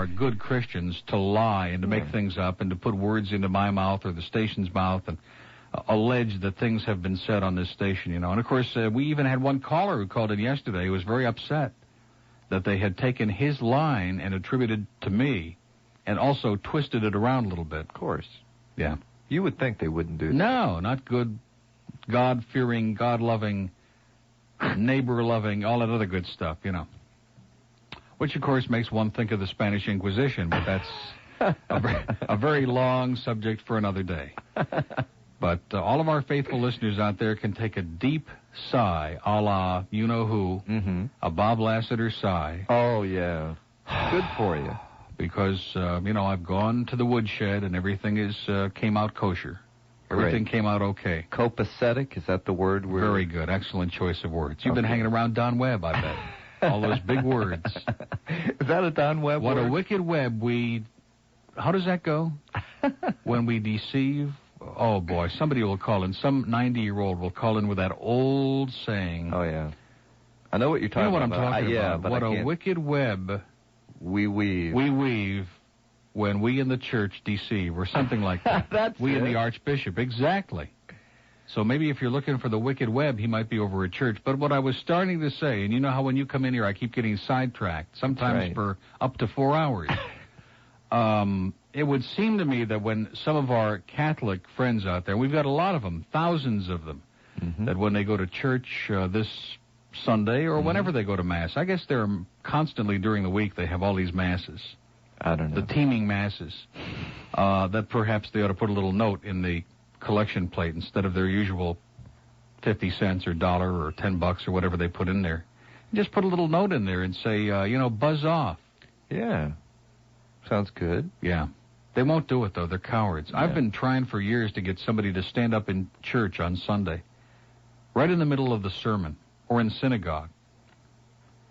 are good Christians to lie and to make things up and to put words into my mouth or the station's mouth and allege that things have been said on this station, you know. And, of course, we even had one caller who called in yesterday who was very upset that they had taken his line and attributed to me and also twisted it around a little bit. Of course. Yeah. You would think they wouldn't do that. No, not good, God-fearing, God-loving, neighbor-loving, all that other good stuff, you know. Which, of course, makes one think of the Spanish Inquisition, but that's a very long subject for another day. But all of our faithful listeners out there can take a deep sigh, a la you-know-who, a Bob Lassiter sigh. Oh, yeah. Good for you. Because, I've gone to the woodshed and everything came out kosher. Everything came out okay. Copacetic, is that the word? Very good. Excellent choice of words. You've been hanging around Don Webb, I bet. All those big words. Is that a Don Webb word? What a wicked web how does that go? When we deceive... Oh, boy, somebody will call in. Some 90-year-old will call in with that old saying. Oh, yeah. I know what you're talking about. You know what I'm talking about. But what a wicked web we weave. We weave when we in the church deceive, or something like that. That's we and the Archbishop. Exactly. So maybe if you're looking for the wicked web, he might be over at church. But what I was starting to say, and you know how when you come in here I keep getting sidetracked, sometimes for up to 4 hours. It would seem to me that when some of our Catholic friends out there, we've got a lot of them, thousands of them, that when they go to church this Sunday or whenever they go to Mass, I guess they're constantly during the week they have all these Masses. I don't know. The teeming Masses. That perhaps they ought to put a little note in the collection plate instead of their usual 50 cents or $1 or $10 or whatever they put in there. Just put a little note in there and say, buzz off. Yeah. Sounds good. Yeah. They won't do it, though. They're cowards. Yeah. I've been trying for years to get somebody to stand up in church on Sunday, right in the middle of the sermon, or in synagogue,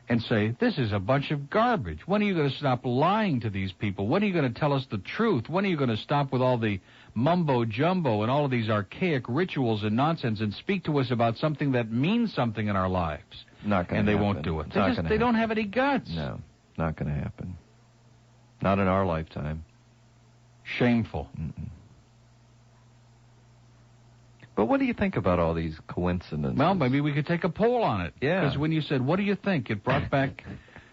and say, this is a bunch of garbage. When are you going to stop lying to these people? When are you going to tell us the truth? When are you going to stop with all the mumbo-jumbo and all of these archaic rituals and nonsense and speak to us about something that means something in our lives? Not going to happen. And they won't do it. They don't have any guts. No, not going to happen. Not in our lifetime. Shameful. But what do you think about all these coincidences? Well, maybe we could take a poll on it. Yeah. Because when you said, what do you think, it brought back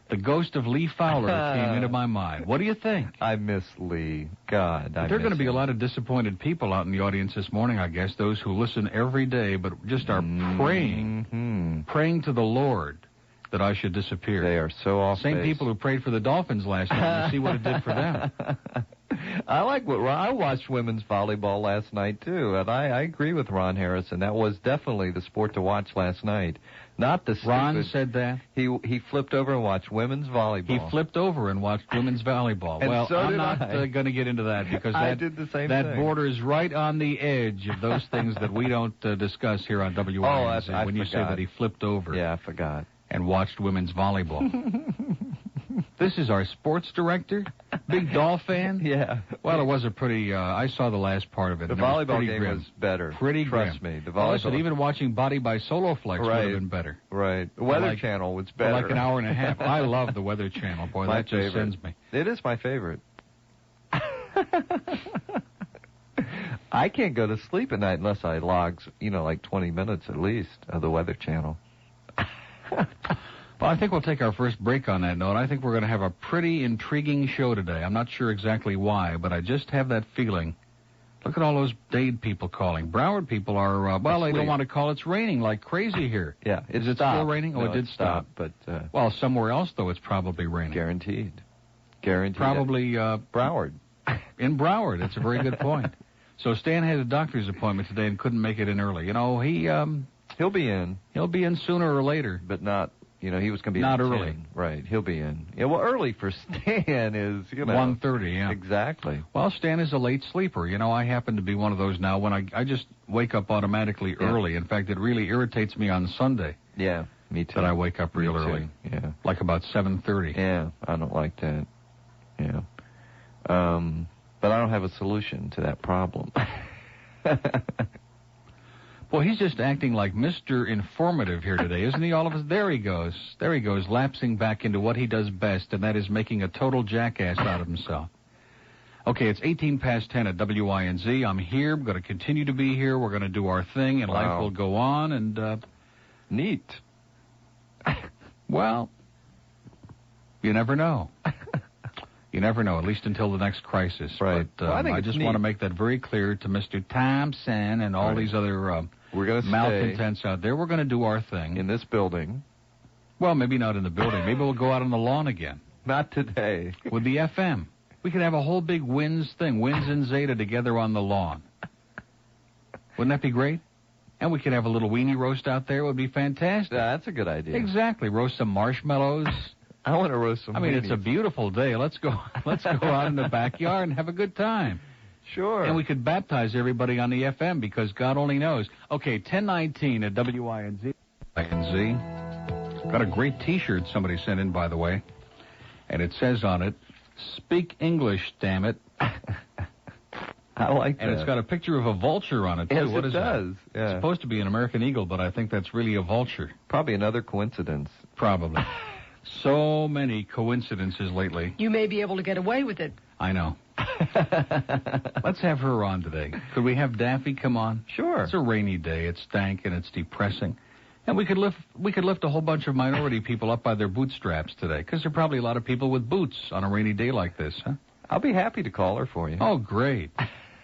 the ghost of Lee Fowler came into my mind. What do you think? I miss Lee. God, There are going to be a lot of disappointed people out in the audience this morning, I guess, those who listen every day but just are praying to the Lord that I should disappear. They are so off Same base. People who prayed for the Dolphins last night. You see what it did for them. I watched women's volleyball last night, too, and I agree with Ron Harrison. That was definitely the sport to watch last night. Not the Ron said that? He flipped over and watched women's volleyball. He flipped over and watched women's volleyball. And well, so I'm not going to get into that because I did the same that thing. borders right on the edge of those things that we don't discuss here on WINZ when you say that he flipped over. Yeah, I forgot. And watched women's volleyball. This is our sports director? Big Dolph fan? Yeah. Well, it was a pretty, I saw the last part of it. The volleyball game was better. Pretty Trust grim. me. The volleyball. Listen, even watching Body by Soloflex would have been better. Right. The Weather Channel was better. For like an hour and a half. I love the Weather Channel. Boy, that just sends me. It is my favorite. I can't go to sleep at night unless I log, like 20 minutes at least of the Weather Channel. Well, I think we'll take our first break on that note. I think we're going to have a pretty intriguing show today. I'm not sure exactly why, but I just have that feeling. Look at all those Dade people calling. Broward people are, they don't want to call. It's raining like crazy here. Yeah. Is it still raining? No, it did stop. But well, somewhere else, though, it's probably raining. Guaranteed. Probably Broward. In Broward. That's a very good point. So Stan had a doctor's appointment today and couldn't make it in early. He'll be in. He'll be in sooner or later. But not, he was going to be not in early. 10. Right, he'll be in. Yeah, well, early for Stan is, 1:30, yeah. Exactly. Well, Stan is a late sleeper. I happen to be one of those now when I just wake up automatically early. In fact, it really irritates me on Sunday. Yeah, me too. That I wake up real early. Yeah. Like about 7:30. Yeah, I don't like that. Yeah. But I don't have a solution to that problem. Well, he's just acting like Mr. Informative here today, isn't he, all of us? There he goes. There he goes, lapsing back into what he does best, and that is making a total jackass out of himself. Okay, it's 18 past 10 at WINZ. I'm here. I'm going to continue to be here. We're going to do our thing, and life will go on, and... Neat. Well, you never know. You never know, at least until the next crisis. Right. But Well, I just want to make that very clear to Mr. Thompson and all these other we're gonna malcontents out there. We're going to do our thing. In this building. Well, maybe not in the building. Maybe we'll go out on the lawn again. Not today. With the FM. We could have a whole big WINZ thing, WINZ and Zeta together on the lawn. Wouldn't that be great? And we could have a little weenie roast out there. It would be fantastic. Yeah, that's a good idea. Exactly. Roast some marshmallows. I want to roast some weenies. It's a beautiful day. Let's go out in the backyard and have a good time. Sure. And we could baptize everybody on the FM because God only knows. Okay, 10:19 at WINZ. Got a great T-shirt somebody sent in, by the way. And it says on it, "Speak English, damn it." I like that. And it's got a picture of a vulture on it, too. Yes, What is it does. That? Yeah. It's supposed to be an American eagle, but I think that's really a vulture. Probably another coincidence. Probably. So many coincidences lately. You may be able to get away with it. I know. Let's have her on today. Could we have Daffy come on? Sure. It's a rainy day. It's dank and it's depressing. And we could lift a whole bunch of minority people up by their bootstraps today, because there are probably a lot of people with boots on a rainy day like this, huh? I'll be happy to call her for you. Oh, great.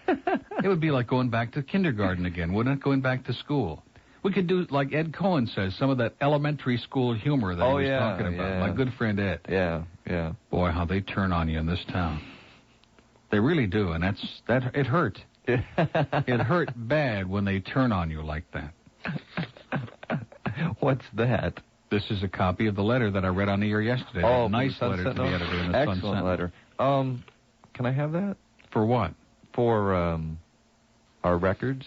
It would be like going back to kindergarten again, wouldn't it? Going back to school. We could do, like Ed Cohen says, some of that elementary school humor that he was talking about. Yeah. My good friend Ed. Yeah, yeah. Boy, how they turn on you in this town. They really do, and it hurt. It hurt bad when they turn on you like that. What's that? This is a copy of the letter that I read on the air yesterday. Oh, nice letter to the editor in the Sun Excellent Sentinel. letter. Can I have that? For what? For our records.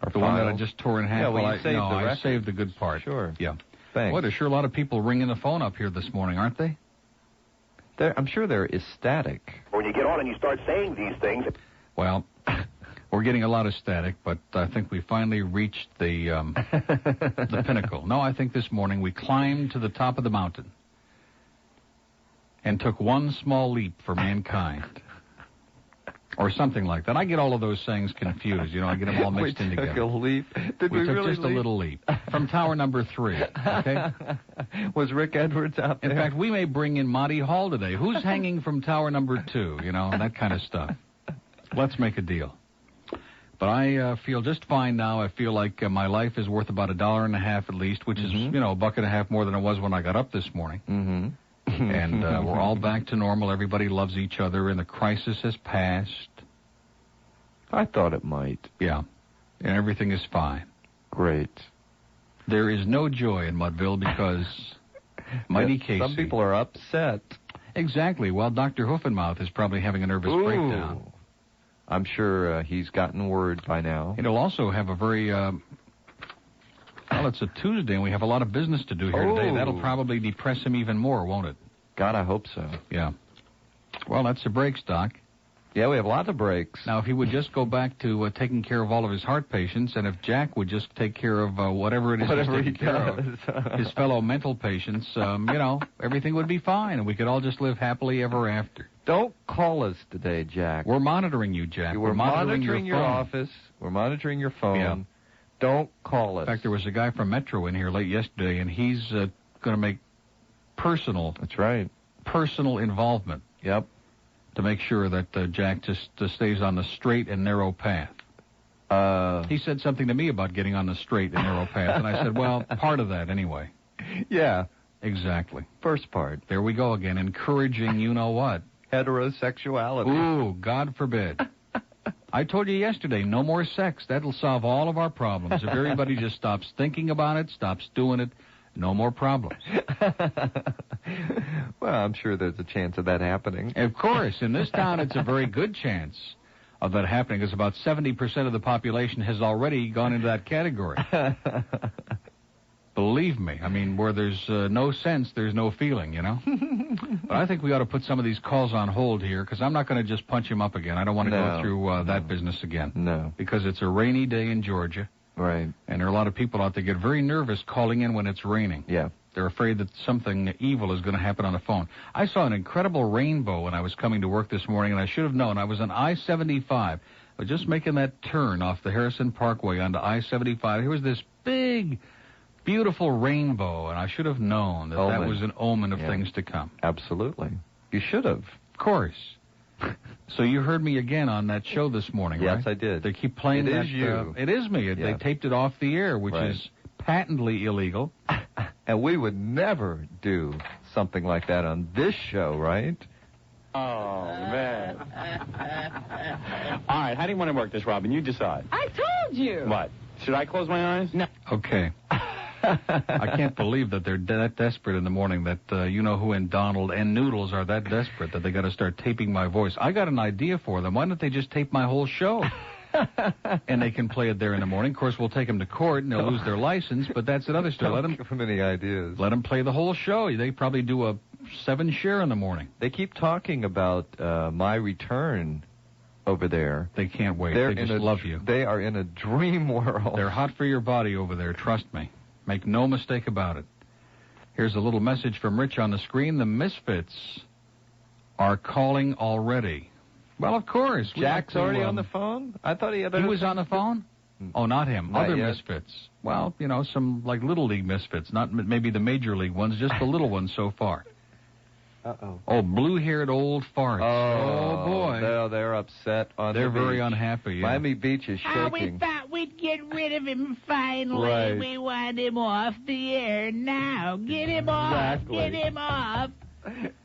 Our The one that I just tore in half. Yeah, well, I saved the good part. Sure. Yeah. Thanks. Boy, there's sure a lot of people ringing the phone up here this morning, aren't they? I'm sure they're ecstatic. When you get on and you start saying these things... Well, we're getting a lot of static, but I think we finally reached the the pinnacle. No, I think this morning we climbed to the top of the mountain and took one small leap for mankind. Or something like that. I get all of those sayings confused. I get them all mixed in together. We took a leap. Did we took really just a little leap from tower number 3. Okay. Was Rick Edwards out there? In fact, we may bring in Monty Hall today. Who's hanging from tower number 2? That kind of stuff. Let's make a deal. But I feel just fine now. I feel like my life is worth about $1.50 at least, which is $1.50 more than it was when I got up this morning. Mm-hmm. And we're all back to normal. Everybody loves each other, and the crisis has passed. I thought it might. Yeah, and everything is fine. Great. There is no joy in Mudville because Mighty Casey. Some people are upset. Exactly. Well, Dr. Hoofenmouth is probably having a nervous breakdown. I'm sure he's gotten word by now. It'll also have a very... Well, it's a Tuesday, and we have a lot of business to do here today. That'll probably depress him even more, won't it? God, I hope so. Yeah. Well, that's the breaks, Doc. Yeah, we have lots of breaks. Now, if he would just go back to taking care of all of his heart patients, and if Jack would just take care of whatever it is he's taking care of, his fellow mental patients, everything would be fine, and we could all just live happily ever after. Don't call us today, Jack. We're monitoring you, Jack. We're monitoring your office. We're monitoring your phone. Yeah. Don't call us. In fact, there was a guy from Metro in here late yesterday, and he's going to make personal... That's right. Personal involvement. Yep. To make sure that Jack just stays on the straight and narrow path. He said something to me about getting on the straight and narrow path, and I said, well, part of that anyway. Yeah. Exactly. First part. There we go again, encouraging you-know-what. Heterosexuality. Ooh, God forbid. I told you yesterday, no more sex. That'll solve all of our problems. If everybody just stops thinking about it, stops doing it, no more problems. Well, I'm sure there's a chance of that happening. Of course. In this town, it's a very good chance of that happening, because about 70% of the population has already gone into that category. Believe me. I mean, where there's no sense, there's no feeling, But I think we ought to put some of these calls on hold here, because I'm not going to just punch him up again. I don't want to go through that business again. No. Because it's a rainy day in Georgia. Right. And there are a lot of people out there get very nervous calling in when it's raining. Yeah. They're afraid that something evil is going to happen on the phone. I saw an incredible rainbow when I was coming to work this morning, and I should have known. I was on I-75. I was just making that turn off the Harrison Parkway onto I-75. Here was this big, beautiful rainbow, and I should have known that that was an omen of things to come. Absolutely. You should have. Of course. So you heard me again on that show this morning, right? Yes, I did. They keep playing that. It is you. It is me. They taped it off the air, which is patently illegal. And we would never do something like that on this show, right? Oh, man. All right, how do you want to work this, Robin? You decide. I told you. What? Should I close my eyes? No. Okay. I can't believe that they're that desperate in the morning, that you-know-who and Donald and Noodles are that desperate that they got to start taping my voice. I got an idea for them. Why don't they just tape my whole show? And they can play it there in the morning. Of course, we'll take them to court, and they'll lose their license, but that's another story. Don't give them any ideas. Let them play the whole show. They probably do a 7 share in the morning. They keep talking about my return over there. They can't wait. They just love you. They are in a dream world. They're hot for your body over there, trust me. Make no mistake about it. Here's a little message from Rich on the screen. The Misfits are calling already. Well, of course. Jack's already on the phone? I thought he had... He was on the phone? Oh, not him. Not Other yet. Misfits. Well, some like Little League Misfits, not maybe the Major League ones, just the little ones so far. Uh-oh. Oh, blue-haired old farts. Oh boy. They're upset on They're the beach. very unhappy. Yeah. Miami Beach is shaking. Oh, we thought we'd get rid of him finally. Right. We want him off the air now. Get him off. Exactly. Get him off.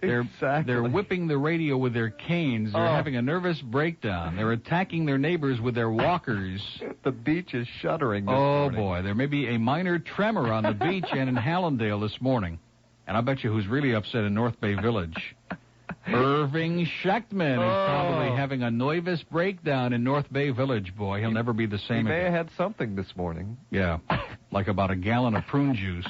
They're whipping the radio with their canes. They're having a nervous breakdown. They're attacking their neighbors with their walkers. The beach is shuddering this Oh, morning. boy. There may be a minor tremor on the beach and in Hallandale this morning. And I bet you who's really upset in North Bay Village. Irving Schechtman is probably having a nervous breakdown in North Bay Village, boy. He'll never be the same He may again. have had something this morning. Yeah, like about a gallon of prune juice.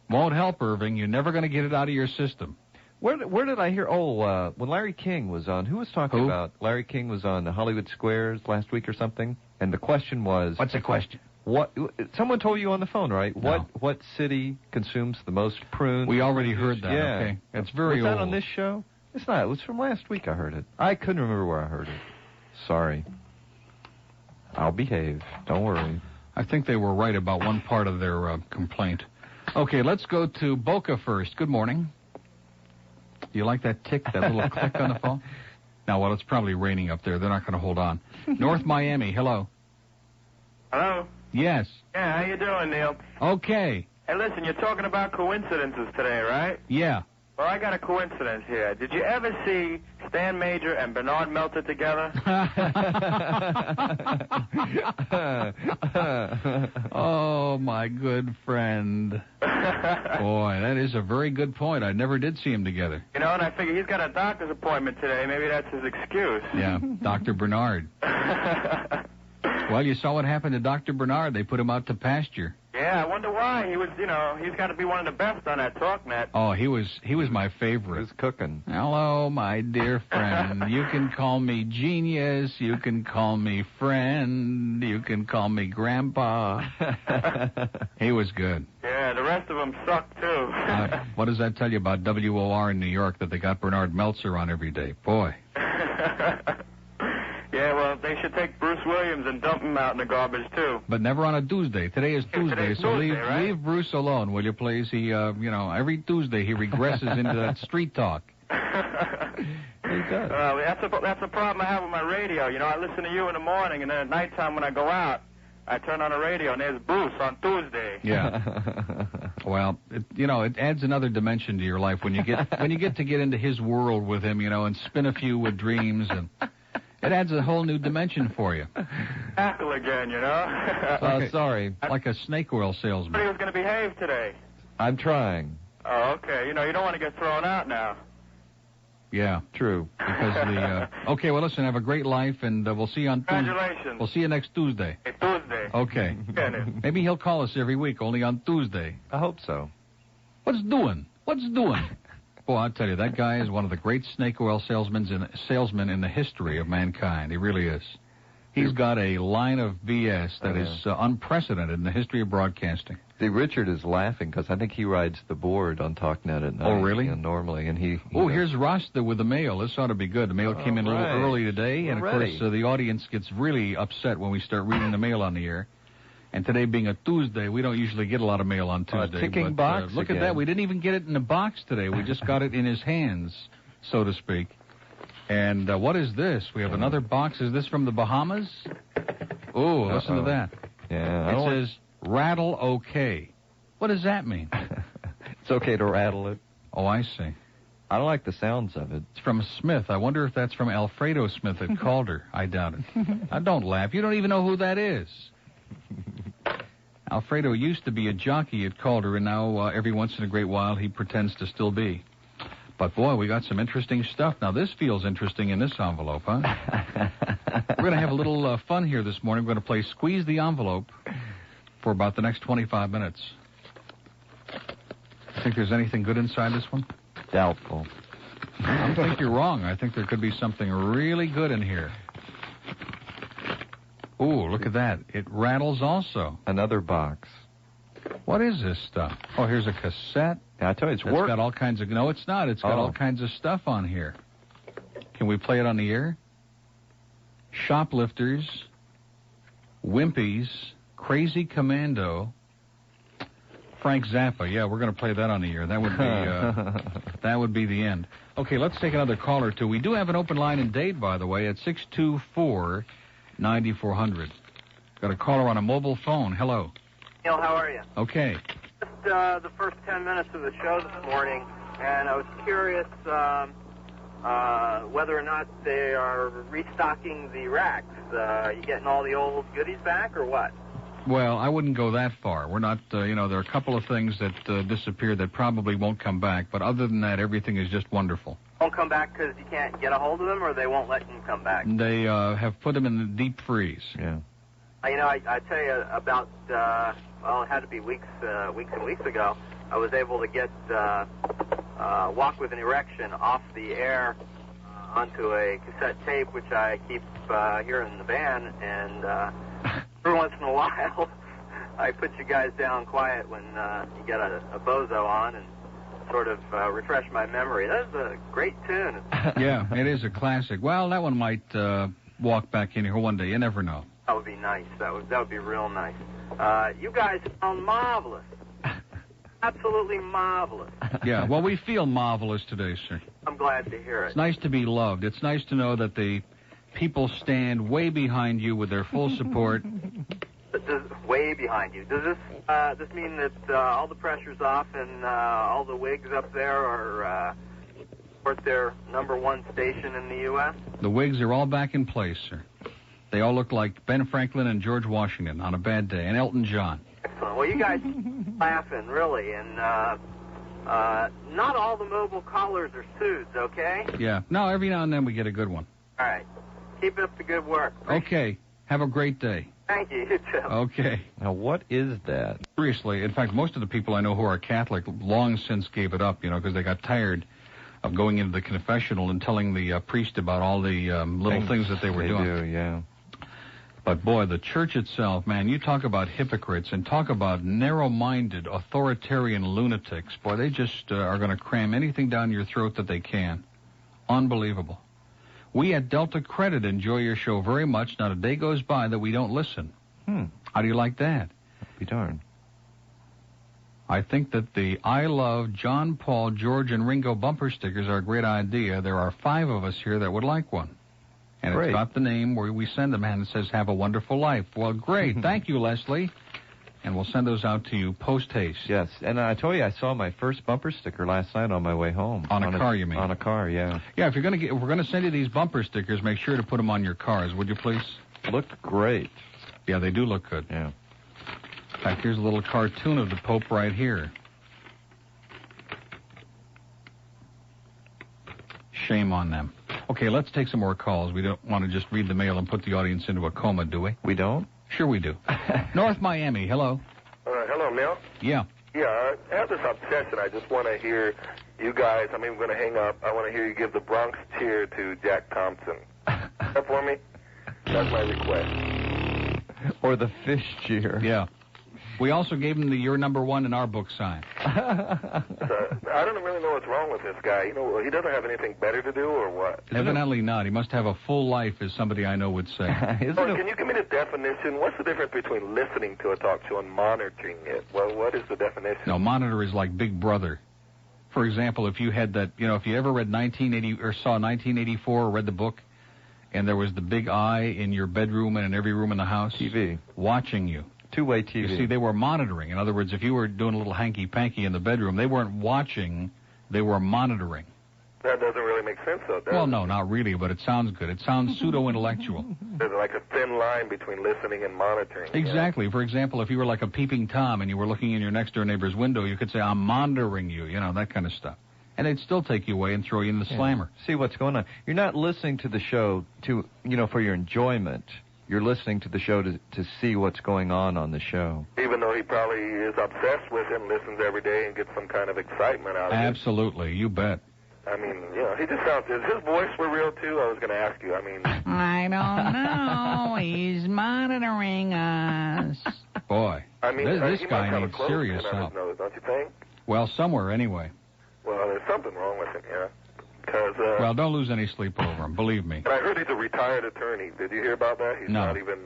Won't help, Irving. You're never going to get it out of your system. Where did I hear? Oh, when Larry King was on, who was talking about? Larry King was on the Hollywood Squares last week or something, and the question was... What's the question? What? Someone told you on the phone, right? No. What city consumes the most prunes? We already heard that, Yeah. okay? It's very was old. that on this show? It's not. It was from last week I heard it. I couldn't remember where I heard it. Sorry. I'll behave. Don't worry. I think they were right about one part of their complaint. Okay, let's go to Boca first. Good morning. Do you like that tick, that little click on the phone? Now, well, it's probably raining up there. They're not going to hold on. North Miami, hello. Hello? Yes. Yeah, how you doing, Neil? Okay. Hey, listen, you're talking about coincidences today, right? Yeah. Well, I got a coincidence here. Did you ever see Stan Major and Bernard Melter together? Oh, my good friend. Boy, that is a very good point. I never did see him together. You know, and I figure he's got a doctor's appointment today. Maybe that's his excuse. Yeah, Dr. Bernard. Well, you saw what happened to Dr. Bernard. They put him out to pasture. Yeah, I wonder why. He was, he's got to be one of the best on that talk net. Oh, he was my favorite. Who's cooking? Hello, my dear friend. You can call me genius. You can call me friend. You can call me grandpa. He was good. Yeah, the rest of them suck, too. What does that tell you about WOR in New York that they got Bernard Meltzer on every day? Boy. Yeah, well, they should take Bruce Williams and dump him out in the garbage, too. But never on a Tuesday. Today is Tuesday, today's so Tuesday, right? leave Bruce alone, will you please? He, every Tuesday he regresses into that street talk. He does. That's a problem I have with my radio. I listen to you in the morning, and then at nighttime when I go out, I turn on the radio, and there's Bruce on Tuesday. Yeah. Well, it adds another dimension to your life when you get to get into his world with him, and spin a few with dreams, and it adds a whole new dimension for you. Tackle again, Sorry. Like a snake oil salesman. He was going to behave today. I'm trying. Oh, okay. You don't want to get thrown out now. Yeah. True. Because okay, well, listen, have a great life, and we'll see you on Tuesday. Congratulations. We'll see you next Tuesday. Hey, Tuesday. Okay. Yeah, Maybe he'll call us every week, only on Tuesday. I hope so. What's doing? Boy, I'll tell you, that guy is one of the great snake oil salesmen in the history of mankind. He really is. He's got a line of BS that is unprecedented in the history of broadcasting. See, Richard is laughing because I think he rides the board on TalkNet at night. Oh, really? Normally, and he here's Rasta with the mail. This ought to be good. The mail came in a little early today, and of course the audience gets really upset when we start reading the mail on the air. And today being a Tuesday, we don't usually get a lot of mail on Tuesday. Ticking box look again. at that. We didn't even get it in the box today. We just got it in his hands, so to speak. And what is this? We have another box. Is this from the Bahamas? Oh, listen to that. Yeah. It says, rattle okay. What does that mean? It's okay to rattle it. Oh, I see. I don't like the sounds of it. It's from Smith. I wonder if that's from Alfredo Smith at Calder. I doubt it. Now, don't laugh. You don't even know who that is. Alfredo used to be a jockey at Calder, and now every once in a great while he pretends to still be. But, boy, we got some interesting stuff. Now, this feels interesting in this envelope, huh? We're going to have a little fun here this morning. We're going to play Squeeze the Envelope for about the next 25 minutes. Think there's anything good inside this one? Doubtful. I think you're wrong. I think there could be something really good in here. Ooh, look at that. It rattles also. Another box. What is this stuff? Oh, here's a cassette. Yeah, I tell you, it's got all kinds of... No, it's not. It's got all kinds of stuff on here. Can we play it on the air? Shoplifters, Wimpies, Crazy Commando, Frank Zappa. Yeah, we're going to play that on the air. That would be that would be the end. Okay, let's take another caller, too. We do have an open line in Dade, by the way, at 624-9400. Got a caller on a mobile phone. Hello. Neil, how are you? Okay. Just the first 10 minutes of the show this morning, and I was curious whether or not they are restocking the racks. You getting all the old goodies back, or what? Well, I wouldn't go that far. We're not, there are a couple of things that disappeared that probably won't come back, but other than that, everything is just wonderful. Won't come back because you can't get a hold of them, or they won't let them come back? They have put them in the deep freeze. Yeah. I tell you about, it had to be weeks and weeks ago, I was able to get Walk with an Erection off the air onto a cassette tape, which I keep here in the van, and every once in a while I put you guys down quiet when you get a bozo on and sort of refresh my memory. That is a great tune. Yeah, it is a classic. Well, that one might walk back in here one day. You never know. That would be nice. That would be real nice. You guys sound marvelous. Absolutely marvelous. Yeah, well, we feel marvelous today, sir. I'm glad to hear it. It's nice to be loved. It's nice to know that the people stand way behind you with their full support. Way behind you. Does this mean that all the pressure's off and all the wigs up there are support their #1 station in the U.S.? The wigs are all back in place, sir. They all look like Ben Franklin and George Washington on a bad day, and Elton John. Excellent. Well, you guys laughing, really, and not all the mobile callers are suits, okay? Yeah. No, every now and then we get a good one. All right. Keep up the good work. Okay. Have a great day. Thank you. You too. Okay. Now, what is that? Seriously, in fact, most of the people I know who are Catholic long since gave it up, because they got tired of going into the confessional and telling the priest about all the little things that they were doing. They do, yeah. But, boy, the church itself, man, you talk about hypocrites and talk about narrow-minded, authoritarian lunatics. Boy, they just are going to cram anything down your throat that they can. Unbelievable. We at Delta Credit enjoy your show very much. Not a day goes by that we don't listen. How do you like that? Be darned. I think that the I Love John, Paul, George, and Ringo bumper stickers are a great idea. There are 5 of us here that would like one. And great. It's got the name where we send them, and it says, have a wonderful life. Well, great. Thank you, Leslie. And we'll send those out to you post-haste. Yes, and I told you I saw my first bumper sticker last night on my way home. On a car, you mean? On a car, yeah. Yeah, if we're going to send you these bumper stickers, make sure to put them on your cars, would you please? Look great. Yeah, they do look good. Yeah. In fact, here's a little cartoon of the Pope right here. Shame on them. Okay, let's take some more calls. We don't want to just read the mail and put the audience into a coma, do we? We don't? Sure we do. North Miami, hello. Hello, Neil. Yeah. Yeah, I have this obsession. I just want to hear you guys, we're going to hang up. I want to hear you give the Bronx cheer to Jack Thompson. That for me? That's my request. Or the fish cheer. Yeah. We also gave him the "You're number one in our book" sign. So, I don't really know what's wrong with this guy. You know, he doesn't have anything better to do, or what? Evidently not. He must have a full life, as somebody I know would say. Can you give me the definition? What's the difference between listening to a talk show and monitoring it? Well, what is the definition? No, monitor is like Big Brother. For example, if you had that, you know, if you ever read 1980 or saw 1984 or read the book, and there was the big eye in your bedroom and in every room in the house, TV, watching you. Two-way TV. You see, they were monitoring. In other words, if you were doing a little hanky-panky in the bedroom, they weren't watching, they were monitoring. That doesn't really make sense, though, does it? Well, no, not really, but it sounds good. It sounds pseudo-intellectual. There's like a thin line between listening and monitoring. Exactly. For example, if you were like a peeping Tom and you were looking in your next-door neighbor's window, you could say, "I'm monitoring you," you know, that kind of stuff. And they'd still take you away and throw you in the slammer. See what's going on. You're not listening to the show to, you know, for your enjoyment. You're listening to the show to see what's going on the show. Even though he probably is obsessed with it and listens every day and gets some kind of excitement out of it. Absolutely, you bet. I mean, you know, he just sounds... Is his voice for real, too? I was going to ask you. I mean... I don't know. He's monitoring us. Boy, I mean, this he guy might have needs a close serious on his help. nose, don't you think? Well, somewhere anyway. Well, there's something wrong with him, yeah. Because... Well, don't lose any sleep over him, believe me. I heard he's a retired attorney. Did you hear about that? He's No. not even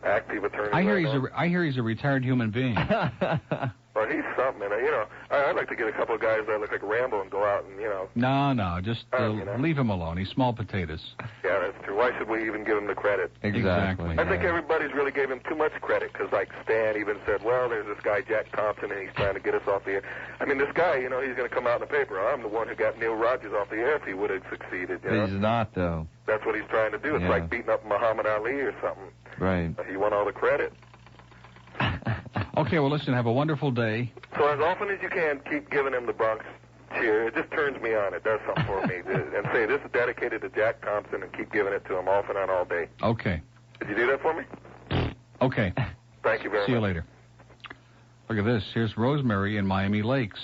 active attorney. I hear right he's a retired human being. Well, he's something. And, you know, I'd like to get a couple of guys that look like Rambo and go out and, you know... No, just you know. leave him alone. He's small potatoes. Yeah, that's true. Why should we even give him the credit? Exactly. I think everybody's really gave him too much credit, because, like, Stan even said, well, there's this guy, Jack Thompson, and he's trying to get us off the air. I mean, this guy, you know, he's going to come out in the paper. I'm the one who got Neil Rogers off the air if he would have succeeded, you know? He's not, though. That's what he's trying to do. It's like beating up Muhammad Ali or something. Right. He won all the credit. Okay, well, listen, have a wonderful day. So as often as you can, keep giving him the Bronx cheer. It just turns me on. It does something for me. And say, this is dedicated to Jack Thompson, and keep giving it to him off and on all day. Okay. Did you do that for me? Okay. Thank you very much. See you later. Look at this. Here's Rosemary in Miami Lakes.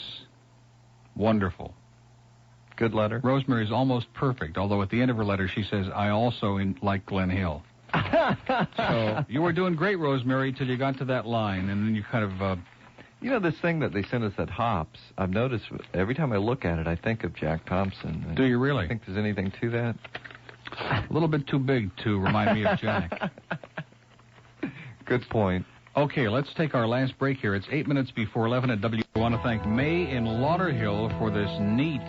Wonderful. Good letter. Rosemary's almost perfect, although at the end of her letter she says, "I also like Glen Hill." So you were doing great, Rosemary, till you got to that line, and then you kind of... You know, this thing that they sent us at Hops, I've noticed every time I look at it, I think of Jack Thompson. Do you really? I think there's anything to that. A little bit too big to remind me of Jack. Good point. Okay, let's take our last break here. It's 8 minutes before 11 at W. I want to thank May in Lauderhill for this neat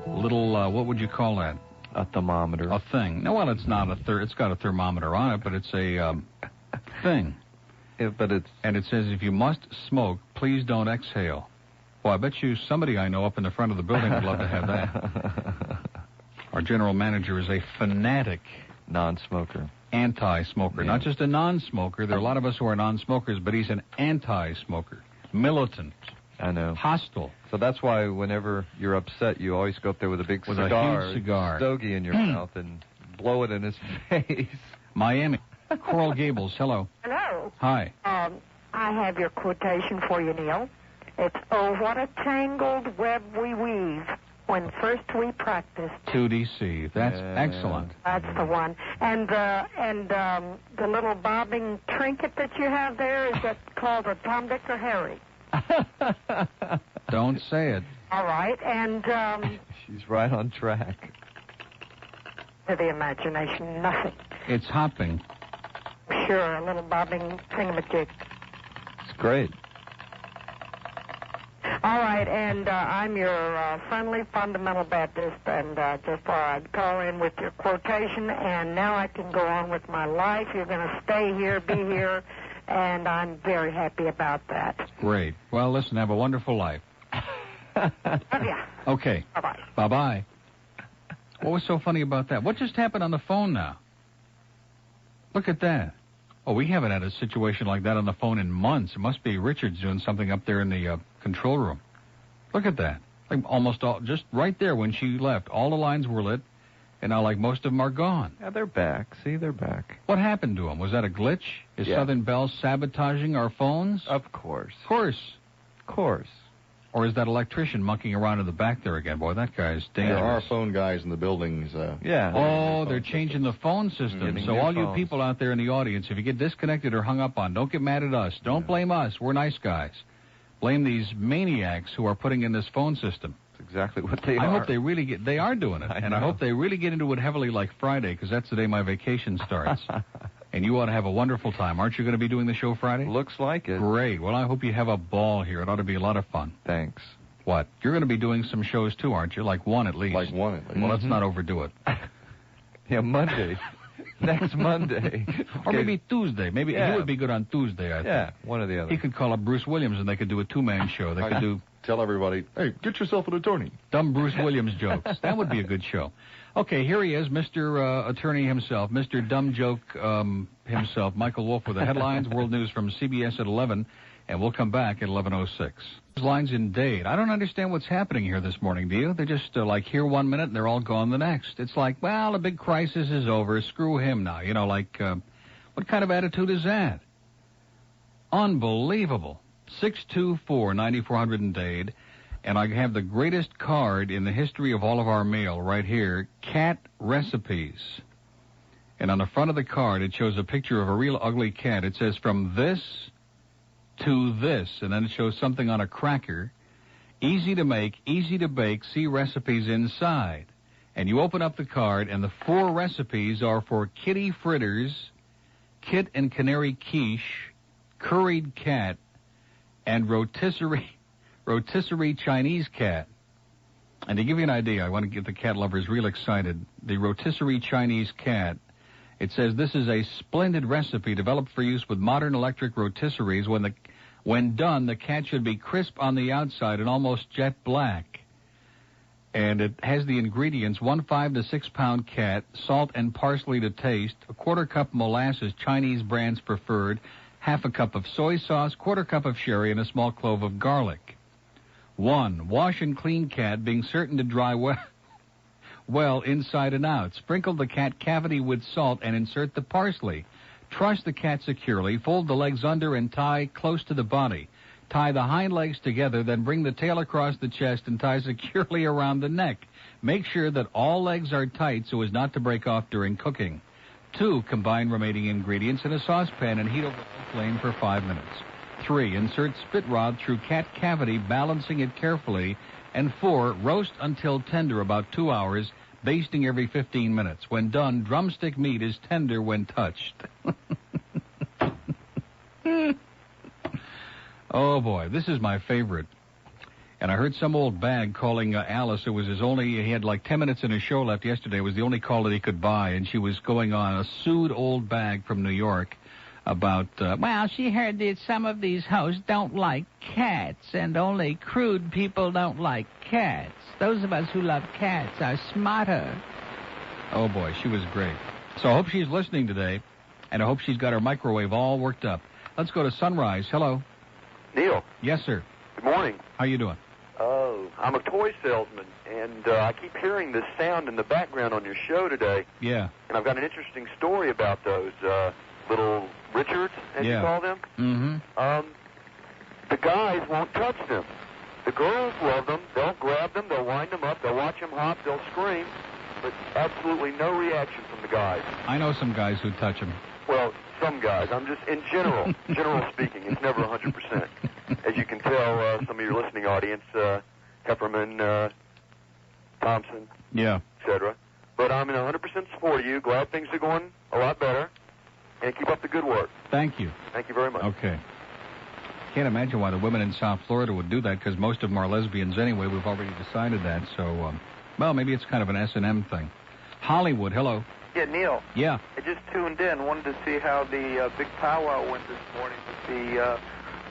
little, what would you call that? A thermometer. A thing. No, well, it's not it's got a thermometer on it, but it's a thing. Yeah, but it's... And it says, if you must smoke, please don't exhale. Well, I bet you somebody I know up in the front of the building would love to have that. Our general manager is a fanatic non-smoker. Anti-smoker. Yeah. Not just a non-smoker. There are a lot of us who are non-smokers, but he's an anti-smoker. Militant. I know. Hostile. So that's why whenever you're upset, you always go up there with a big cigar, a huge cigar, stogie in your mouth, and blow it in his face. Miami. Coral Gables, hello. Hello. Hi. I have your quotation for you, Neil. It's, "Oh, what a tangled web we weave when first we practiced." 2DC. That's excellent. That's the one. And the little bobbing trinket that you have there, is that called a Tom, Dick, or Harry? Don't say it. All right. And she's right on track. to the imagination, nothing. It's hopping. Sure, a little bobbing thingamajig. It's great. All right, and I'm your friendly fundamental Baptist, and just thought I'd call in with your quotation, and now I can go on with my life. You're going to stay here, be here, and I'm very happy about that. Great. Well, listen, have a wonderful life. Love ya. Okay. Bye-bye. Bye-bye. What was so funny about that? What just happened on the phone now? Look at that. Oh, we haven't had a situation like that on the phone in months. It must be Richard's doing something up there in the control room. Look at that. Like almost all, just right there when she left, all the lines were lit, and now like most of them are gone. Yeah, they're back. See, they're back. What happened to them? Was that a glitch? Is Southern Bell sabotaging our phones? Of course. Of course. Of course. Or is that electrician monkeying around in the back there again? Boy, that guy's dangerous. There are phone guys in the buildings. Oh, they're changing the phone system. So all you people out there in the audience, if you get disconnected or hung up on, don't get mad at us. Don't blame us. We're nice guys. Blame these maniacs who are putting in this phone system. That's exactly what they are. I hope they really get... They are doing it. I hope they really get into it heavily like Friday, because that's the day my vacation starts. And you ought to have a wonderful time. Aren't you going to be doing the show Friday? Looks like it. Great. Well, I hope you have a ball here. It ought to be a lot of fun. Thanks. What? You're going to be doing some shows, too, aren't you? Like one at least. Like one at least. Well, let's not overdo it. Yeah, Monday. Next Monday. Or maybe Tuesday. Maybe he would be good on Tuesday, I think. Yeah, one or the other. He could call up Bruce Williams, and they could do a two-man show. They could do... Tell everybody, hey, get yourself an attorney. Dumb Bruce Williams jokes. That would be a good show. Okay, here he is, Mr. Attorney himself, Mr. Dumb Joke himself, Michael Wolf with the headlines, world news from CBS at 11, and we'll come back at 11:06. Lines in Dade. I don't understand what's happening here this morning, do you? They're just like here 1 minute and they're all gone the next. It's like, well, the big crisis is over. Screw him now. You know, like, what kind of attitude is that? Unbelievable. 624-9400 in Dade. And I have the greatest card in the history of all of our mail right here, cat recipes. And on the front of the card, it shows a picture of a real ugly cat. It says, from this to this. And then it shows something on a cracker. Easy to make, easy to bake, see recipes inside. And you open up the card, and the 4 recipes are for kitty fritters, kit and canary quiche, curried cat, and rotisserie Chinese cat. And to give you an idea, I want to get the cat lovers real excited. The rotisserie Chinese cat, it says this is a splendid recipe developed for use with modern electric rotisseries. When done, the cat should be crisp on the outside and almost jet black. And it has the ingredients: 1 5 to 6 pound cat, salt and parsley to taste, a 1/4 cup molasses, Chinese brands preferred, 1/2 cup of soy sauce, 1/4 cup of sherry, and a small clove of garlic. 1. Wash and clean cat, being certain to dry well inside and out. Sprinkle the cat cavity with salt and insert the parsley. Truss the cat securely, fold the legs under and tie close to the body. Tie the hind legs together, then bring the tail across the chest and tie securely around the neck. Make sure that all legs are tight so as not to break off during cooking. 2. Combine remaining ingredients in a saucepan and heat over the flame for 5 minutes. 3. Insert spit rod through cat cavity, balancing it carefully. And 4. Roast until tender, about 2 hours, basting every 15 minutes. When done, drumstick meat is tender when touched. Oh, boy, this is my favorite. And I heard some old bag calling Alice. It was he had like 10 minutes in his show left yesterday. It was the only call that he could buy. And she was going on a sued old bag from New York about, well, she heard that some of these hosts don't like cats, and only crude people don't like cats. Those of us who love cats are smarter. Oh, boy, she was great. So I hope she's listening today, and I hope she's got her microwave all worked up. Let's go to Sunrise. Hello. Neil. Yes, sir. Good morning. How you doing? Oh, I'm a toy salesman, and I keep hearing this sound in the background on your show today. Yeah. And I've got an interesting story about those little Richards, as you call them. Mm-hmm. The guys won't touch them. The girls love them. They'll grab them. They'll wind them up. They'll watch them hop. They'll scream. But absolutely no reaction from the guys. I know some guys who touch them. Well, some guys. I'm just, in general speaking, it's never 100%. As you can tell, some of your listening audience, Hefferman, Thompson, etc. But I'm in 100% support of you. Glad things are going a lot better. And keep up the good work. Thank you. Thank you very much. Okay. Can't imagine why the women in South Florida would do that, because most of them are lesbians anyway. We've already decided that. So, well, maybe it's kind of an S&M thing. Hollywood, hello. Yeah, Neil. Yeah. I just tuned in. Wanted to see how the big powwow went this morning with the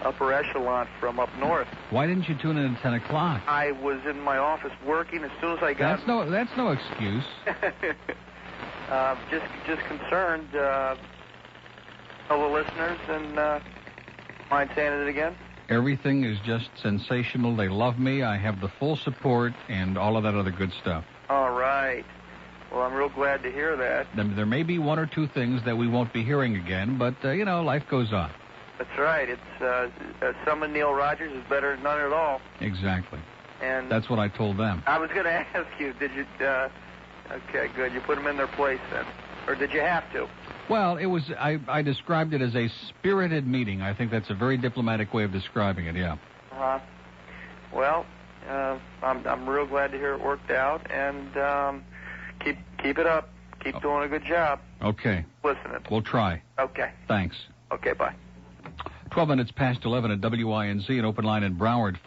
upper echelon from up north. Why didn't you tune in at 10 o'clock? I was in my office working. As soon as I got... That's no excuse. Just concerned... fellow listeners, and mind saying it again? Everything is just sensational. They love me. I have the full support and all of that other good stuff. All right. Well, I'm real glad to hear that. There may be 1 or 2 things that we won't be hearing again, but, life goes on. That's right. It's some of Neil Rogers is better than none at all. Exactly. And that's what I told them. I was going to ask you, did you? Okay, good. You put them in their place then, or did you have to? Well, it was. I described it as a spirited meeting. I think that's a very diplomatic way of describing it. Yeah. Well, I'm real glad to hear it worked out, and keep it up. Keep doing a good job. Okay. Listening. We'll try. Okay. Thanks. Okay, bye. 12 minutes past 11 at WINZ, an open line in Broward,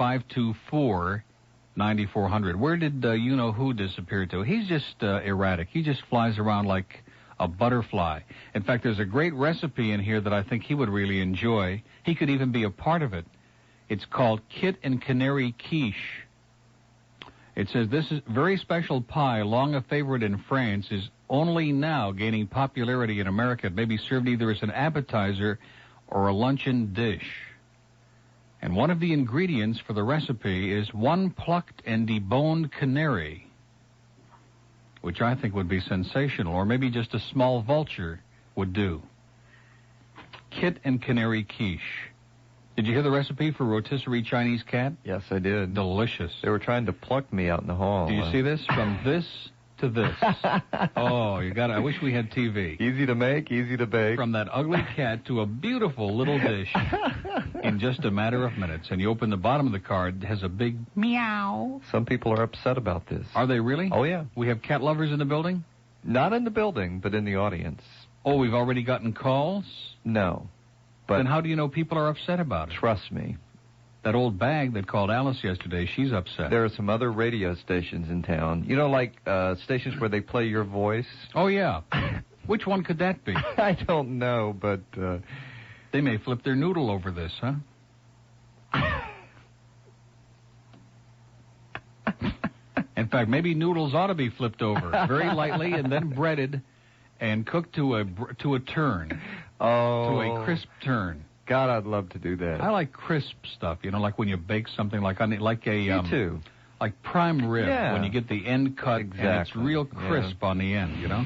524-9400. Where did you-know-who disappear to? He's just erratic. He just flies around like a butterfly. In fact, there's a great recipe in here that I think he would really enjoy. He could even be a part of it. It's called Kit and Canary Quiche. It says, this is very special pie, long a favorite in France, is only now gaining popularity in America. It may be served either as an appetizer or a luncheon dish. And one of the ingredients for the recipe is one plucked and deboned canary, which I think would be sensational, or maybe just a small vulture would do. Kit and Canary Quiche. Did you hear the recipe for rotisserie Chinese cat? Yes, I did. Delicious. They were trying to pluck me out in the hall. Do you see this? From this to this. Oh, you got it. I wish we had TV. Easy to make, easy to bake. From that ugly cat to a beautiful little dish in just a matter of minutes. And you open the bottom of the card, it has a big meow. Some people are upset about this. Are they really? Oh, yeah. We have cat lovers in the building? Not in the building, but in the audience. Oh, we've already gotten calls? No. But then how do you know people are upset about it? Trust me. That old bag that called Alice yesterday, she's upset. There are some other radio stations in town. You know, like stations where they play your voice? Oh, yeah. Which one could that be? I don't know, but... They may flip their noodle over this, huh? In fact, maybe noodles ought to be flipped over very lightly and then breaded and cooked to a turn. Oh. To a crisp turn. God, I'd love to do that. I like crisp stuff, you know, like when you bake something like a... Me too. Like prime rib, when you get the end cut and it's real crisp on the end, you know?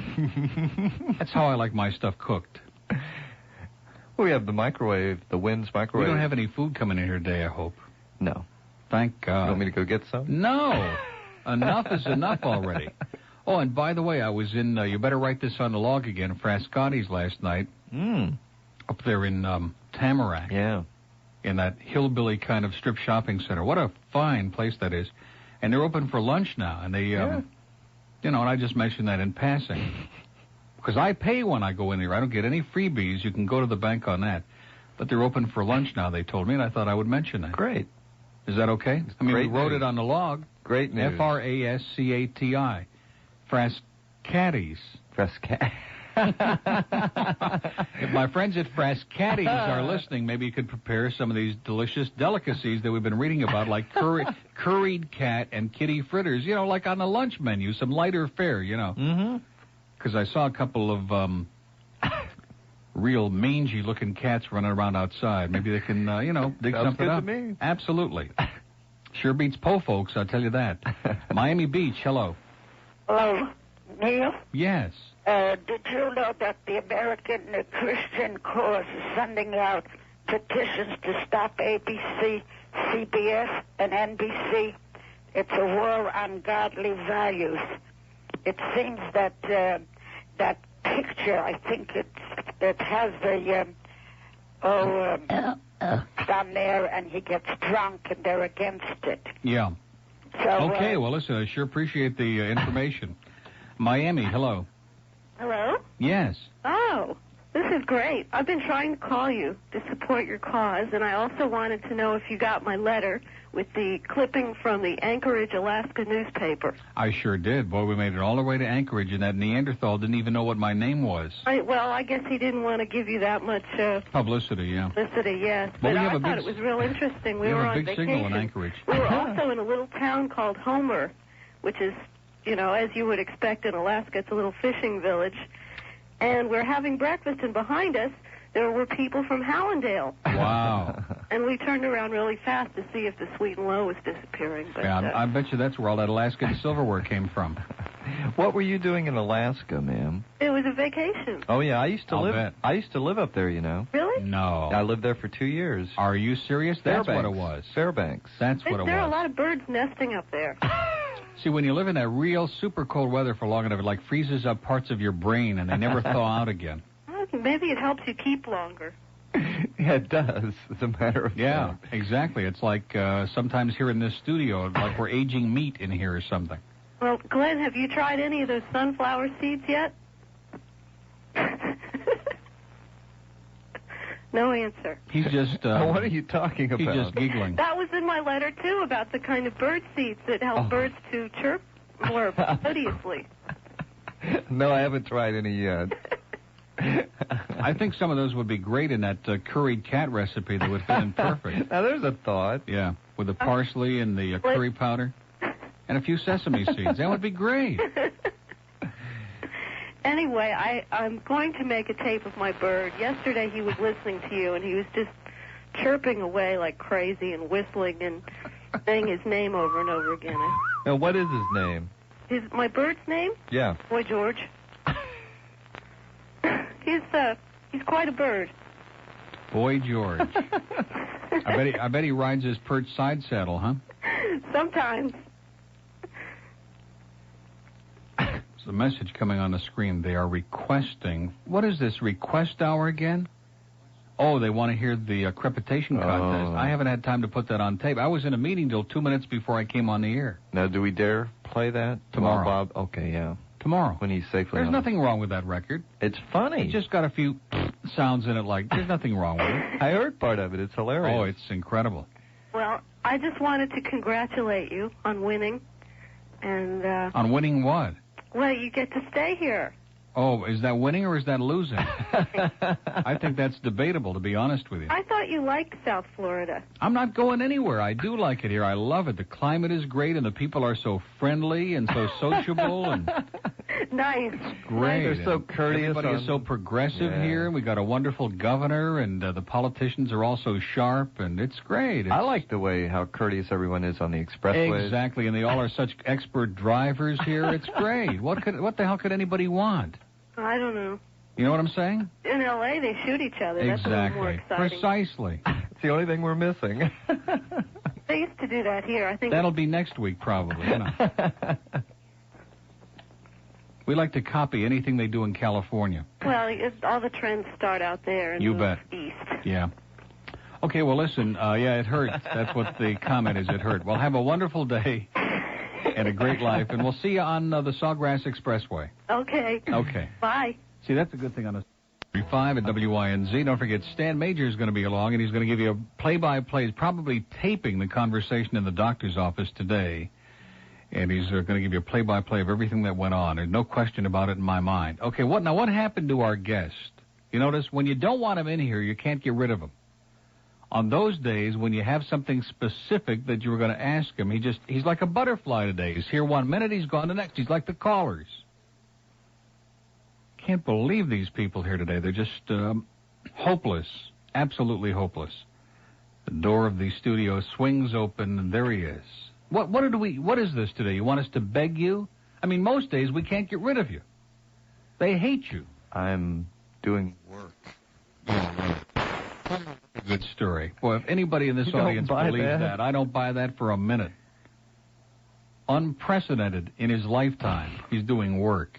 That's how I like my stuff cooked. Well, we have the microwave, the WINZ microwave. We don't have any food coming in here today, I hope. No. Thank God. You want me to go get some? No. Enough is enough already. Oh, and by the way, I was in, you better write this on the log again, Frascotti's last night. Up there in Tamarack. Yeah. In that hillbilly kind of strip shopping center. What a fine place that is. And they're open for lunch now. And they, you know, and I just mentioned that in passing. Because I pay when I go in there. I don't get any freebies. You can go to the bank on that. But they're open for lunch now, they told me, and I thought I would mention that. Great. Is that okay? I mean, Great we wrote news. it on the log. Great news. Frascati. Frascatties. If my friends at Frascatties are listening, maybe you could prepare some of these delicious delicacies that we've been reading about, like curried cat and kitty fritters, you know, like on the lunch menu, some lighter fare, you know. Mm-hmm. Because I saw a couple of real mangy-looking cats running around outside. Maybe they can, you know, dig something up. Sounds good to me. Absolutely. Sure beats po, folks, I'll tell you that. Miami Beach, hello. Hello, Neil? Yes. Did you know that the American Christian Cause is sending out petitions to stop ABC, CBS, and NBC? It's a war on godly values. It seems that that picture, I think it has the down there, and he gets drunk, and they're against it. Yeah. So, okay, well, listen, I sure appreciate the information. Miami, hello. Hello? Yes. Oh, this is great. I've been trying to call you to support your cause, and I also wanted to know if you got my letter with the clipping from the Anchorage, Alaska newspaper. I sure did. Boy, we made it all the way to Anchorage, and that Neanderthal didn't even know what my name was. Well, I guess he didn't want to give you that much publicity, yeah. Publicity, yes. Well, but I thought it was real interesting. We were on vacation. We have a big signal in Anchorage. We were also in a little town called Homer, which is, you know, as you would expect in Alaska, it's a little fishing village. And we're having breakfast, and behind us, there were people from Hallandale. Wow. And we turned around really fast to see if the sweet and low was disappearing. But, yeah, I bet you that's where all that Alaskan silverware came from. What were you doing in Alaska, ma'am? It was a vacation. Oh yeah, I used to I'll live. bet. I used to live up there. You know. Really? No. I lived there for 2 years. Are you serious? That's what it was. Fairbanks. That's what it was. There are a lot of birds nesting up there. See, when you live in that real super cold weather for long enough, it like freezes up parts of your brain and they never thaw out again. Maybe it helps you keep longer. Yeah, it does. As a matter of fact. Exactly. It's like sometimes here in this studio, like we're aging meat in here or something. Well, Glenn, have you tried any of those sunflower seeds yet? No answer. He's just... what are you talking about? He's just giggling. That was in my letter, too, about the kind of bird seeds that help birds to chirp more hideously. No, I haven't tried any yet. I think some of those would be great in that curried cat recipe that would fit in perfect. Now, there's a thought. Yeah, with the parsley and the curry powder and a few sesame seeds. That would be great. Anyway, I'm going to make a tape of my bird. Yesterday he was listening to you, and he was just chirping away like crazy and whistling and saying his name over and over again. Now, what is his name? My bird's name? Yeah. Boy George. He's quite a bird. Boy George. I bet he rides his perch side saddle, huh? Sometimes. There's a message coming on the screen. They are requesting. What is this request hour again? Oh, they want to hear the crepitation contest. I haven't had time to put that on tape. I was in a meeting till 2 minutes before I came on the air. Now, do we dare play that tomorrow? Bob? Okay, yeah. Tomorrow. When he's safely There's on. nothing wrong with that record. It's funny. It just got a few sounds in it like, there's nothing wrong with it. I heard part of it. It's hilarious. Oh, it's incredible. Well, I just wanted to congratulate you on winning. And on winning what? Well, you get to stay here. Oh, is that winning or is that losing? I think that's debatable, to be honest with you. I thought you liked South Florida. I'm not going anywhere. I do like it here. I love it. The climate is great, and the people are so friendly and so sociable. And nice. It's great. They're so courteous. Everybody is so progressive here, and we got a wonderful governor, and the politicians are all so sharp, and it's great. I like the way how courteous everyone is on the expressway. Exactly, and they all are such expert drivers here. It's great. What the hell could anybody want? I don't know. You know what I'm saying? In L.A., they shoot each other. That's a little more exciting. Precisely. It's the only thing we're missing. They used to do that here. I think that'll be next week, probably. You know. We like to copy anything they do in California. Well, all the trends start out there and move east. Yeah. Okay, well, listen, it hurt. That's what the comment is, it hurt. Well, have a wonderful day and a great life, and we'll see you on the Sawgrass Expressway. Okay. Okay. Bye. See, that's a good thing on a 5 at WINZ. Don't forget, Stan Major is going to be along, and he's going to give you a play-by-play, probably taping the conversation in the doctor's office today. And he's going to give you a play-by-play of everything that went on. There's no question about it in my mind. Okay, what happened to our guest? You notice, when you don't want him in here, you can't get rid of him. On those days, when you have something specific that you were going to ask him, he's like a butterfly today. He's here 1 minute, he's gone the next. He's like the callers. Can't believe these people here today. They're just hopeless, absolutely hopeless. The door of the studio swings open, and there he is. What is this today? You want us to beg you? I mean, most days we can't get rid of you. They hate you. I'm doing work. Good story. Boy, if anybody in this audience believes that, I don't buy that for a minute. Unprecedented in his lifetime. He's doing work.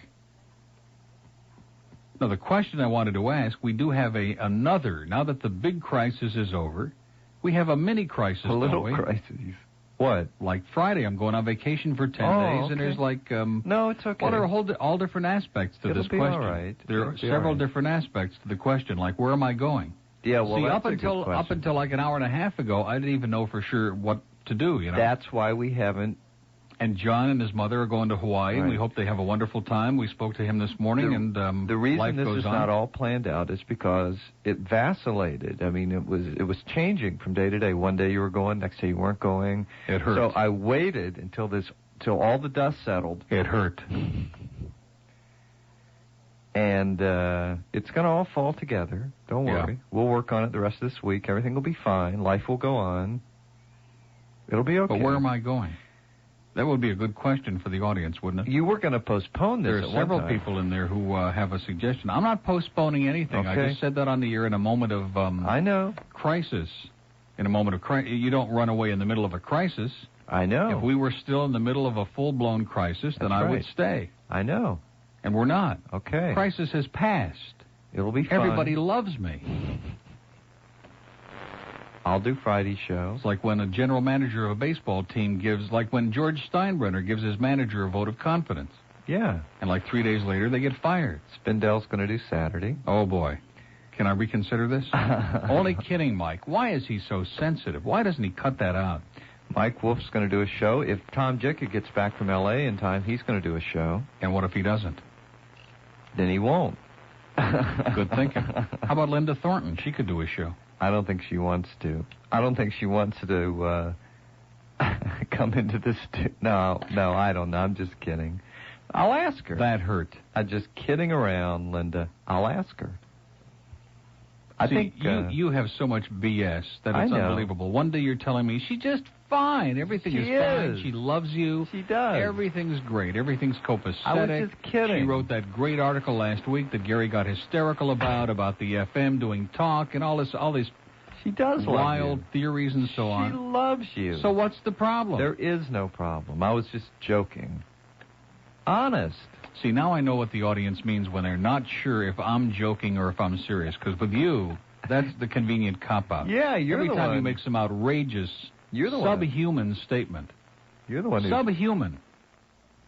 Now, the question I wanted to ask, we do have another, now that the big crisis is over, we have a mini crisis, a little crisis. What? Like Friday, I'm going on vacation for 10 days, okay. and there's like... no, it's okay. Well, there are all different aspects to this question. All right. There are several different aspects to the question, like where am I going? Yeah, well, see, that's up until like an hour and a half ago, I didn't even know for sure what to do, you know. That's why we haven't. And John and his mother are going to Hawaii, and we hope they have a wonderful time. We spoke to him this morning, and the reason life this goes is on. not all planned out is because it vacillated. I mean, it was changing from day to day. One day you were going, next day you weren't going. It hurt. So I waited until all the dust settled. It hurt. And it's going to all fall together. Don't worry. Yeah. We'll work on it the rest of this week. Everything will be fine. Life will go on. It'll be okay. But where am I going? That would be a good question for the audience, wouldn't it? You were going to postpone this. There are several people in there who have a suggestion. I'm not postponing anything. Okay. I just said that on the air in a moment of I know. Crisis. In a moment of crisis. You don't run away in the middle of a crisis. I know. If we were still in the middle of a full-blown crisis, then I would stay. I know. And we're not. Okay. Crisis has passed. It'll be fun. Everybody loves me. I'll do Friday's show. It's like when a general manager of a baseball team gives, like when George Steinbrenner gives his manager a vote of confidence. Yeah. And like 3 days later, they get fired. Spindell's going to do Saturday. Oh, boy. Can I reconsider this? Only kidding, Mike. Why is he so sensitive? Why doesn't he cut that out? Mike Wolf's going to do a show. If Tom Jicha gets back from L.A. in time, he's going to do a show. And what if he doesn't? Then he won't. Good thinking. How about Linda Thornton? She could do a show. I don't think she wants to. I don't think she wants to come into this. No, I don't know. I'm just kidding. I'll ask her. That hurt. I'm just kidding around, Linda. I'll ask her. I think you have so much BS that it's unbelievable. One day you're telling me she's just fine. Everything is fine. She loves you. She does. Everything's great. Everything's copacetic. I was just kidding. She wrote that great article last week that Gary got hysterical about the FM doing talk and all these she does wild theories and so on. She loves you. So what's the problem? There is no problem. I was just joking. Honest. See, now I know what the audience means when they're not sure if I'm joking or if I'm serious. Because with you, that's the convenient cop-out. Yeah, you're Every the time one. you make some outrageous, subhuman statement. You're the one who... Subhuman.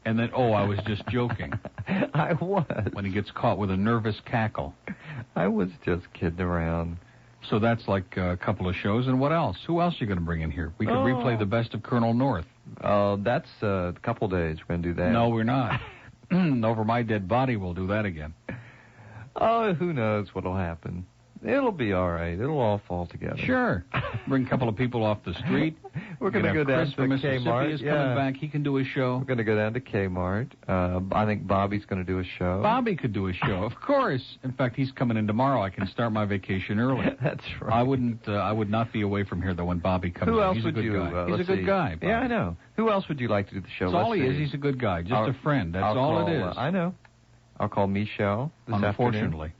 And then, I was just joking. I was. When he gets caught with a nervous cackle. I was just kidding around. So that's like a couple of shows. And what else? Who else are you going to bring in here? We could replay the best of Colonel North. That's a couple days. We're going to do that. No, we're not. Over my dead body, we'll do that again. Oh, who knows what'll happen. It'll be all right. It'll all fall together. Sure. Bring a couple of people off the street. We're going to go down Chris to from Mississippi Kmart. is coming back. He can do a show. We're going to go down to Kmart. I think Bobby's going to do a show. Bobby could do a show, of course. In fact, he's coming in tomorrow. I can start my vacation early. That's right. I would not be away from here though when Bobby comes in. Who else He's would a good you? guy. He's a good guy. Bobby. Yeah, I know. Who else would you like to do the show? That's all he is. He's a good guy. Just a friend. That's all it is. I know. I'll call Michelle this Unfortunately. afternoon.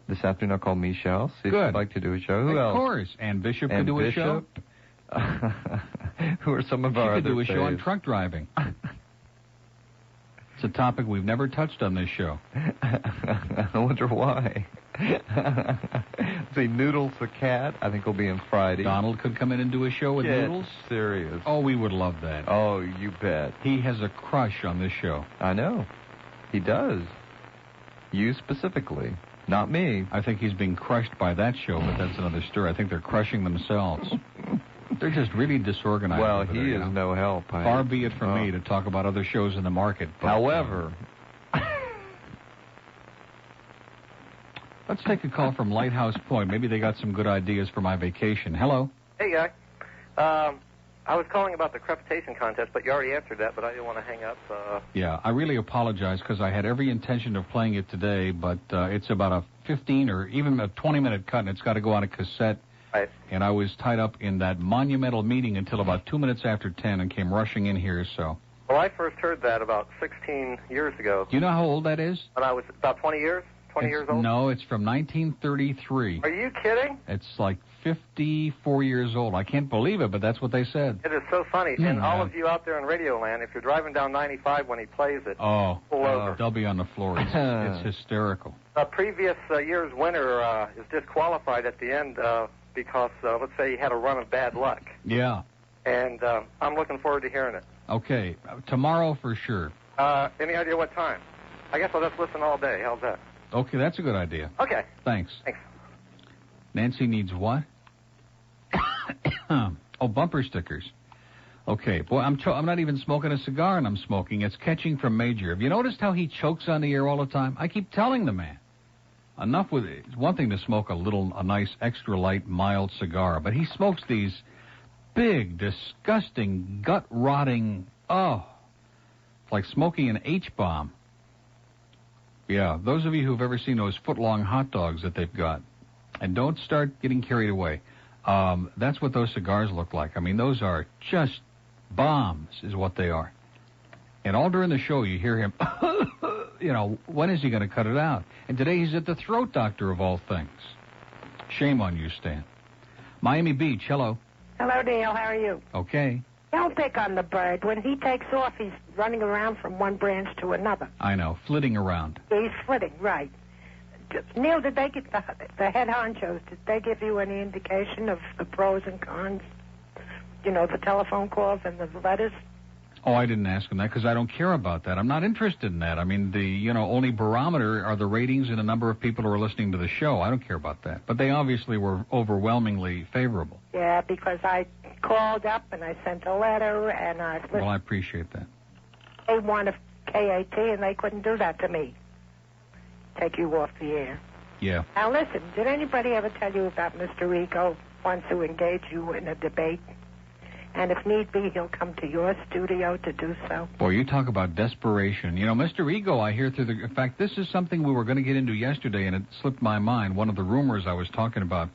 This afternoon I'll call Michelle. See if she'd like to do a show. Who else? Of course. Ann Bishop could do a show. Who are some of our other She could do a show on faves? truck driving. It's a topic we've never touched on this show. I wonder why. See, Noodles the cat, I think will be in Friday. Donald could come in and do a show with Noodles. Serious. Oh, we would love that. Oh, you bet. He has a crush on this show. I know. He does. You specifically. Not me. I think he's being crushed by that show, but that's another story. I think they're crushing themselves. They're just really disorganized. Well, over he there, is no help. Far be it from me to talk about other shows in the market. But, however... let's take a call from Lighthouse Point. Maybe they got some good ideas for my vacation. Hello? Hey, guy. I was calling about the crepitation contest, but you already answered that, but I didn't want to hang up. Yeah, I really apologize because I had every intention of playing it today, but it's about a 15 or even a 20-minute cut, and it's got to go on a cassette. Right. And I was tied up in that monumental meeting until about 2 minutes after 10 and came rushing in here, so... Well, I first heard that about 16 years ago. Do you know how old that is? When I was about 20 years? 20 years old? No, it's from 1933. Are you kidding? It's like 54 years old. I can't believe it, but that's what they said. It is so funny. And all of you out there in Radio Land, if you're driving down 95 when he plays it, pull over. They'll be on the floor. It's hysterical. A previous year's winner is disqualified at the end because, let's say, he had a run of bad luck. Yeah. And I'm looking forward to hearing it. Okay. Tomorrow for sure. Any idea what time? I guess I'll just listen all day. How's that? Okay, that's a good idea. Okay. Thanks. Thanks. Nancy needs what? Bumper stickers. Okay. Boy, I'm not even smoking a cigar, and I'm smoking. It's catching from Major. Have you noticed how he chokes on the air all the time? I keep telling the man. Enough with it. It's one thing to smoke a nice, extra light, mild cigar, but he smokes these big, disgusting, gut-rotting, it's like smoking an H-bomb. Yeah, those of you who've ever seen those foot-long hot dogs that they've got, and don't start getting carried away. That's what those cigars look like. I mean, those are just bombs is what they are. And all during the show, you hear him, when is he going to cut it out? And today he's at the throat doctor of all things. Shame on you, Stan. Miami Beach, hello. Hello, Neil. How are you? Okay. Don't pick on the bird. When he takes off, he's running around from one branch to another. I know, flitting around. He's flitting, right. Neil, did they get the head honchos, did they give you any indication of the pros and cons? The telephone calls and the letters? Oh, I didn't ask him that because I don't care about that. I'm not interested in that. I mean, the only barometer are the ratings and the number of people who are listening to the show. I don't care about that. But they obviously were overwhelmingly favorable. Yeah, because I called up and I sent a letter and I... Well, I appreciate that. They wanted KAT and they couldn't do that to me. Take you off the air. Yeah. Now listen, did anybody ever tell you about Mr. Rico wants to engage you in a debate? And if need be, he'll come to your studio to do so. Boy, you talk about desperation. Mr. Ego, I hear through the... In fact, this is something we were going to get into yesterday, and it slipped my mind, one of the rumors I was talking about.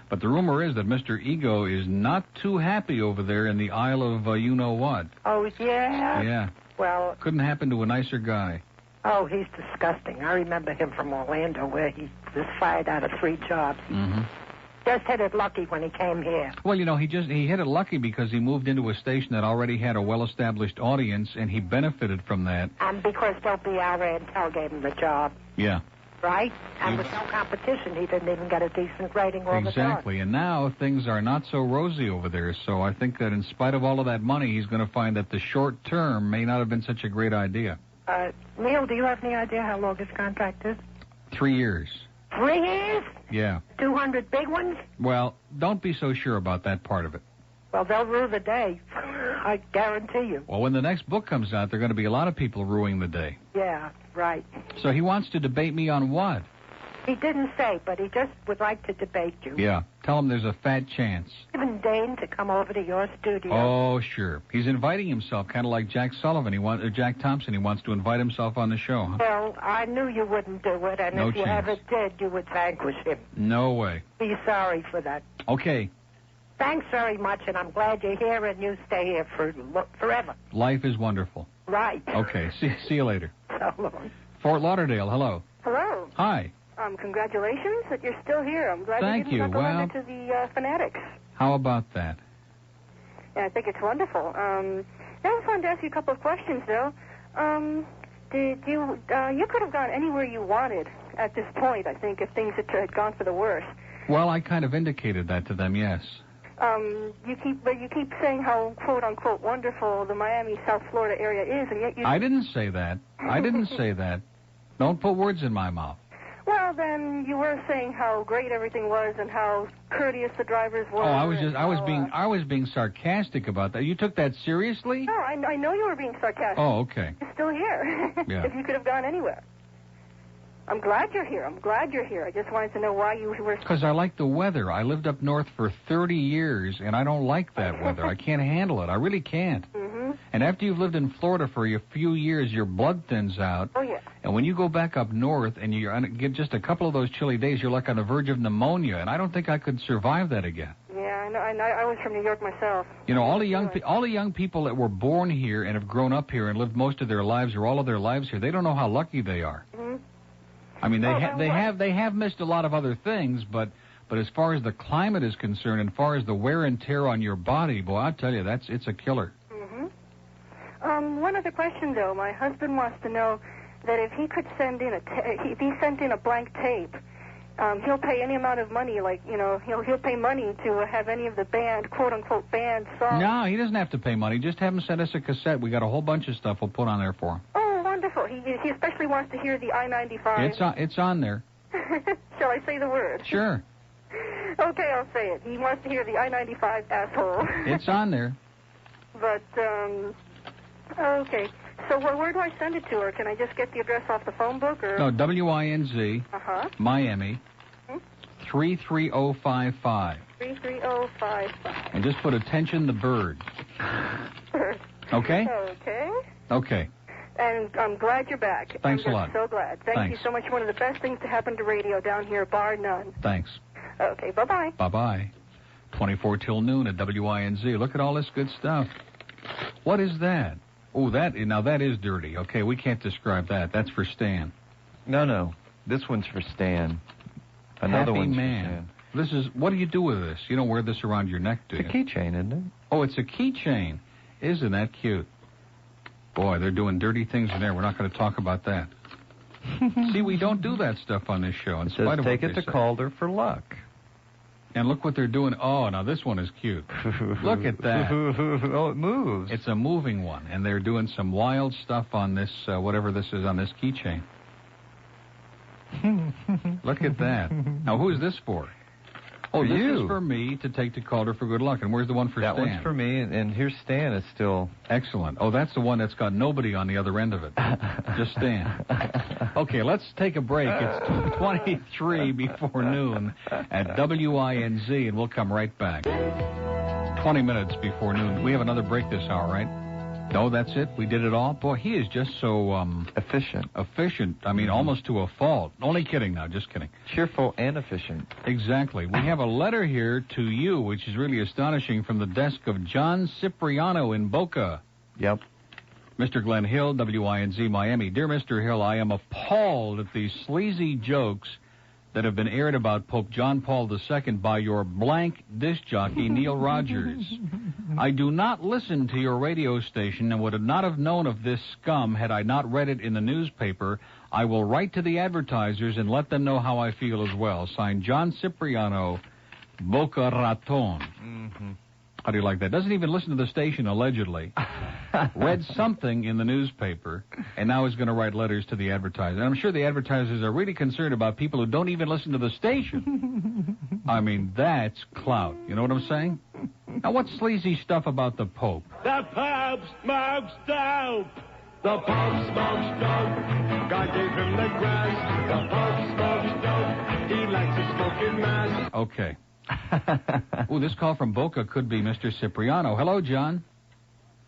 But the rumor is that Mr. Ego is not too happy over there in the Isle of you-know-what. Oh, yeah? Yeah. Well... Couldn't happen to a nicer guy. Oh, he's disgusting. I remember him from Orlando, where he was fired out of 3 jobs. Mm-hmm. Just hit it lucky when he came here. Well, he hit it lucky because he moved into a station that already had a well-established audience, and he benefited from that. And because Dopey Alra and Tell gave him the job. Yeah. Right? And with no competition, he didn't even get a decent rating all the time. Exactly. And now things are not so rosy over there, so I think that in spite of all of that money, he's going to find that the short term may not have been such a great idea. Neil, do you have any idea how long his contract is? 3 years. 3 years? Yeah. 200 big ones? Well, don't be so sure about that part of it. Well, they'll rue the day. I guarantee you. Well, when the next book comes out, there are going to be a lot of people ruining the day. Yeah, right. So he wants to debate me on what? He didn't say, but he just would like to debate you. Yeah. Tell him there's a fat chance. Even Dane to come over to your studio. Oh, sure. He's inviting himself, kind of like Jack Sullivan. Jack Thompson. He wants to invite himself on the show, huh? Well, I knew you wouldn't do it, and no if you chance. ever did, you would vanquish him. No way. Be sorry for that. Okay. Thanks very much, and I'm glad you're here, and you stay here forever. Life is wonderful. Right. Okay. See you later. So long. Fort Lauderdale, hello. Hello. Hi. Congratulations that you're still here. I'm glad Thank you you. didn't go into the fanatics. How about that? Yeah, I think it's wonderful. Now I wanted to ask you a couple of questions, though. Did you could have gone anywhere you wanted at this point, I think, if things had gone for the worse. Well, I kind of indicated that to them, yes. You keep saying how quote unquote wonderful the Miami, South Florida area is, and yet you. I didn't say that. I didn't say that. Don't put words in my mouth. Well, then you were saying how great everything was and how courteous the drivers were. Oh, I was being sarcastic about that. You took that seriously? No, I know you were being sarcastic. Oh, okay. You're still here. Yeah. If you could have gone anywhere. I'm glad you're here. I just wanted to know why you were... Because I like the weather. I lived up north for 30 years, and I don't like that weather. I can't handle it. I really can't. Mm-hmm. And after you've lived in Florida for a few years, your blood thins out. Oh, yeah. And when you go back up north and you get just a couple of those chilly days, you're like on the verge of pneumonia, and I don't think I could survive that again. Yeah, I know. I was from New York myself. All the young people that were born here and have grown up here and lived most of their lives or all of their lives here, they don't know how lucky they are. Mm-hmm. I mean, they have missed a lot of other things, but as far as the climate is concerned, and as far as the wear and tear on your body, boy, I tell you, it's a killer. Mm-hmm. One other question though, my husband wants to know that if he could send in if he sent in a blank tape, he'll pay any amount of money, he'll pay money to have any of the band, quote unquote band songs. No, he doesn't have to pay money. Just have him send us a cassette. We got a whole bunch of stuff we'll put on there for him. Oh, wonderful. He especially wants to hear the I-95. It's on there. Shall I say the word? Sure. Okay, I'll say it. He wants to hear the I-95 asshole. It's on there. But, okay. So where do I send it to her? Can I just get the address off the phone book? Or? No, WINZ, Miami, 33055. 33055. And just put attention the bird. Bird. Okay? Okay. Okay. And I'm glad you're back. Thanks I'm a lot. So glad. Thank you so much. One of the best things to happen to radio down here, bar none. Thanks. Okay, bye-bye. Bye-bye. 24 till noon at WINZ. Look at all this good stuff. What is that? Oh, now that is dirty. Okay, we can't describe that. That's for Stan. No. This one's for Stan. Another Happy one's man. for Stan. What do you do with this? You don't wear this around your neck, do you? It's a keychain, isn't it? Oh, it's a keychain. Isn't that cute? Boy, they're doing dirty things in there. We're not going to talk about that. See, we don't do that stuff on this show. In spite of take what it they to say. Calder for luck. And look what they're doing. Oh, now this one is cute. Look at that. Oh, it moves. It's a moving one, and they're doing some wild stuff on this, whatever this is on this keychain. Look at that. Now, who is this for? Oh, this is for me to take to Calder for good luck. And where's the one for Stan? That one's for me, and here's Stan is still... Excellent. Oh, that's the one that's got nobody on the other end of it. Just Stan. Okay, let's take a break. It's 2:23 before noon at WINZ, and we'll come right back. 20 minutes before noon. We have another break this hour, right? No, that's it? We did it all? Boy, he is just so... efficient. Efficient. I mean, almost to a fault. Only kidding now, just kidding. Cheerful and efficient. Exactly. We have a letter here to you, which is really astonishing, from the desk of John Cipriano in Boca. Yep. Mr. Glenn Hill, WINZ Miami. Dear Mr. Hill, I am appalled at these sleazy jokes that have been aired about Pope John Paul II by your blank disc jockey, Neil Rogers. I do not listen to your radio station and would not have known of this scum had I not read it in the newspaper. I will write to the advertisers and let them know how I feel as well. Signed, John Cipriano, Boca Raton. Mm-hmm. How do you like that? Doesn't even listen to the station, allegedly. Read something in the newspaper, and now is going to write letters to the advertisers. And I'm sure the advertisers are really concerned about people who don't even listen to the station. I mean, that's clout. You know what I'm saying? Now, what's sleazy stuff about the Pope? The Pope smokes dope. The Pope smokes dope. God gave him the grass. The Pope smokes dope. He likes to smoke in mass. Okay. Oh, this call from Boca could be Mr. Cipriano. Hello, John.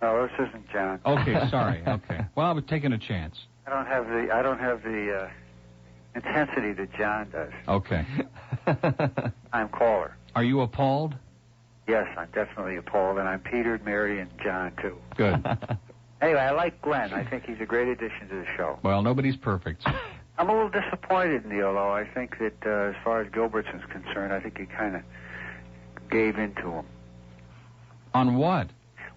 No, this isn't John. Okay, sorry. Okay. Well, I was taking a chance. I don't have the intensity that John does. Okay. I'm caller. Are you appalled? Yes, I'm definitely appalled, and I'm Peter, Mary, and John too. Good. Anyway, I like Glenn. I think he's a great addition to the show. Well, nobody's perfect. I'm a little disappointed, Neil, though. I think that as far as Gilbertson's concerned, I think he kind of gave in to him. On what?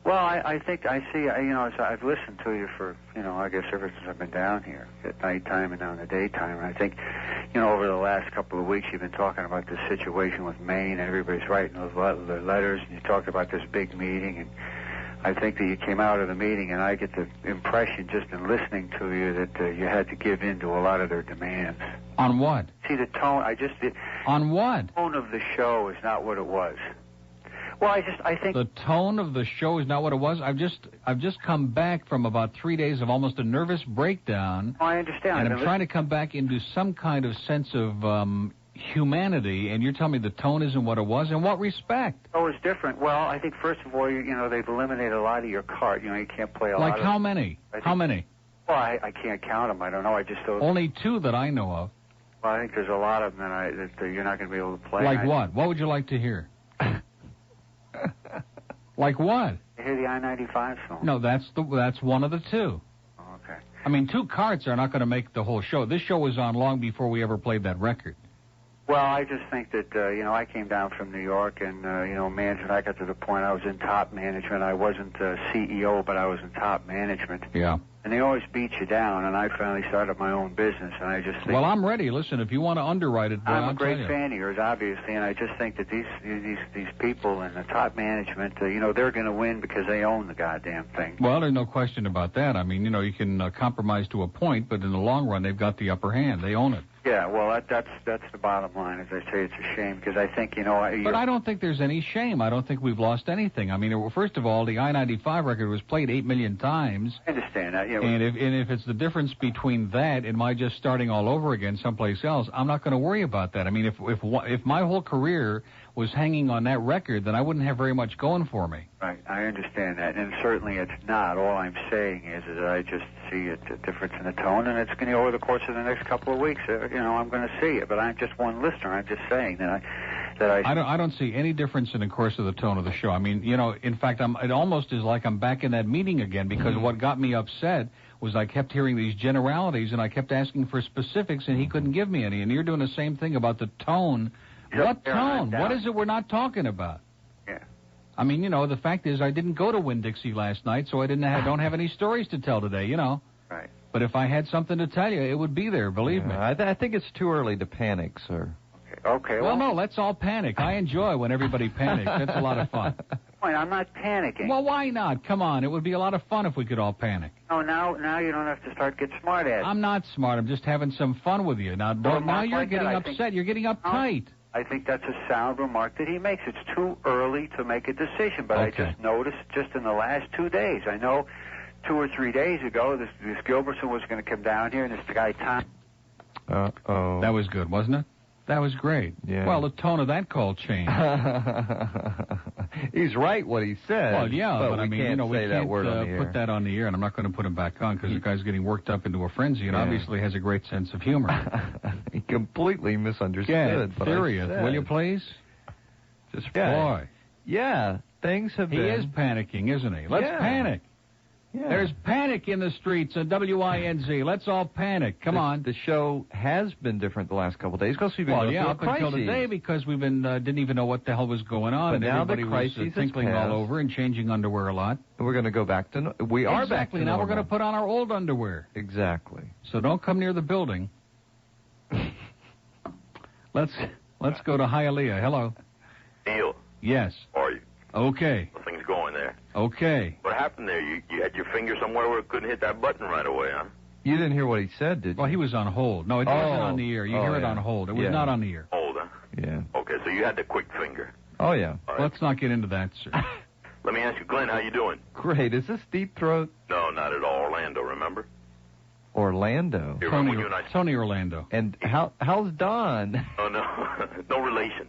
Well, I think I see, I've listened to you for, I guess ever since I've been down here at nighttime and now in the daytime. And I think, over the last couple of weeks you've been talking about this situation with Maine and everybody's writing those letters and you talked about this big meeting and I think that you came out of the meeting, and I get the impression just in listening to you that you had to give in to a lot of their demands. On what? See, the tone, On what? The tone of the show is not what it was. Well, I think... The tone of the show is not what it was? I've just come back from about 3 days of almost a nervous breakdown. Oh, I understand. And I'm trying to come back into some kind of sense of... humanity, and you're telling me the tone isn't what it was? In what respect? Oh, it's different. Well, I think first of all, they've eliminated a lot of your card. You can't play a lot of... Like how many? How many? Well, I can't count them. I don't know. I just don't... Only two that I know of. Well, I think there's a lot of them that you're not going to be able to play. Like what? What would you like to hear? Like what? I hear the I-95 song. No, that's one of the two. Oh, okay. I mean, two carts are not going to make the whole show. This show was on long before we ever played that record. Well, I just think that, I came down from New York and, management, I got to the point I was in top management. I wasn't CEO, but I was in top management. Yeah. And they always beat you down, and I finally started my own business, and I just think... Well, I'm ready. Listen, if you want to underwrite it, I'm a great fan of yours, obviously, and I just think that these people in the top management, they're going to win because they own the goddamn thing. Well, there's no question about that. I mean, you can compromise to a point, but in the long run, they've got the upper hand. They own it. Yeah, well, that's the bottom line. As I say, it's a shame because I think, But I don't think there's any shame. I don't think we've lost anything. I mean, first of all, the I-95 record was played 8 million times. I understand that. Yeah. And if it's the difference between that and my just starting all over again someplace else, I'm not going to worry about that. I mean, if my whole career was hanging on that record, then I wouldn't have very much going for me. Right, I understand that, and certainly it's not. All I'm saying is that I just see a difference in the tone, and it's going to over the course of the next couple of weeks. I'm going to see it. But I'm just one listener. I'm just saying that I don't see any difference in the course of the tone of the show. I mean, in fact, it almost is like I'm back in that meeting again, because what got me upset was I kept hearing these generalities, and I kept asking for specifics, and he couldn't give me any. And you're doing the same thing about the tone. What tone? What is it we're not talking about? Yeah. I mean, the fact is I didn't go to Winn-Dixie last night, so I don't have any stories to tell today, Right. But if I had something to tell you, it would be there, believe me. I think it's too early to panic, sir. Okay. Well, no, let's all panic. I enjoy when everybody panics. That's a lot of fun. Wait, I'm not panicking. Well, why not? Come on. It would be a lot of fun if we could all panic. Oh, now you don't have to start getting smart at it. I'm not smart. I'm just having some fun with you. Now you're getting upset. You're getting uptight. I think that's a sound remark that he makes. It's too early to make a decision, but I just noticed just in the last 2 days. I know 2 or 3 days ago this Gilbertson was going to come down here, and this guy Tom. Uh-oh. That was good, wasn't it? That was great. Yeah. Well, the tone of that call changed. He's right what he said. Well, yeah, but I mean, we can't that word on the air. Put that on the air, and I'm not going to put him back on because the guy's getting worked up into a frenzy and obviously has a great sense of humor. He completely misunderstood. Yeah, serious. Will you please? Just boy. Yeah, things have been. He is panicking, isn't he? Let's panic. Yeah. There's panic in the streets at WINZ. Let's all panic. Come on. The show has been different the last couple of days because we've been going through a up until today because we've been didn't even know what the hell was going on, but and now everybody the was tinkling all over and changing underwear a lot. And we're going to go back to we are back to now. normal. We're going to put on our old underwear. Exactly. So don't come near the building. Let's go to Hialeah. Hello. Neil. Yes. How are you? Okay. How things going there? Okay. What happened there? You had your finger somewhere where it couldn't hit that button right away, huh? You didn't hear what he said, did you? Well, he was on hold. No, it wasn't on the air. You hear it on hold. It was not on the air. Hold, huh? Yeah. Okay, so you had the quick finger. Oh, yeah. Right. Let's not get into that, sir. Let me ask you, Glenn, how you doing? Great. Is this Deep Throat? No, not at all. Orlando, remember? Orlando. Tony Orlando. And how's Don? Oh, no. No relation.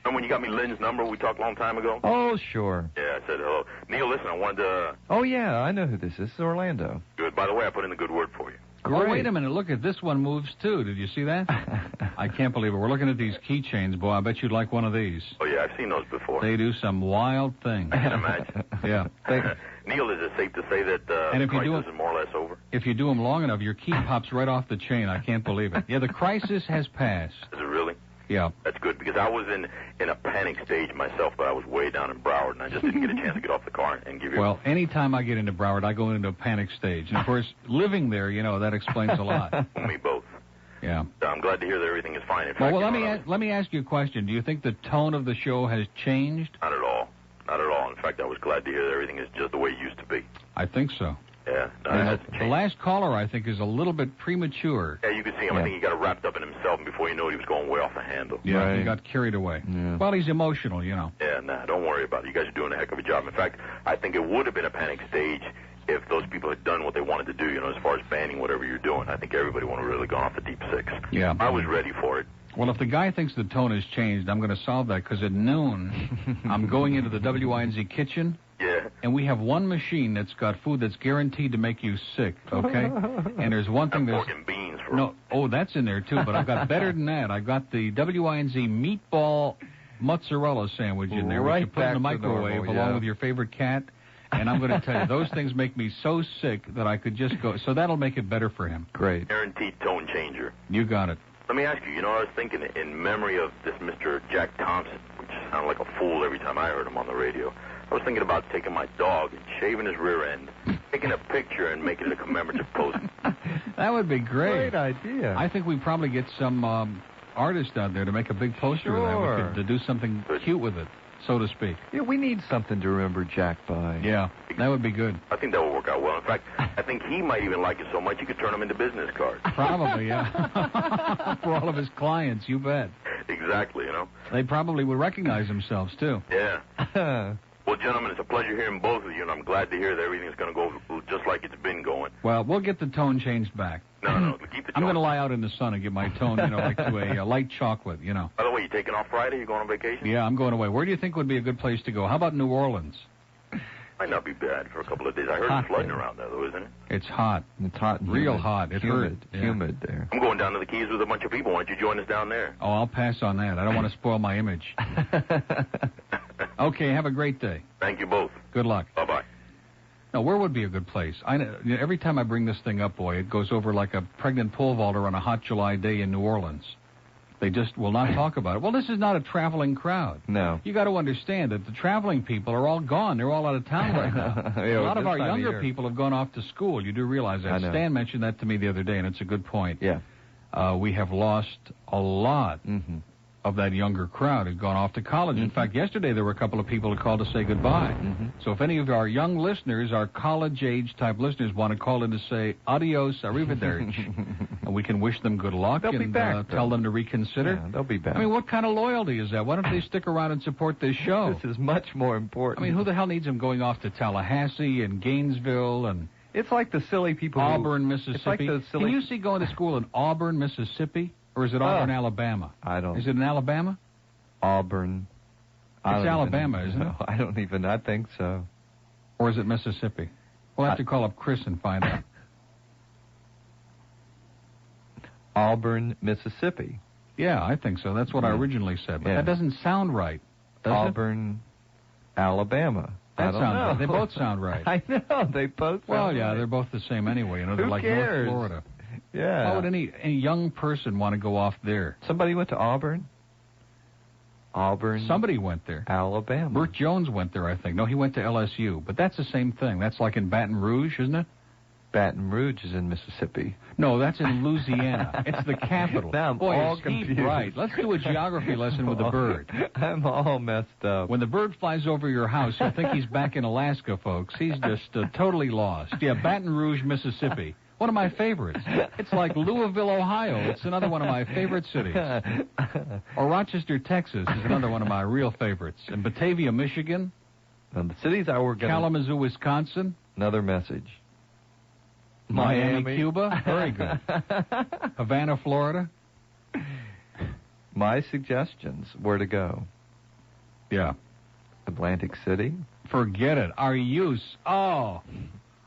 Remember when you got me Lynn's number? We talked a long time ago? Oh, sure. Yeah, I said hello. Neil, listen, I wanted to... Oh, yeah, I know who this is. This is Orlando. Good. By the way, I put in a good word for you. Great. Oh, wait a minute. Look, this one moves, too. Did you see that? I can't believe it. We're looking at these keychains, boy. I bet you'd like one of these. Oh, yeah, I've seen those before. They do some wild things. I can imagine. Yeah. Neil, is it safe to say that the crisis is more or less over? If you do them long enough, your key pops right off the chain. I can't believe it. Yeah, the crisis has passed. Is it really? Yeah. That's good, because I was in a panic stage myself, but I was way down in Broward, and I just didn't get a chance to get off the car and give you... Well, anytime I get into Broward, I go into a panic stage. And, of course, living there, that explains a lot. Me both. Yeah. So I'm glad to hear that everything is fine. In fact, well, let me ask you a question. Do you think the tone of the show has changed? Not at all. Not at all. In fact, I was glad to hear that everything is just the way it used to be. I think so. Yeah. The last caller, I think, is a little bit premature. Yeah, you could see him. I think he got wrapped up in himself, and before you know it, he was going way off the handle. Yeah, he got carried away. Yeah. Well, he's emotional, Yeah, nah, don't worry about it. You guys are doing a heck of a job. In fact, I think it would have been a panic stage if those people had done what they wanted to do, as far as banning whatever you're doing. I think everybody would have really gone off the deep six. Yeah. I was ready for it. Well, if the guy thinks the tone has changed, I'm going to solve that, because at noon, I'm going into the WINZ kitchen. Yeah. And we have one machine that's got food that's guaranteed to make you sick, okay? And there's one thing that's... pork and beans. That's in there, too, but I've got better than that. I've got the WINZ meatball mozzarella sandwich in there, which you put in the microwave along with your favorite cat. And I'm going to tell you, those things make me so sick that I could just go... So that'll make it better for him. Great. Guaranteed tone changer. You got it. Let me ask you, I was thinking in memory of this Mr. Jack Thompson, which sounded like a fool every time I heard him on the radio. I was thinking about taking my dog and shaving his rear end, taking a picture and making it a commemorative post. That would be great. Great idea. I think we'd probably get some artist out there to make a big poster of that. We could to do something cute with it, so to speak. Yeah, we need something to remember Jack by. Yeah, that would be good. I think that would work out well. In fact, I think he might even like it so much you could turn them into business cards. Probably, yeah. For all of his clients, you bet. Exactly, They probably would recognize themselves, too. Yeah. Well, gentlemen, it's a pleasure hearing both of you, and I'm glad to hear that everything's going to go just like it's been going. Well, we'll get the tone changed back. No, keep the tone. I'm going to lie out in the sun and get my tone, like to a light chocolate, By the way, you taking off Friday? You going on vacation? Yeah, I'm going away. Where do you think would be a good place to go? How about New Orleans? Might not be bad for a couple of days. I heard it's flooding around there, though, isn't it? It's hot. It's hot and real humid. hot. It hurt. Humid there. I'm going down to the Keys with a bunch of people. Why don't you join us down there? Oh, I'll pass on that. I don't want to spoil my image. Okay, have a great day. Thank you both. Good luck. Bye-bye. Now, where would be a good place? Every time I bring this thing up, boy, it goes over like a pregnant pole vaulter on a hot July day in New Orleans. They just will not talk about it. Well, this is not a traveling crowd. No. You got to understand that the traveling people are all gone. They're all out of town right now. A lot of our younger people have gone off to school. You do realize that. Stan mentioned that to me the other day, and it's a good point. Yeah. We have lost a lot of that younger crowd who've gone off to college. In fact, yesterday there were a couple of people who called to say goodbye. So if any of our young listeners, our college-age type listeners, want to call in to say adios, arrivederci, and we can wish them good luck They'll be back, tell them to reconsider. Yeah, they'll be back. I mean, what kind of loyalty is that? Why don't they stick around and support this show? This is much more important. I mean, who the hell needs them going off to Tallahassee and Gainesville and... It's like the silly people Auburn, Mississippi. It's like the silly... Can you see going to school in Auburn, Mississippi? Or is it Auburn, Alabama? I don't... Is it in Alabama? Auburn. It's Alabama, isn't it? I don't even... I think so. Or is it Mississippi? We'll have to call up Chris and find out. Auburn, Mississippi. Yeah, I think so. That's what I originally said. But that doesn't sound right, does Auburn, Alabama. That sounds right. They both sound right. I know. They both sound Well, yeah, right. they're both the same anyway. You know, they're Who like cares? North Florida. Yeah. Why would any young person want to go off there? Somebody went to Auburn? Auburn. Somebody went there. Alabama. Burt Jones went there, I think. No, he went to LSU. But that's the same thing. That's like in Baton Rouge, isn't it? Baton Rouge is in Mississippi. No, that's in Louisiana. It's the capital. Now I'm Boy, all is he confused. bright. Let's do a geography lesson with the bird. I'm all messed up. When the bird flies over your house, you'll think he's back in Alaska, folks. He's just totally lost. Yeah, Baton Rouge, Mississippi. One of my favorites. It's like Louisville, Ohio. It's another one of my favorite cities. Or Rochester, Texas is another one of my real favorites. And Batavia, Michigan. And the cities I work in. Kalamazoo, Wisconsin. Another message. Miami, Cuba. Very good. Havana, Florida. My suggestions, where to go. Yeah. Atlantic City. Forget it. Our use. Oh.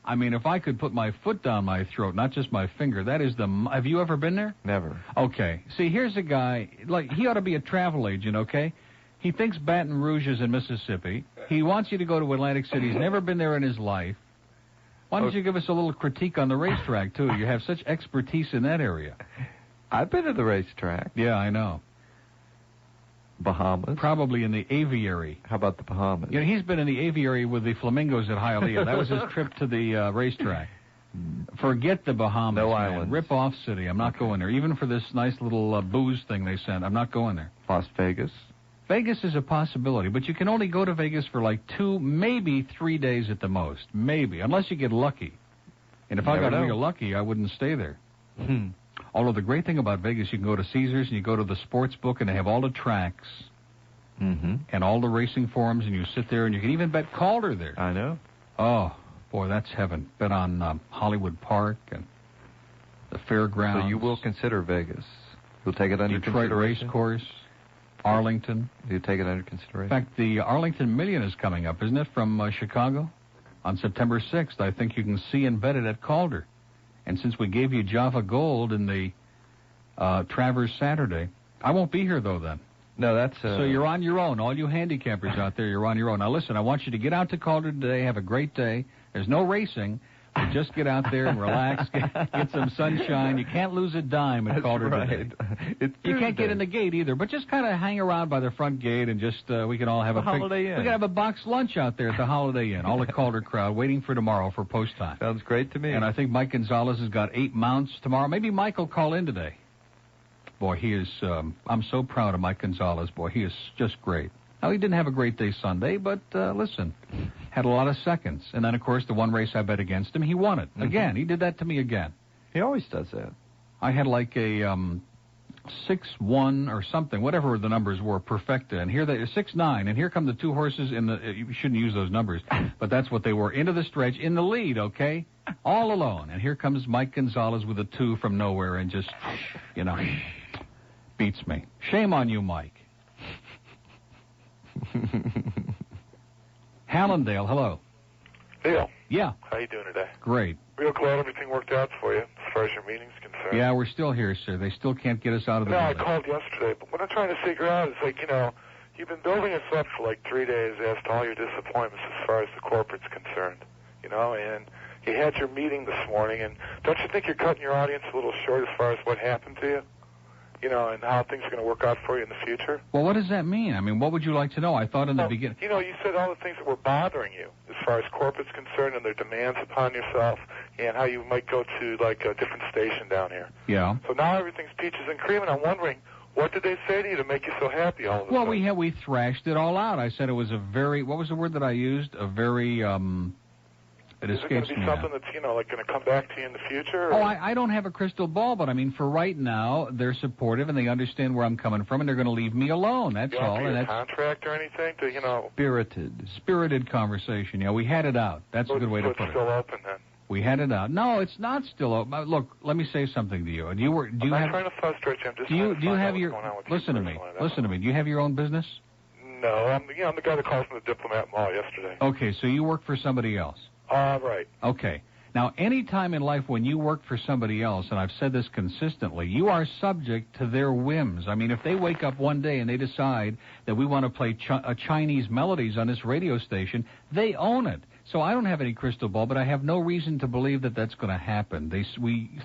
I mean, if I could put my foot down my throat, not just my finger, that is the... Have you ever been there? Never. Okay. See, here's a guy, like, he ought to be a travel agent, okay? He thinks Baton Rouge is in Mississippi. He wants you to go to Atlantic City. He's never been there in his life. Why don't you give us a little critique on the racetrack, too? You have such expertise in that area. I've been to the racetrack. Yeah, I know. Bahamas. Probably in the aviary. How about the Bahamas? You know, he's been in the aviary with the flamingos at Hialeah. That was his trip to the racetrack. Forget the Bahamas. No man. islands. Rip-off city. I'm not going there. Even for this nice little booze thing they sent, I'm not going there. Las Vegas. Vegas is a possibility, but you can only go to Vegas for like 2, maybe 3 days at the most. Maybe, unless you get lucky. And if I got real lucky, I wouldn't stay there. Although the great thing about Vegas, you can go to Caesars and you go to the sports book and they have all the tracks and all the racing forums, and you sit there and you can even bet Calder there. I know. Oh, boy, that's heaven. Bet on Hollywood Park and the fairgrounds. So you will consider Vegas. You'll take it under Detroit consideration? Race Course, Arlington. You take it under consideration? In fact, the Arlington Million is coming up, isn't it, from Chicago? On September 6th, I think you can see and bet it at Calder. And since we gave you Java Gold in the Travers Saturday, I won't be here, though, then. No, that's... So you're on your own. All you handicappers out there, you're on your own. Now, listen, I want you to get out to Calder today, have a great day. There's no racing. But just get out there and relax, get some sunshine. You can't lose a dime at Calder today. You can't get in the gate either, but just kind of hang around by the front gate and just we can all have a Holiday Inn. We can have a box lunch out there at the Holiday Inn. All the Calder crowd waiting for tomorrow for post time. Sounds great to me. And I think Mike Gonzalez has got 8 mounts tomorrow. Maybe Mike will call in today. Boy, he is. I'm so proud of Mike Gonzalez. Boy, he is just great. Now, he didn't have a great day Sunday, but listen, had a lot of seconds. And then, of course, the one race I bet against him, he won it. Again, he did that to me again. He always does that. I had like a 6-1 or something, whatever the numbers were, perfecta. And here they 6-9, and here come the 2 horses in the. You shouldn't use those numbers, but that's what they were. Into the stretch, in the lead, okay? All alone. And here comes Mike Gonzalez with a 2 from nowhere and just, beats me. Shame on you, Mike. Hallandale, hello. Neil. Yeah. How you doing today? Great. Real glad everything worked out for you as far as your meeting's concerned. Yeah, we're still here, sir. They still can't get us out of the building. I called yesterday, but what I'm trying to figure out is, like, you know, you've been building us up for like 3 days as to all your disappointments as far as the corporate's concerned, you know, and you had your meeting this morning, and don't you think you're cutting your audience a little short as far as what happened to you? You know, and how things are going to work out for you in the future? Well, what does that mean? I mean, what would you like to know? I thought in the beginning... You know, you said all the things that were bothering you as far as corporate's concerned and their demands upon yourself and how you might go to, like, a different station down here. Yeah. So now everything's peaches and cream, and I'm wondering, what did they say to you to make you so happy all of a sudden? Well, we thrashed it all out. I said it was a very... What was the word that I used? A very... It Is it going to be something that's, you know, like going to come back to you in the future? Or? Oh, I don't have a crystal ball, but I mean, for right now, they're supportive and they understand where I'm coming from, and they're going to leave me alone. That's all. You and have that's a contract or anything to, you know... Spirited conversation. Yeah, we had it out. That's a good way to put it. It's still open then. We had it out. No, it's not still open. Look, let me say something to you. I'm not trying to frustrate you. I'm just trying to find out what's going on with you. Listen to me. Do you have your own business? No, I'm the guy that called from the Diplomat Mall yesterday. Okay, so you work for somebody else. Right. Okay. Now, any time in life when you work for somebody else, and I've said this consistently, you are subject to their whims. I mean, if they wake up one day and they decide that we want to play Chinese melodies on this radio station, they own it. So I don't have any crystal ball, but I have no reason to believe that that's going to happen. In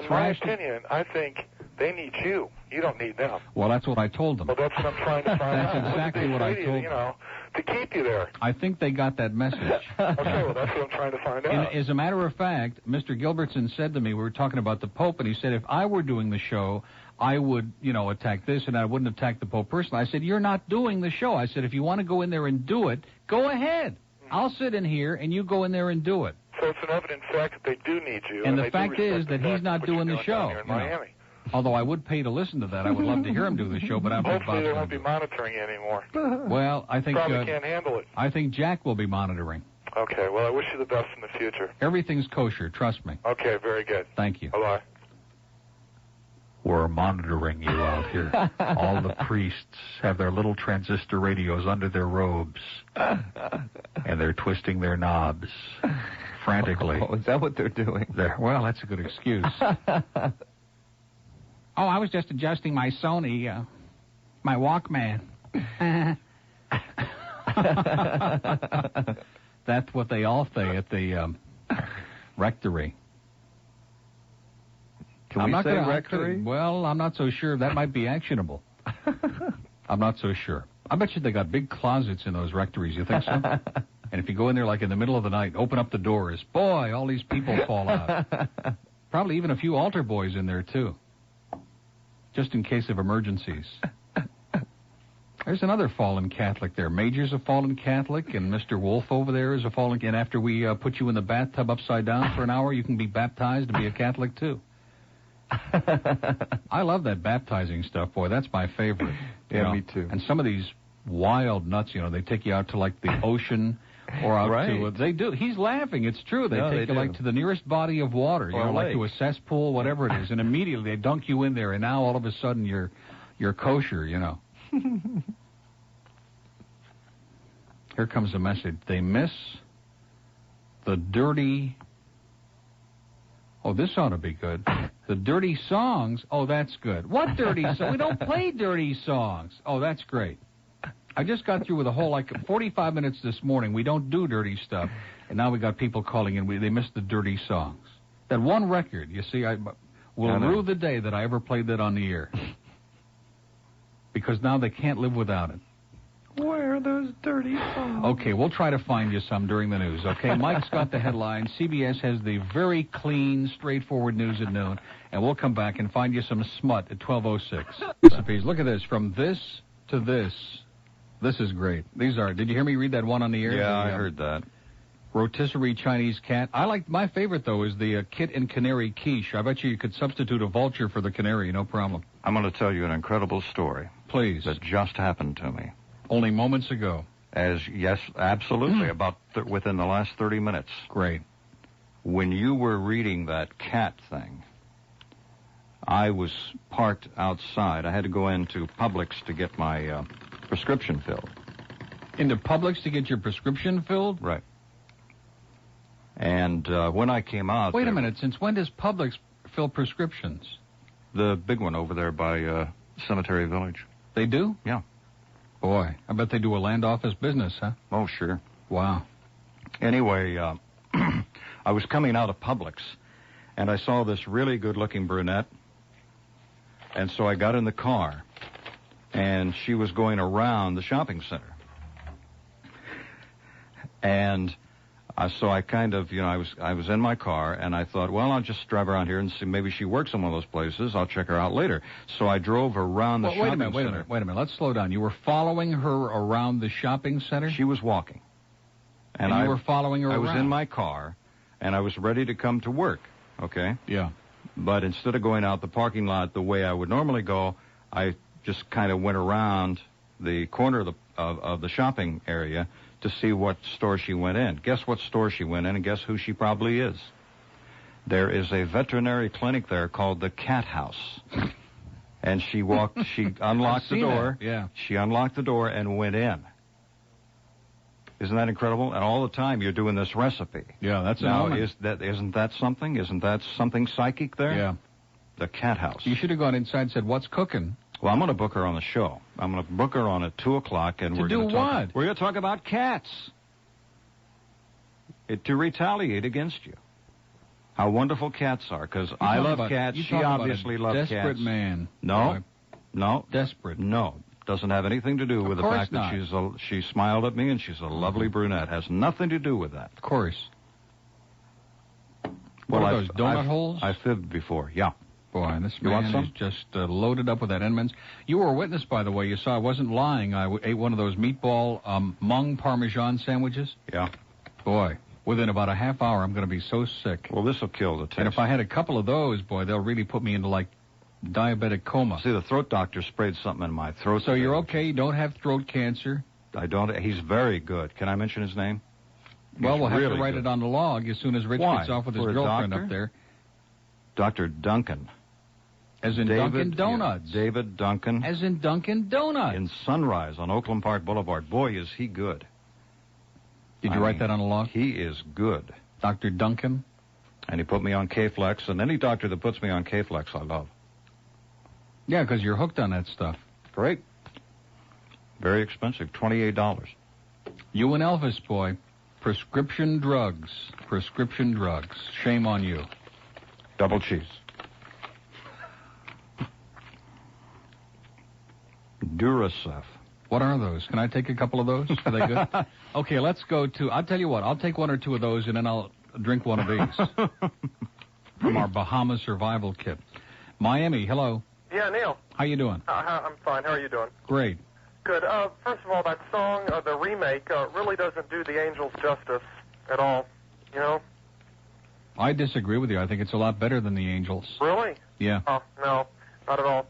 my opinion, I think they need you. You don't need them. Well, that's what I told them. Well, that's what I'm trying to find out. That's exactly what I told them. You know, to keep you there. I think they got that message. Okay, well, that's what I'm trying to find out. As a matter of fact, Mr. Gilbertson said to me, we were talking about the Pope, and he said, if I were doing the show, I would, you know, attack this, and I wouldn't attack the Pope personally. I said, you're not doing the show. I said, if you want to go in there and do it, go ahead. I'll sit in here, and you go in there and do it. So it's an evident fact that they do need you. And the fact is that he's not doing the show. Here in Miami. Although I would pay to listen to that. I would love to hear him do the show, but I'm not Hopefully they won't be monitoring you anymore. Well, I think... Probably can't handle it. I think Jack will be monitoring. Okay, well, I wish you the best in the future. Everything's kosher, trust me. Okay, very good. Thank you. Bye-bye. We're monitoring you out here. All the priests have their little transistor radios under their robes, and they're twisting their knobs frantically. Oh, is that what they're doing? Well, that's a good excuse. Oh, I was just adjusting my Sony, my Walkman. That's what they all say at the rectory. Can we say rectory? Well, I'm not so sure. That might be actionable. I'm not so sure. I bet you they got big closets in those rectories. You think so? And if you go in there like in the middle of the night, open up the doors, boy, all these people fall out. Probably even a few altar boys in there, too. Just in case of emergencies. There's another fallen Catholic there. Major's a fallen Catholic, and Mr. Wolf over there is a fallen... And after we put you in the bathtub upside down for an hour, you can be baptized and be a Catholic, too. I love that baptizing stuff, boy. That's my favorite. Yeah, me too. And some of these wild nuts, you know, they take you out to, like, the ocean or out to... They do. He's laughing. It's true. They take you, like, to the nearest body of water, you know, like to a cesspool, whatever it is, and immediately they dunk you in there, and now all of a sudden you're kosher, you know. Here comes a message. They miss the dirty... Oh, this ought to be good. The dirty songs. Oh, that's good. What dirty songs? We don't play dirty songs. Oh, that's great. I just got through with a whole, like, 45 minutes this morning. We don't do dirty stuff. And now we got people calling in. They missed the dirty songs. That one record, you see, will rue the day that I ever played that on the air. Because now they can't live without it. Where are those dirty songs? Okay, we'll try to find you some during the news, okay? Mike's got the headline. CBS has the very clean, straightforward news at noon. And we'll come back and find you some smut at 12:06. Look at this. From this to this. This is great. These are... Did you hear me read that one on the air? Yeah, I heard that. Rotisserie Chinese cat. My favorite, though, is the kit and canary quiche. I bet you could substitute a vulture for the canary, no problem. I'm going to tell you an incredible story. Please. That just happened to me. Only moments ago. Yes, absolutely. About within the last 30 minutes. Great. When you were reading that cat thing, I was parked outside. I had to go into Publix to get my prescription filled. Into Publix to get your prescription filled? Right. And when I came out... Wait a minute. Since when does Publix fill prescriptions? The big one over there by Cemetery Village. They do? Yeah. Boy, I bet they do a land office business, huh? Oh, sure. Wow. Anyway, I was coming out of Publix, and I saw this really good-looking brunette, and so I got in the car, and she was going around the shopping center. And so I kind of, I was in my car, and I thought, well, I'll just drive around here and see. Maybe she works in one of those places. I'll check her out later. So I drove around the shopping center. Wait a minute. Let's slow down. You were following her around the shopping center? She was walking. And you were following her around? I was in my car, and I was ready to come to work, okay? Yeah. But instead of going out the parking lot the way I would normally go, I just kind of went around the corner of the shopping area to see what store she went in. Guess what store she went in, and guess who she probably is. There is a veterinary clinic there called the Cat House. And she unlocked the door. Yeah. She unlocked the door and went in. Isn't that incredible? And all the time you're doing this recipe. Yeah, that's now. Isn't that something? Isn't that something psychic there? Yeah. The Cat House. You should have gone inside and said, "What's cooking?" Well, I'm going to book her on the show. I'm going to book her on at 2:00, and we're going to talk. What? We're going to talk about cats. To retaliate against you. How wonderful cats are, because I love cats. She obviously loves cats. Desperate man. No. Desperate. No. Doesn't have anything to do with the fact that she smiled at me and she's a lovely brunette. Has nothing to do with that. Of course. Well, what are those donut holes? I fibbed before. Yeah. Boy, this man is just loaded up with that Entenmann's. You were a witness, by the way. You saw I wasn't lying. I ate one of those meatball mung Parmesan sandwiches. Yeah. Boy, within about a half hour, I'm going to be so sick. Well, this will kill the taste. And if I had a couple of those, boy, they'll really put me into, like, diabetic coma. See, the throat doctor sprayed something in my throat. So you're okay? You don't have throat cancer? I don't. He's very good. Can I mention his name? Well, we'll have to write it on the log as soon as Rich gets off with his girlfriend up there. Dr. Duncan. As in Dunkin' Donuts. David Duncan. As in Dunkin' Donuts. In Sunrise on Oakland Park Boulevard. Boy, is he good. Did you write that on the log? He is good. Dr. Duncan? And he put me on K-Flex, and any doctor that puts me on K-Flex, I love. Yeah, because you're hooked on that stuff. Great. Very expensive, $28. You and Elvis, boy. Prescription drugs. Prescription drugs. Shame on you. Double cheese. Duracef. What are those? Can I take a couple of those? Are they good? Okay, let's go to... I'll tell you what. I'll take one or two of those, and then I'll drink one of these. From our Bahamas survival kit. Miami, hello. Yeah, Neil. How you doing? I'm fine. How are you doing? Great. Good. First of all, that song, the remake, really doesn't do the Angels justice at all, you know? I disagree with you. I think it's a lot better than the Angels. Really? Yeah. Oh, no, not at all.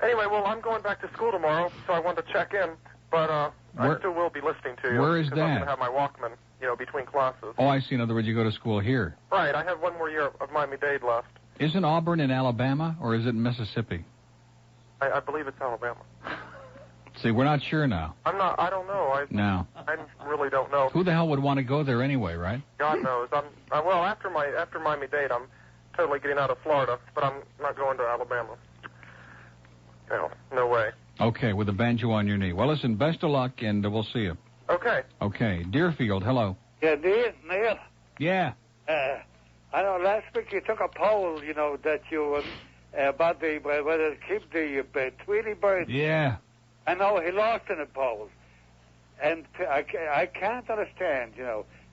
Anyway, well, I'm going back to school tomorrow, so I wanted to check in, but I still will be listening to you. Where is that? I'm going to have my Walkman, between classes. Oh, I see. In other words, you go to school here. Right. I have one more year of Miami-Dade left. Isn't Auburn in Alabama, or is it in Mississippi? I believe it's Alabama. See, we're not sure now. I don't know. No. I really don't know. Who the hell would want to go there anyway, right? God knows. Well, after Miami-Dade, I'm totally getting out of Florida, but I'm not going to Alabama. No way. Okay, with a banjo on your knee. Well, listen, best of luck, and we'll see you. Okay. Okay. Deerfield, hello. Yeah, Neil? Yeah. I know last week you took a poll, that you about whether to keep the Tweety bird. Yeah. I know he lost in the poll. And I can't understand,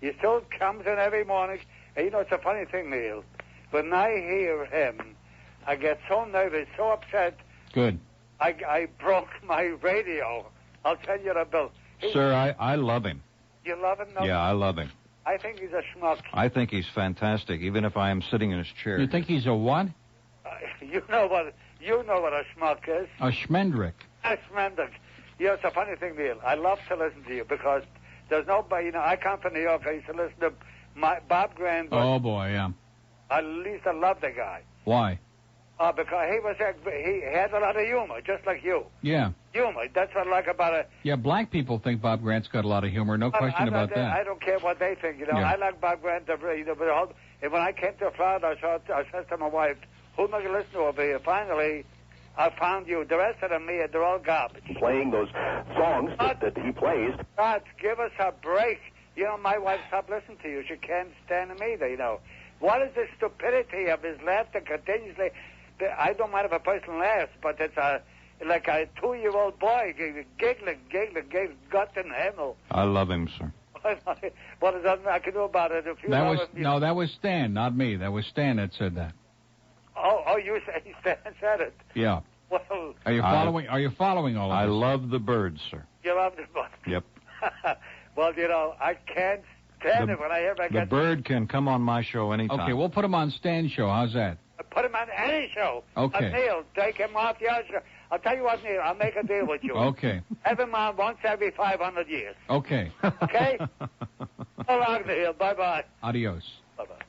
He still comes in every morning. And, it's a funny thing, Neil. When I hear him, I get so nervous, so upset. Good. I broke my radio. I'll tell you the bill. Sir, I love him. You love him? No? Yeah, I love him. I think he's a schmuck. I think he's fantastic, even if I am sitting in his chair. You think he's a what? You know what a schmuck is. A schmendrick. A schmendrick. It's a funny thing, Neil. I love to listen to you because there's nobody, I come from New York. I used to listen to Bob Grant. Oh, boy, yeah. At least I love the guy. Why? Because he had a lot of humor, just like you. Yeah. Humor. That's what I like about it. Yeah, black people think Bob Grant's got a lot of humor. No question about that. I don't care what they think. You know, Yeah. I like Bob Grant. And when I came to Florida, I said to my wife, "Who am I going to listen to over here?" Finally, I found you. The rest of them, they're all garbage. Playing those songs that he plays. God, give us a break. You know, my wife stopped listening to you. She can't stand him either, you know. What is the stupidity of his laughter continuously? I don't mind if a person laughs, but it's like a 2-year-old boy giggling, gut in hell. I love him, sir. What is that I can do about it? That was Stan, not me. That was Stan that said that. Oh, you said it. Yeah. Well, Are you following all of this? I love the birds, sir. You love the birds. Yep. Well, you know, I can't stand it when I hear The bird can come on my show anytime. Okay, we'll put him on Stan's show. How's that? Put him on any show. Okay. Neil, take him off your show. I'll tell you what, Neil, I'll make a deal with you. Okay. Have him on once every 500 years. Okay. Okay? So long, Neil. Bye-bye. Adios. Bye-bye.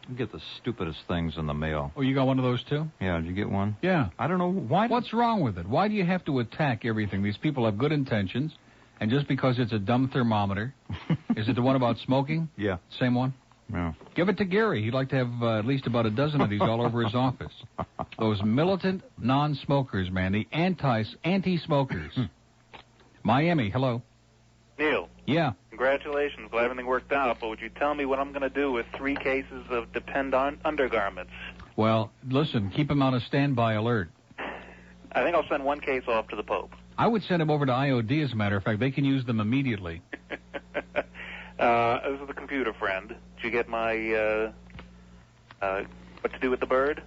You get the stupidest things in the mail. Oh, you got one of those too? Yeah, did you get one? Yeah. I don't know why. What's wrong with it? Why do you have to attack everything? These people have good intentions, and just because it's a dumb thermometer, is it the one about smoking? Yeah. Same one? Yeah. Give it to Gary. He'd like to have at least about a dozen of these all over his office. Those militant non-smokers, man. The anti-smokers. Miami, hello. Neil. Yeah. Congratulations. Glad everything worked out. But would you tell me what I'm going to do with 3 cases of depend-on undergarments? Well, listen, keep him on a standby alert. I think I'll send 1 case off to the Pope. I would send him over to IOD, as a matter of fact. They can use them immediately. This is the computer friend. Did you get my, what to do with the bird?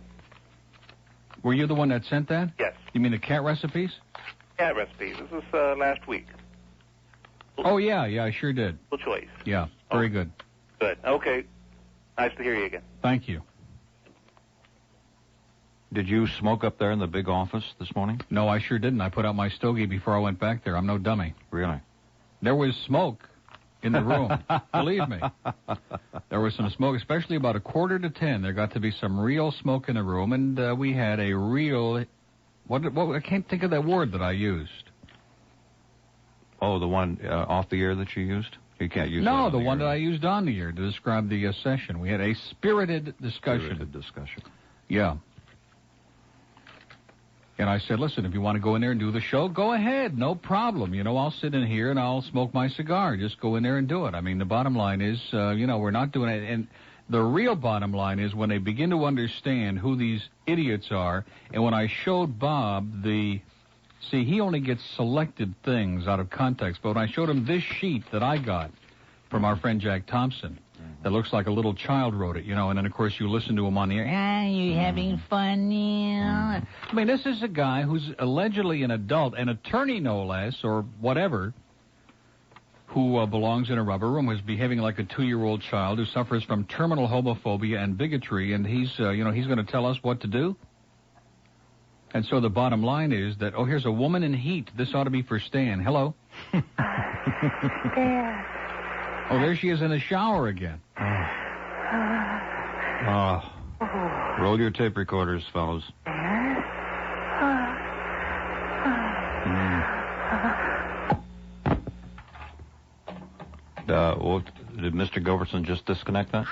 Were you the one that sent that? Yes. You mean the cat recipes? Cat recipes. This was last week. Oh, yeah, I sure did. Full choice. Yeah, very good. Good. Okay. Nice to hear you again. Thank you. Did you smoke up there in the big office this morning? No, I sure didn't. I put out my stogie before I went back there. I'm no dummy. Really? There was smoke in the room. Believe me. There was some smoke, especially about 9:45. There got to be some real smoke in the room, and we had a real... What? I can't think of that word that I used. Oh, the one off the air that you used? You can't use No, the the one that I used on the air to describe the session. We had a spirited discussion. Yeah. And I said, listen, if you want to go in there and do the show, go ahead. No problem. You know, I'll sit in here and I'll smoke my cigar. Just go in there and do it. I mean, the bottom line is, we're not doing it. And the real bottom line is when they begin to understand who these idiots are, and when I showed Bob see, he only gets selected things out of context, but when I showed him this sheet that I got from our friend Jack Thompson, that looks like a little child wrote it, and then, of course, you listen to him on the air. Ah, you having fun, Neil? I mean, this is a guy who's allegedly an adult, an attorney no less, or whatever, who belongs in a rubber room, who's behaving like a 2-year-old child, who suffers from terminal homophobia and bigotry, and he's going to tell us what to do? And so the bottom line is that, here's a woman in heat. This ought to be for Stan. Hello? Stan. Oh, there she is in the shower again. Roll your tape recorders, fellas. Did Mr. Goverson just disconnect that?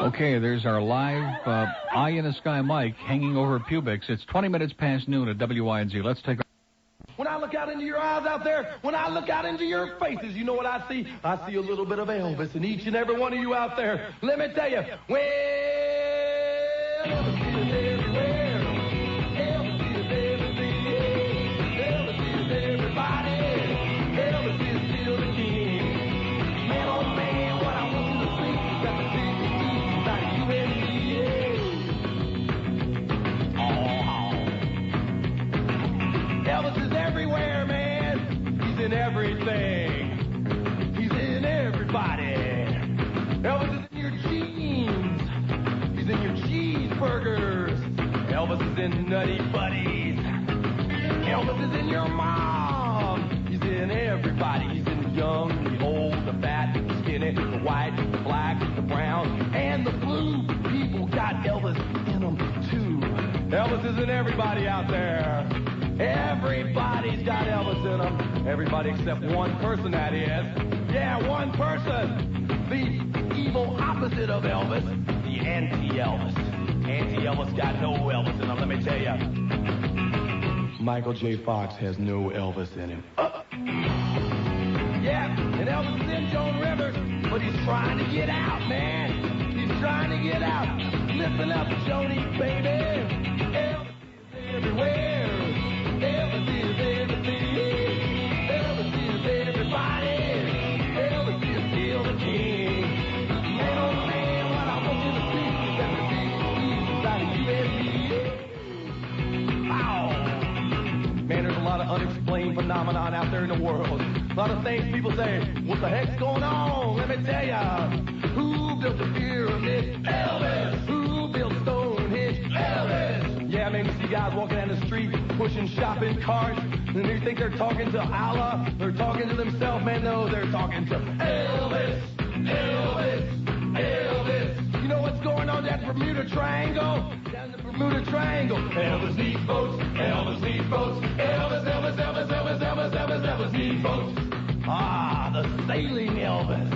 Okay, there's our live Eye in the Sky mic hanging over pubics. It's 20 minutes past noon at WINZ. Let's take... When I look out into your eyes out there, when I look out into your faces, you know what I see? I see a little bit of Elvis in each and every one of you out there. Let me tell you, well, Elvis is everywhere. Elvis is everything. Elvis is everybody. Elvis is still the king. Man, oh man, what I want you to see is that the CCTV like USA. Elvis is everywhere, man. He's in everything. He's in everybody. Elvis is in your jeans. He's in your cheeseburgers. Elvis is in Nutty Buddies. Elvis is in your mom. He's in everybody. He's in the young, the old, the fat, the skinny. skinny, the white, the black, the brown, and the blue. People got Elvis in them, too. Elvis is in everybody out there. Everybody's got Elvis in them. Everybody except one person, that is. Yeah, one person. The evil opposite of Elvis, the anti-Elvis. Anti-Elvis got no Elvis in him, let me tell you. Michael J. Fox has no Elvis in him. Yeah, and Elvis is in Joan Rivers, but he's trying to get out, man. He's trying to get out. Listen up, Joni, baby. Elvis is everywhere. Elvis is everything. Elvis is everybody. Elvis is still the king. Man, oh man, what I want you to see is that the big inside of you and me. Ow. Man, there's a lot of unexplained phenomenon out there in the world. A lot of things people say, what the heck's going on? Let me tell ya. Who built the pyramid? Elvis. Who built Stonehenge? Elvis. Yeah, I mean, you see guys walking down the street pushing shopping carts, and they think they're talking to Allah. They're talking to themselves, man. No, they're talking to Elvis. Elvis. Elvis. You know what's going on down the Bermuda Triangle? Down the Bermuda Triangle. Elvis needs votes. Elvis needs votes. Elvis, Elvis, Elvis, Elvis, Elvis, Elvis, Elvis needs votes. Ah, the sailing Elvis.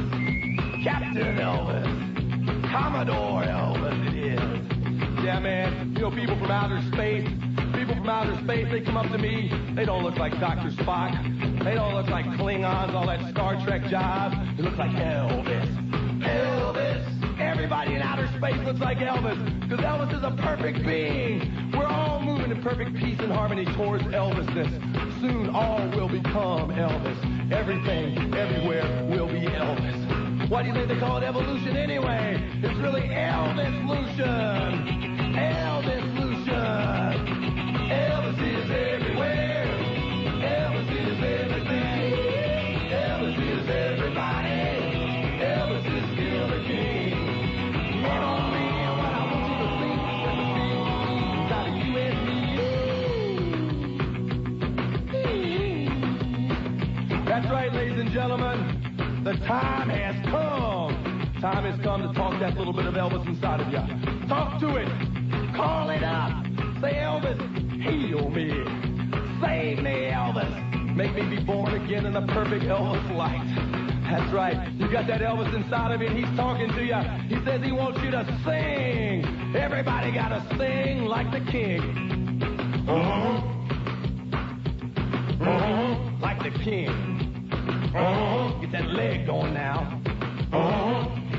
Captain Elvis. Commodore Elvis it is. Yeah, man. You know, people from outer space, they come up to me. They don't look like Dr. Spock. They don't look like Klingons, all that Star Trek jive. They look like Elvis. Elvis. Everybody in outer space looks like Elvis, because Elvis is a perfect being. We're all moving in perfect peace and harmony towards Elvisness. Soon all will become Elvis. Everything, everywhere will be Elvis. Why do you think they call it evolution anyway? It's really Elvis-lution. Elvis-lution. Elvis is everywhere. Elvis is everything. Elvis is everybody. Elvis is still the king. Man, oh man, what I want you to think when the big inside of you and me. That's right, ladies and gentlemen. The time has come. Time has come to talk that little bit of Elvis inside of you. Talk to it. Call it up. Say, Elvis, heal me. Save me, Elvis. Make me be born again in the perfect Elvis light. That's right. You got that Elvis inside of you, and he's talking to you. He says he wants you to sing. Everybody got to sing like the king. Like the king. Get that leg going now.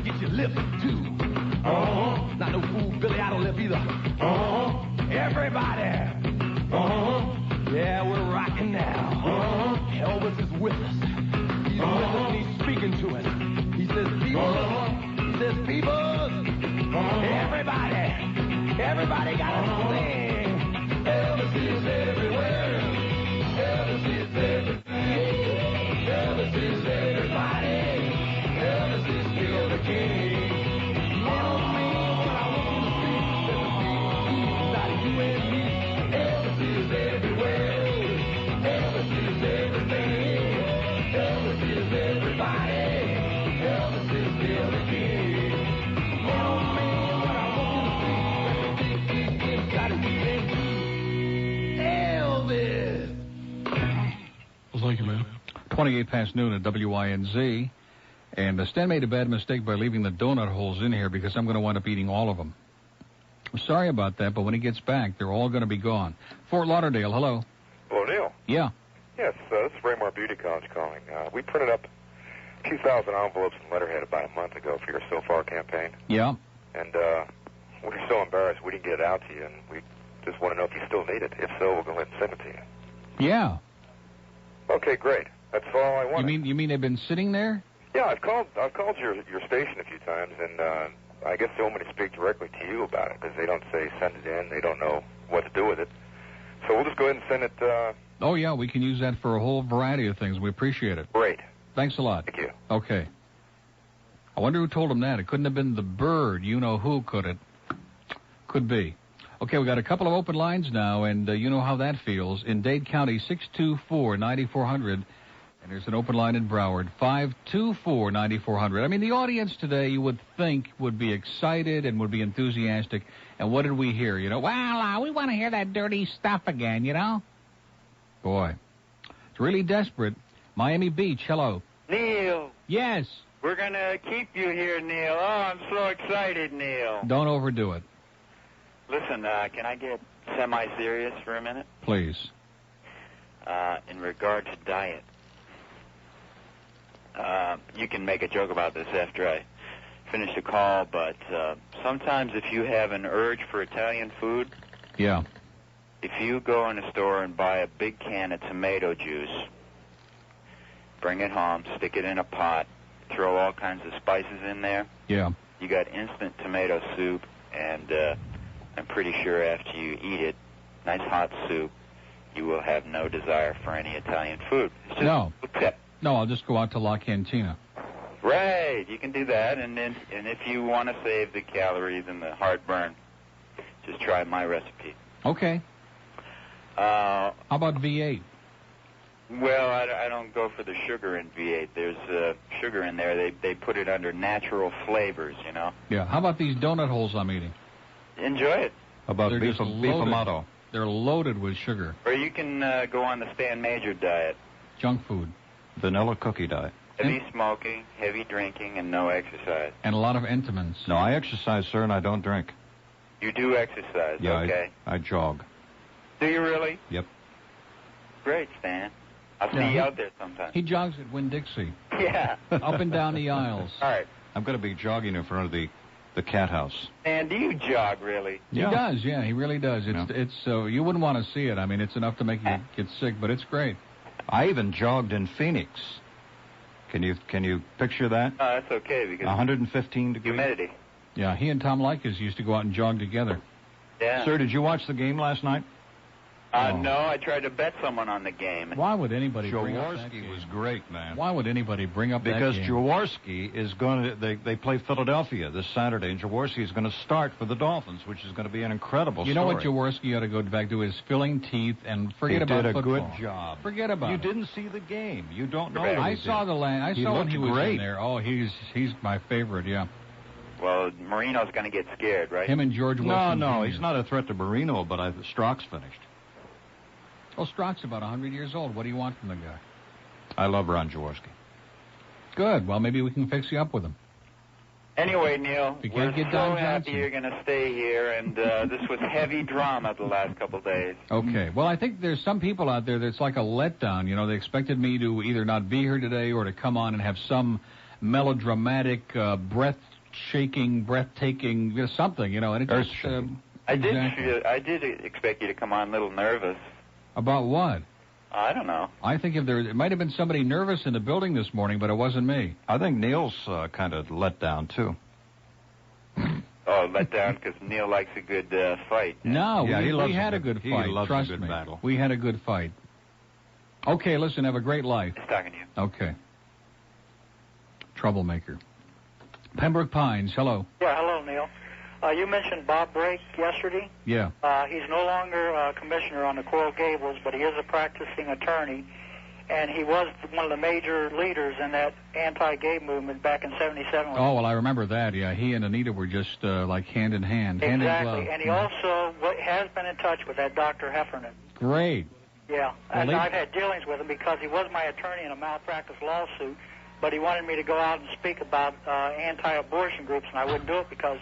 Get your lips too. Not no fool Billy Idol lip either. Everybody. Yeah, we're rocking now. Elvis is with us. He's with us and he's speaking to us. He says, people. He says, people. Everybody. Everybody gotta sing. Elvis is everywhere. Elvis is everything. Elvis is everybody. Elvis is still the king. Man, oh man, what I want you to see is that the big inside of you and me. Elvis is everywhere. Elvis is everything. Elvis is everybody. Elvis is still the king. Man, oh man, what I want you to see is that the big inside of you and me. Elvis. Well, thank you, man. 28 past noon at WINZ. And Stan made a bad mistake by leaving the donut holes in here because I'm going to wind up eating all of them. I'm sorry about that, but when he gets back, they're all going to be gone. Fort Lauderdale, hello. Hello, Neil. Yeah. Yes, this is Raymar Beauty College calling. We printed up 2,000 envelopes and letterhead about a month ago for your So Far campaign. Yeah. And we're so embarrassed we didn't get it out to you, and we just want to know if you still need it. If so, we'll go ahead and send it to you. Yeah. Okay, great. That's all I wanted. You mean they've been sitting there? Yeah, I've called your station a few times, and I guess they want me to speak directly to you about it because they don't say send it in. They don't know what to do with it. So we'll just go ahead and send it. Oh, yeah, we can use that for a whole variety of things. We appreciate it. Great. Thanks a lot. Thank you. Okay. I wonder who told him that. It couldn't have been the bird. You know who, could it? Could be. Okay, we got a couple of open lines now, and you know how that feels. In Dade County, 624-9400. And there's an open line in Broward, 524-9400. I mean, the audience today, you would think, would be excited and would be enthusiastic. And what did we hear? You know, well, we want to hear that dirty stuff again, you know? Boy, it's really desperate. Miami Beach, hello. Neil. Yes. We're going to keep you here, Neil. Oh, I'm so excited, Neil. Don't overdo it. Listen, can I get semi-serious for a minute? Please. In regard to diet, you can make a joke about this after I finish the call, but sometimes if you have an urge for Italian food, yeah, if you go in a store and buy a big can of tomato juice, bring it home, stick it in a pot, throw all kinds of spices in there, yeah, you got instant tomato soup, and I'm pretty sure after you eat it, nice hot soup, you will have no desire for any Italian food. It's just a tip. No, I'll just go out to La Cantina. Right, you can do that, and if you want to save the calories and the heartburn, just try my recipe. Okay. How about V8? Well, I don't go for the sugar in V8. There's sugar in there. They put it under natural flavors, you know. Yeah. How about these donut holes I'm eating? Enjoy it. How about beef amato? They're loaded with sugar. Or you can go on the Stan Major diet. Junk food. Vanilla cookie diet. Heavy smoking, heavy drinking, and no exercise. And a lot of Entenmann's. No, I exercise, sir, and I don't drink. You do exercise, yeah, okay. I jog. Do you really? Yep. Great, Stan. I'll see you out there sometime. He jogs at Winn-Dixie. Yeah. Up and down the aisles. All right. I'm going to be jogging in front of the cat house. And do you jog, really? Yeah. He does, yeah, he really does. It's you wouldn't want to see it. I mean, it's enough to make you get sick, but it's great. I even jogged in Phoenix. Can you picture that? No, that's okay because 115 degrees. Humidity. Yeah, he and Tom Leykis used to go out and jog together. Yeah. Sir, did you watch the game last night? No, I tried to bet someone on the game. Why would anybody bring up that game? Jaworski was great, man. Why would anybody bring up that game? Because Jaworski is going to... They play Philadelphia this Saturday, and Jaworski is going to start for the Dolphins, which is going to be an incredible story. You know what Jaworski ought to go back to is filling teeth and forget about football. He did a good job. Forget about it. You didn't see the game. You don't know I saw the land. I saw when he was great. in there. Oh, he's my favorite, yeah. Well, Marino's going to get scared, right? Him and George Wilson. No, Jr. he's not a threat to Marino, but Strock's finished. Well, Strock's about 100 years old. What do you want from the guy? I love Ron Jaworski. Good. Well, maybe we can fix you up with him. Anyway, Neil, we're get so Don happy Johnson. you're going to stay here, and this was heavy drama the last couple of days. Okay. Well, I think there's some people out there that's like a letdown. You know, they expected me to either not be here today or to come on and have some melodramatic, breathtaking, something, you know. And it just, I did expect you to come on a little nervous. About what? I don't know. I think it might have been somebody nervous in the building this morning, but it wasn't me. I think Neil's kind of let down, too. Oh, let down because Neil likes a good fight. No, yeah, we had a good fight. He loves Trust a good me. battle. We had a good fight. Okay, listen, have a great life. Nice talking to you. Okay. Troublemaker. Pembroke Pines, hello. Yeah, hello, Neil. You mentioned Bob Brake yesterday. Yeah. He's no longer commissioner on the Coral Gables, but he is a practicing attorney, and he was one of the major leaders in that anti-gay movement back in '77. Oh, well, I remember that. Yeah, he and Anita were just like hand in hand, hand in glove. Exactly, and he also has been in touch with that Dr. Heffernan. Great. Yeah, and I've had dealings with him because he was my attorney in a malpractice lawsuit, but he wanted me to go out and speak about anti-abortion groups, and I wouldn't do it because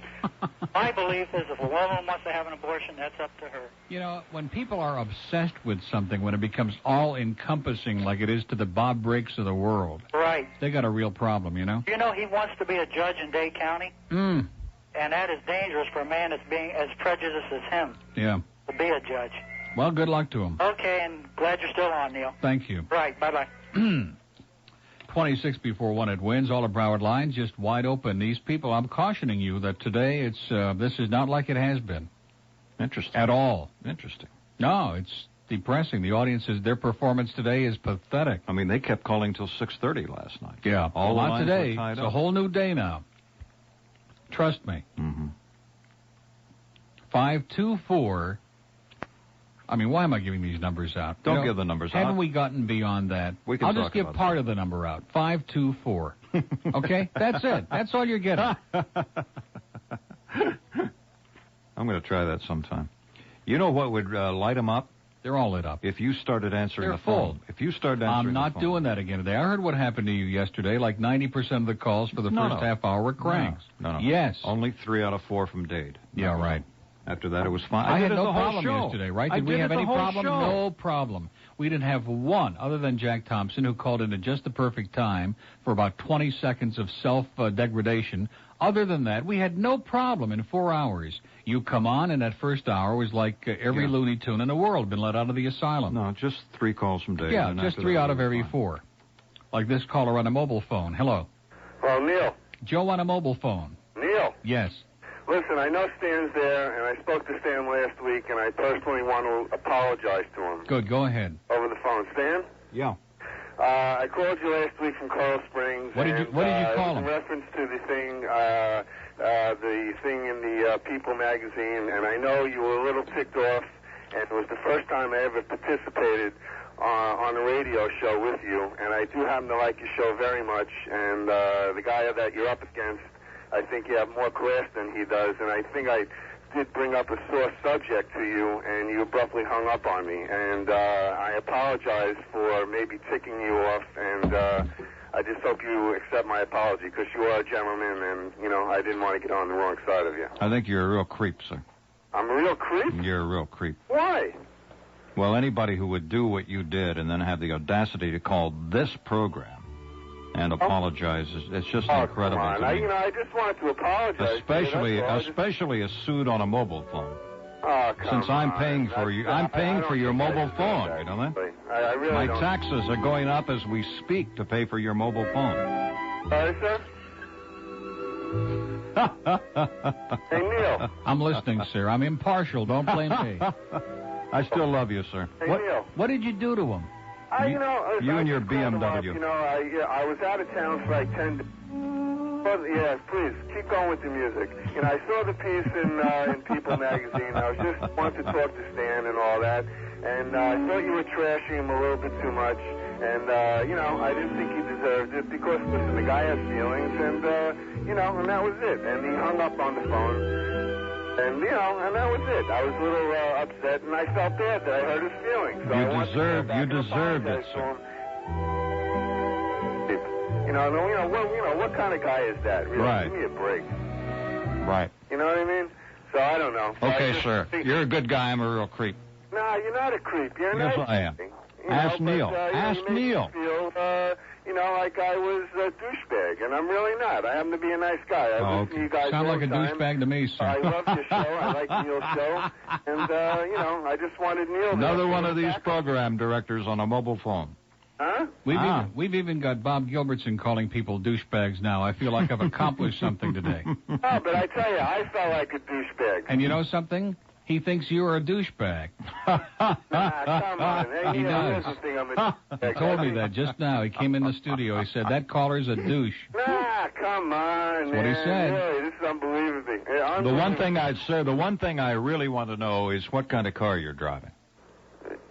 my belief is if a woman wants to have an abortion, that's up to her. You know, when people are obsessed with something, when it becomes all-encompassing like it is to the Bob Brakes of the world, right? They got a real problem, you know? You know, he wants to be a judge in Dade County, and that is dangerous for a man that's being as prejudiced as him. Yeah. To be a judge. Well, good luck to him. Okay, and glad you're still on, Neil. Thank you. Right, bye-bye. 26 before 1 at WINZ. All of Broward lines just wide open. These people, I'm cautioning you that today this is not like it has been. Interesting. At all. Interesting. No, it's depressing. The audience their performance today is pathetic. I mean, they kept calling till 6:30 last night. Yeah, all not lines today. were tied It's up. a whole new day now. Trust me. Mm-hmm. 524 I mean, why am I giving these numbers out? Don't give the numbers out. Haven't we gotten beyond that? We can I'll talk just give about part of the number out. 524. Okay? That's it. That's all you're getting. I'm going to try that sometime. You know what would light them up? They're all lit up. If you started answering They're the phone. full. If you started answering I'm not the phone. doing that again today. I heard what happened to you yesterday. Like 90% of the calls for the first half hour were cranks. No. Yes. Only 3 out of 4 from Dade. Yeah, right. After that, it was fine. I had did it no the whole problem show. yesterday, right? I Did we did have it the any whole problem? show. No problem. We didn't have one other than Jack Thompson, who called in at just the perfect time for about 20 seconds of self-degradation. Other than that, we had no problem in 4 hours. You come on, and that first hour was like every Looney Tune in the world been let out of the asylum. No, just 3 calls from Dade. Yeah, and just after 3 that, out of we were every fine. 4. Like this caller on a mobile phone. Hello. Well, Neil. Joe on a mobile phone. Neil. Yes. Listen, I know Stan's there, and I spoke to Stan last week, and I personally want to apologize to him. Good, go ahead. Over the phone. Stan? Yeah. I called you last week from Coral Springs. What did you call him? In reference to the thing in the People magazine, and I know you were a little ticked off, and it was the first time I ever participated on a radio show with you, and I do happen to like your show very much, and the guy that you're up against, I think you have more class than he does, and I think I did bring up a sore subject to you, and you abruptly hung up on me, and I apologize for maybe ticking you off, and I just hope you accept my apology, because you are a gentleman, and, you know, I didn't want to get on the wrong side of you. I think you're a real creep, sir. I'm a real creep? You're a real creep. Why? Well, anybody who would do what you did and then have the audacity to call this program and apologize, it's just incredible Come on. to me. I just wanted to apologize. Especially a suit on a mobile phone. Oh, come Since I'm on. paying for you, I'm paying for your mobile phone. You know that? I really My don't. taxes are going up as we speak to pay for your mobile phone. Sorry, sir? Hey, Neil. I'm listening, sir. I'm impartial. Don't blame me. I still love you, sir. Hey, Neil. What did you do to him? You and your BMW. You know, I was out of town for like 10 days. But, yeah, please, keep going with the music. You know, I saw the piece in People magazine. I was just wanted to talk to Stan and all that. And I thought you were trashing him a little bit too much. And, you know, I didn't think he deserved it because, listen, the guy has feelings. And, you know, and that was it. And he hung up on the phone. And, you know, and that was it. I was a little upset, and I felt bad that I hurt his feelings. So I wanted to go back and deserved it, apologize to him. What kind of guy is that? Really? Right. Give me a break. Right. You know what I mean? So I don't know. Okay, sir. You're a good guy. I'm a real creep. No, you're not a creep. You're Yes, nice. I am. Ask Neil. Ask you made Neil. Me feel, you know, like I was a douchebag, and I'm really not. I happen to be a nice guy. I listen to you guys Sound all like a the time. douchebag to me, sir. I love your show. I like Neil's show. And, you know, I just wanted Neil to... Another one of these program directors on a mobile phone. Huh? We've even got Bob Gilbertson calling people douchebags now. I feel like I've accomplished something today. Oh, but I tell you, I felt like a douchebag. And you know something? He thinks you're a douchebag. Nah, come on. Hey, He Neil, does. you doesn't think I'm a He douchebag. told me that just now. He came in the studio. He said, that caller's a douche. Nah, come on, That's what he said. Really, this is unbelievable. The one thing I'd say, the one thing I really want to know is what kind of car you're driving.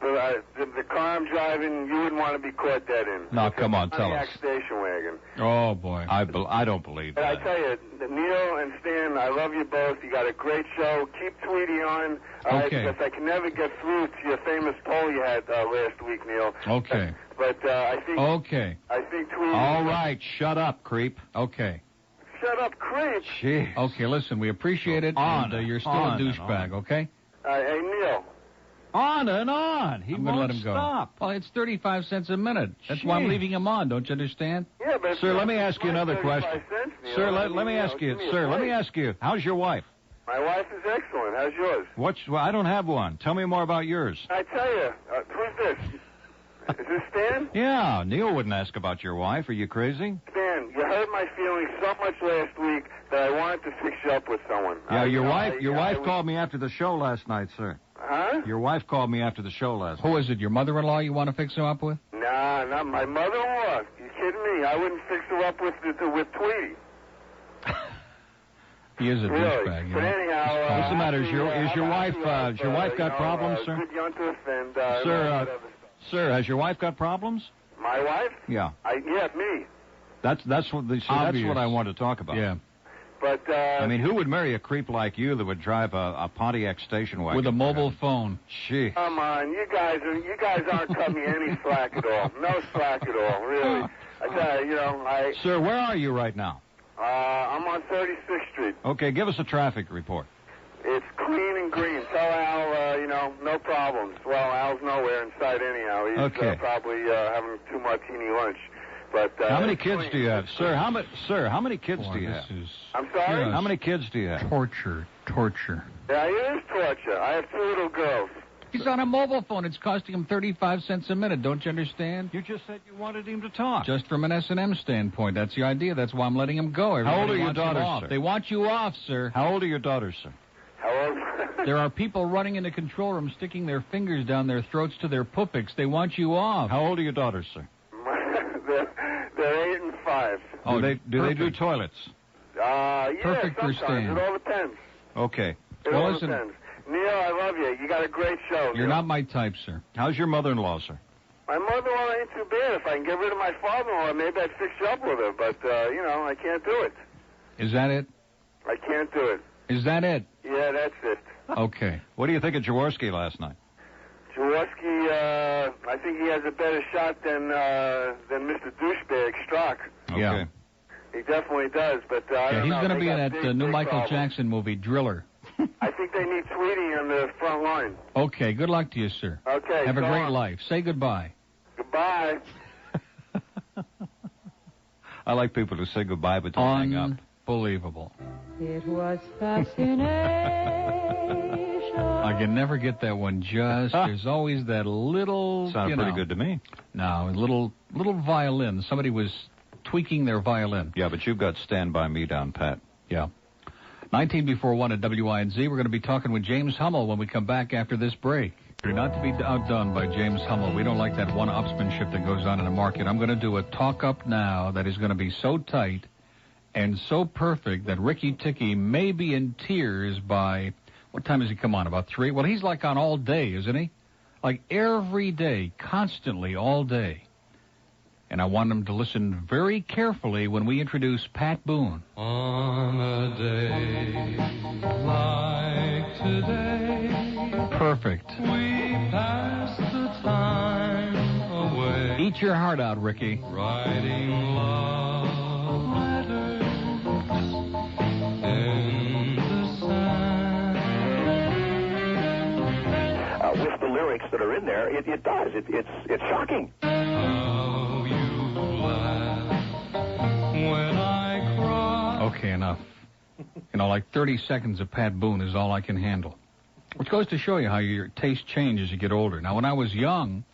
The car I'm driving, you wouldn't want to be caught dead in. No, come on, tell Pontiac us. station wagon. Oh, boy. I don't believe But I that. tell you, Neil and Stan, I love you both. You got a great show. Keep Tweety on. Okay. Because I can never get through to your famous poll you had last week, Neil. Okay. But I think... Okay. I think Tweety... All right, shut up, creep. Okay. Shut up, creep. Jeez. Okay, listen, we appreciate it. On and, you're still on a and douchebag, on. okay? Hey, Neil. On and on. He I'm going to won't let him go. stop. Well, it's 35 cents a minute. That's why I'm Jeez. leaving him on. Don't you understand? Yeah, but... Sir, let me ask you another 35 question. cents, Neil. Sir, I let mean, me ask you. give me a Sir, let me break. ask you. How's your wife? My wife is excellent. How's yours? Well, I don't have one. Tell me more about yours. I tell you, who's this? Is this Stan? Yeah, Neil wouldn't ask about your wife. Are you crazy? Stan, you hurt my feelings so much last week that I wanted to fix you up with someone. Yeah, your wife called me after the show last night, sir. Huh? Your wife called me after the show last night. Who is it, your mother-in-law you want to fix him up with? Nah, not my mother-in-law. You kidding me? I wouldn't fix her up with Tweety. He is a Really? douchebag. You But know? anyhow, He's What's the matter? Is your wife got problems, sir? Good yontif and Sir, has your wife got problems? My wife? Yeah. Me. That's what I want to talk about. Yeah. But I mean, who would marry a creep like you that would drive a Pontiac station wagon with a mobile phone? Gee. Come on, you guys aren't cutting me any slack at all. No slack at all, really. I tell you, Sir, where are you right now? I'm on 36th Street. Okay, give us a traffic report. It's clean and green. Tell Al, no problems. Well, Al's nowhere in sight anyhow. He's probably having too martini lunch. But how many kids do you have, sir? How many kids do you have? I'm sorry? How many kids do you have? Torture. Yeah, it is torture. I have 2 little girls. He's on a mobile phone. It's costing him 35 cents a minute. Don't you understand? You just said you wanted him to talk. Just from an S&M standpoint. That's the idea. That's why I'm letting him go. How old are your daughters, sir? They want you off, sir. How old are your daughters, sir? How old? There are people running in the control room, sticking their fingers down their throats to their pupiks. They want you off. How old are your daughters, sir? They're 8 and 5. Oh, do they do toilets? Perfect for sometimes. Stan. It all depends. Okay. It all depends. Neil, I love you. You got a great show. You're not my type, sir. How's your mother-in-law, sir? My mother-in-law ain't too bad. If I can get rid of my father-in-law, maybe I'd fix you up with her. But, I can't do it. Is that it? I can't do it. Is that it? Yeah, that's it. Okay. What do you think of Jaworski last night? Jaworski, I think he has a better shot than Mr. Douchebag Strzok. Okay. Yeah. He definitely does, but I don't know. He's going to be in got that new big Michael problems. Jackson movie, Driller. I think they need Tweety on the front line. Okay, good luck to you, sir. Okay. Have a so great on. life. Say goodbye. Goodbye. I like people who say goodbye but don't hang up. Unbelievable. It was fascination. I can never get that one just. There's always that little. Sounded pretty good to me. No, a little violin. Somebody was tweaking their violin. Yeah, but you've got Stand By Me down pat. Yeah. 19 before 1 at WINZ. We're going to be talking with James Hummel when we come back after this break. You're not to be outdone by James Hummel. We don't like that one-upsmanship that goes on in the market. I'm going to do a talk-up now that is going to be so tight and so perfect that Ricky Ticky may be in tears by... What time does he come on? About 3? Well, he's like on all day, isn't he? Like every day, constantly, all day. And I want him to listen very carefully when we introduce Pat Boone. On a day like today, perfect. We pass the time away. Eat your heart out, Ricky. Writing love letters in the sand. With the lyrics that are in there, it does. It's shocking. Okay, enough. Like 30 seconds of Pat Boone is all I can handle. Which goes to show you how your taste changes as you get older. Now, when I was young,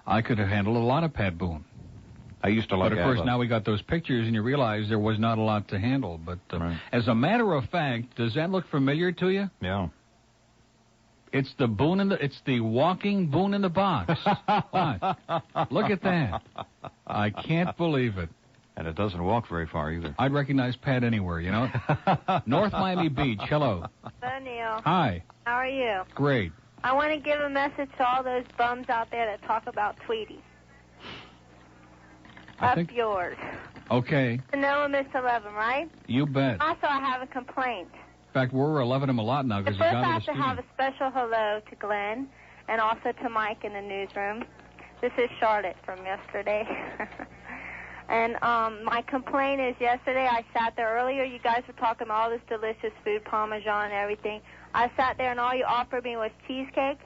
I could have handled a lot of Pat Boone. I used to like But, of course, now we got those pictures, and you realize there was not a lot to handle. But right. As a matter of fact, does that look familiar to you? Yeah. It's the walking Boone in the box. What? Look at that. I can't believe it. And it doesn't walk very far either. I'd recognize Pat anywhere, North Miami Beach, hello. Hello, Neil. Hi. How are you? Great. I want to give a message to all those bums out there that talk about Tweety. Yours. Okay. To Noah Mr. 11, right? You bet. Also, I have a complaint. In fact, we're 11 him a lot now because he's First, out I of have the to studio. have a special hello to Glenn and also to Mike in the newsroom. This is Charlotte from yesterday. And my complaint is yesterday I sat there earlier. You guys were talking about all this delicious food, Parmesan and everything. I sat there and all you offered me was cheesecake.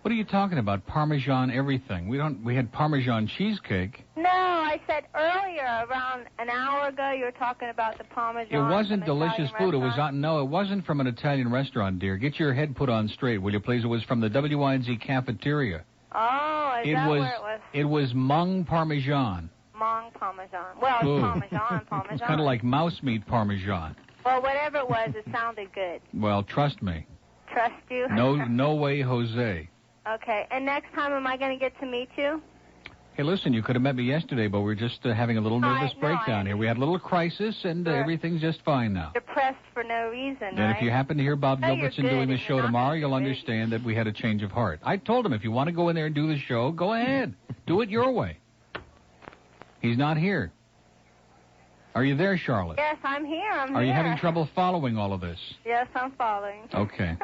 What are you talking about? Parmesan everything. We had Parmesan cheesecake. No, I said earlier, around an hour ago, you were talking about the Parmesan. It wasn't from delicious Italian food. restaurant. It wasn't from an Italian restaurant, dear. Get your head put on straight, will you please? It was from the WINZ cafeteria. Oh, is that where it was? It was mung Parmesan. Mung Parmesan. Well, it's Parmesan. It's kind of like mouse meat Parmesan. Well, whatever it was, it sounded good. Well, trust me. Trust you? No way, Jose. Okay. And next time, am I going to get to meet you? Hey, listen, you could have met me yesterday, but we're just having a little nervous breakdown here. We had a little crisis, and everything's just fine now. Depressed for no reason, And right? if you happen to hear Bob Gilbertson doing the show tomorrow, you'll understand that we had a change of heart. I told him, if you want to go in there and do the show, go ahead. Do it your way. He's not here. Are you there, Charlotte? Yes, I'm here. Are you having trouble following all of this? Yes, I'm following. Okay.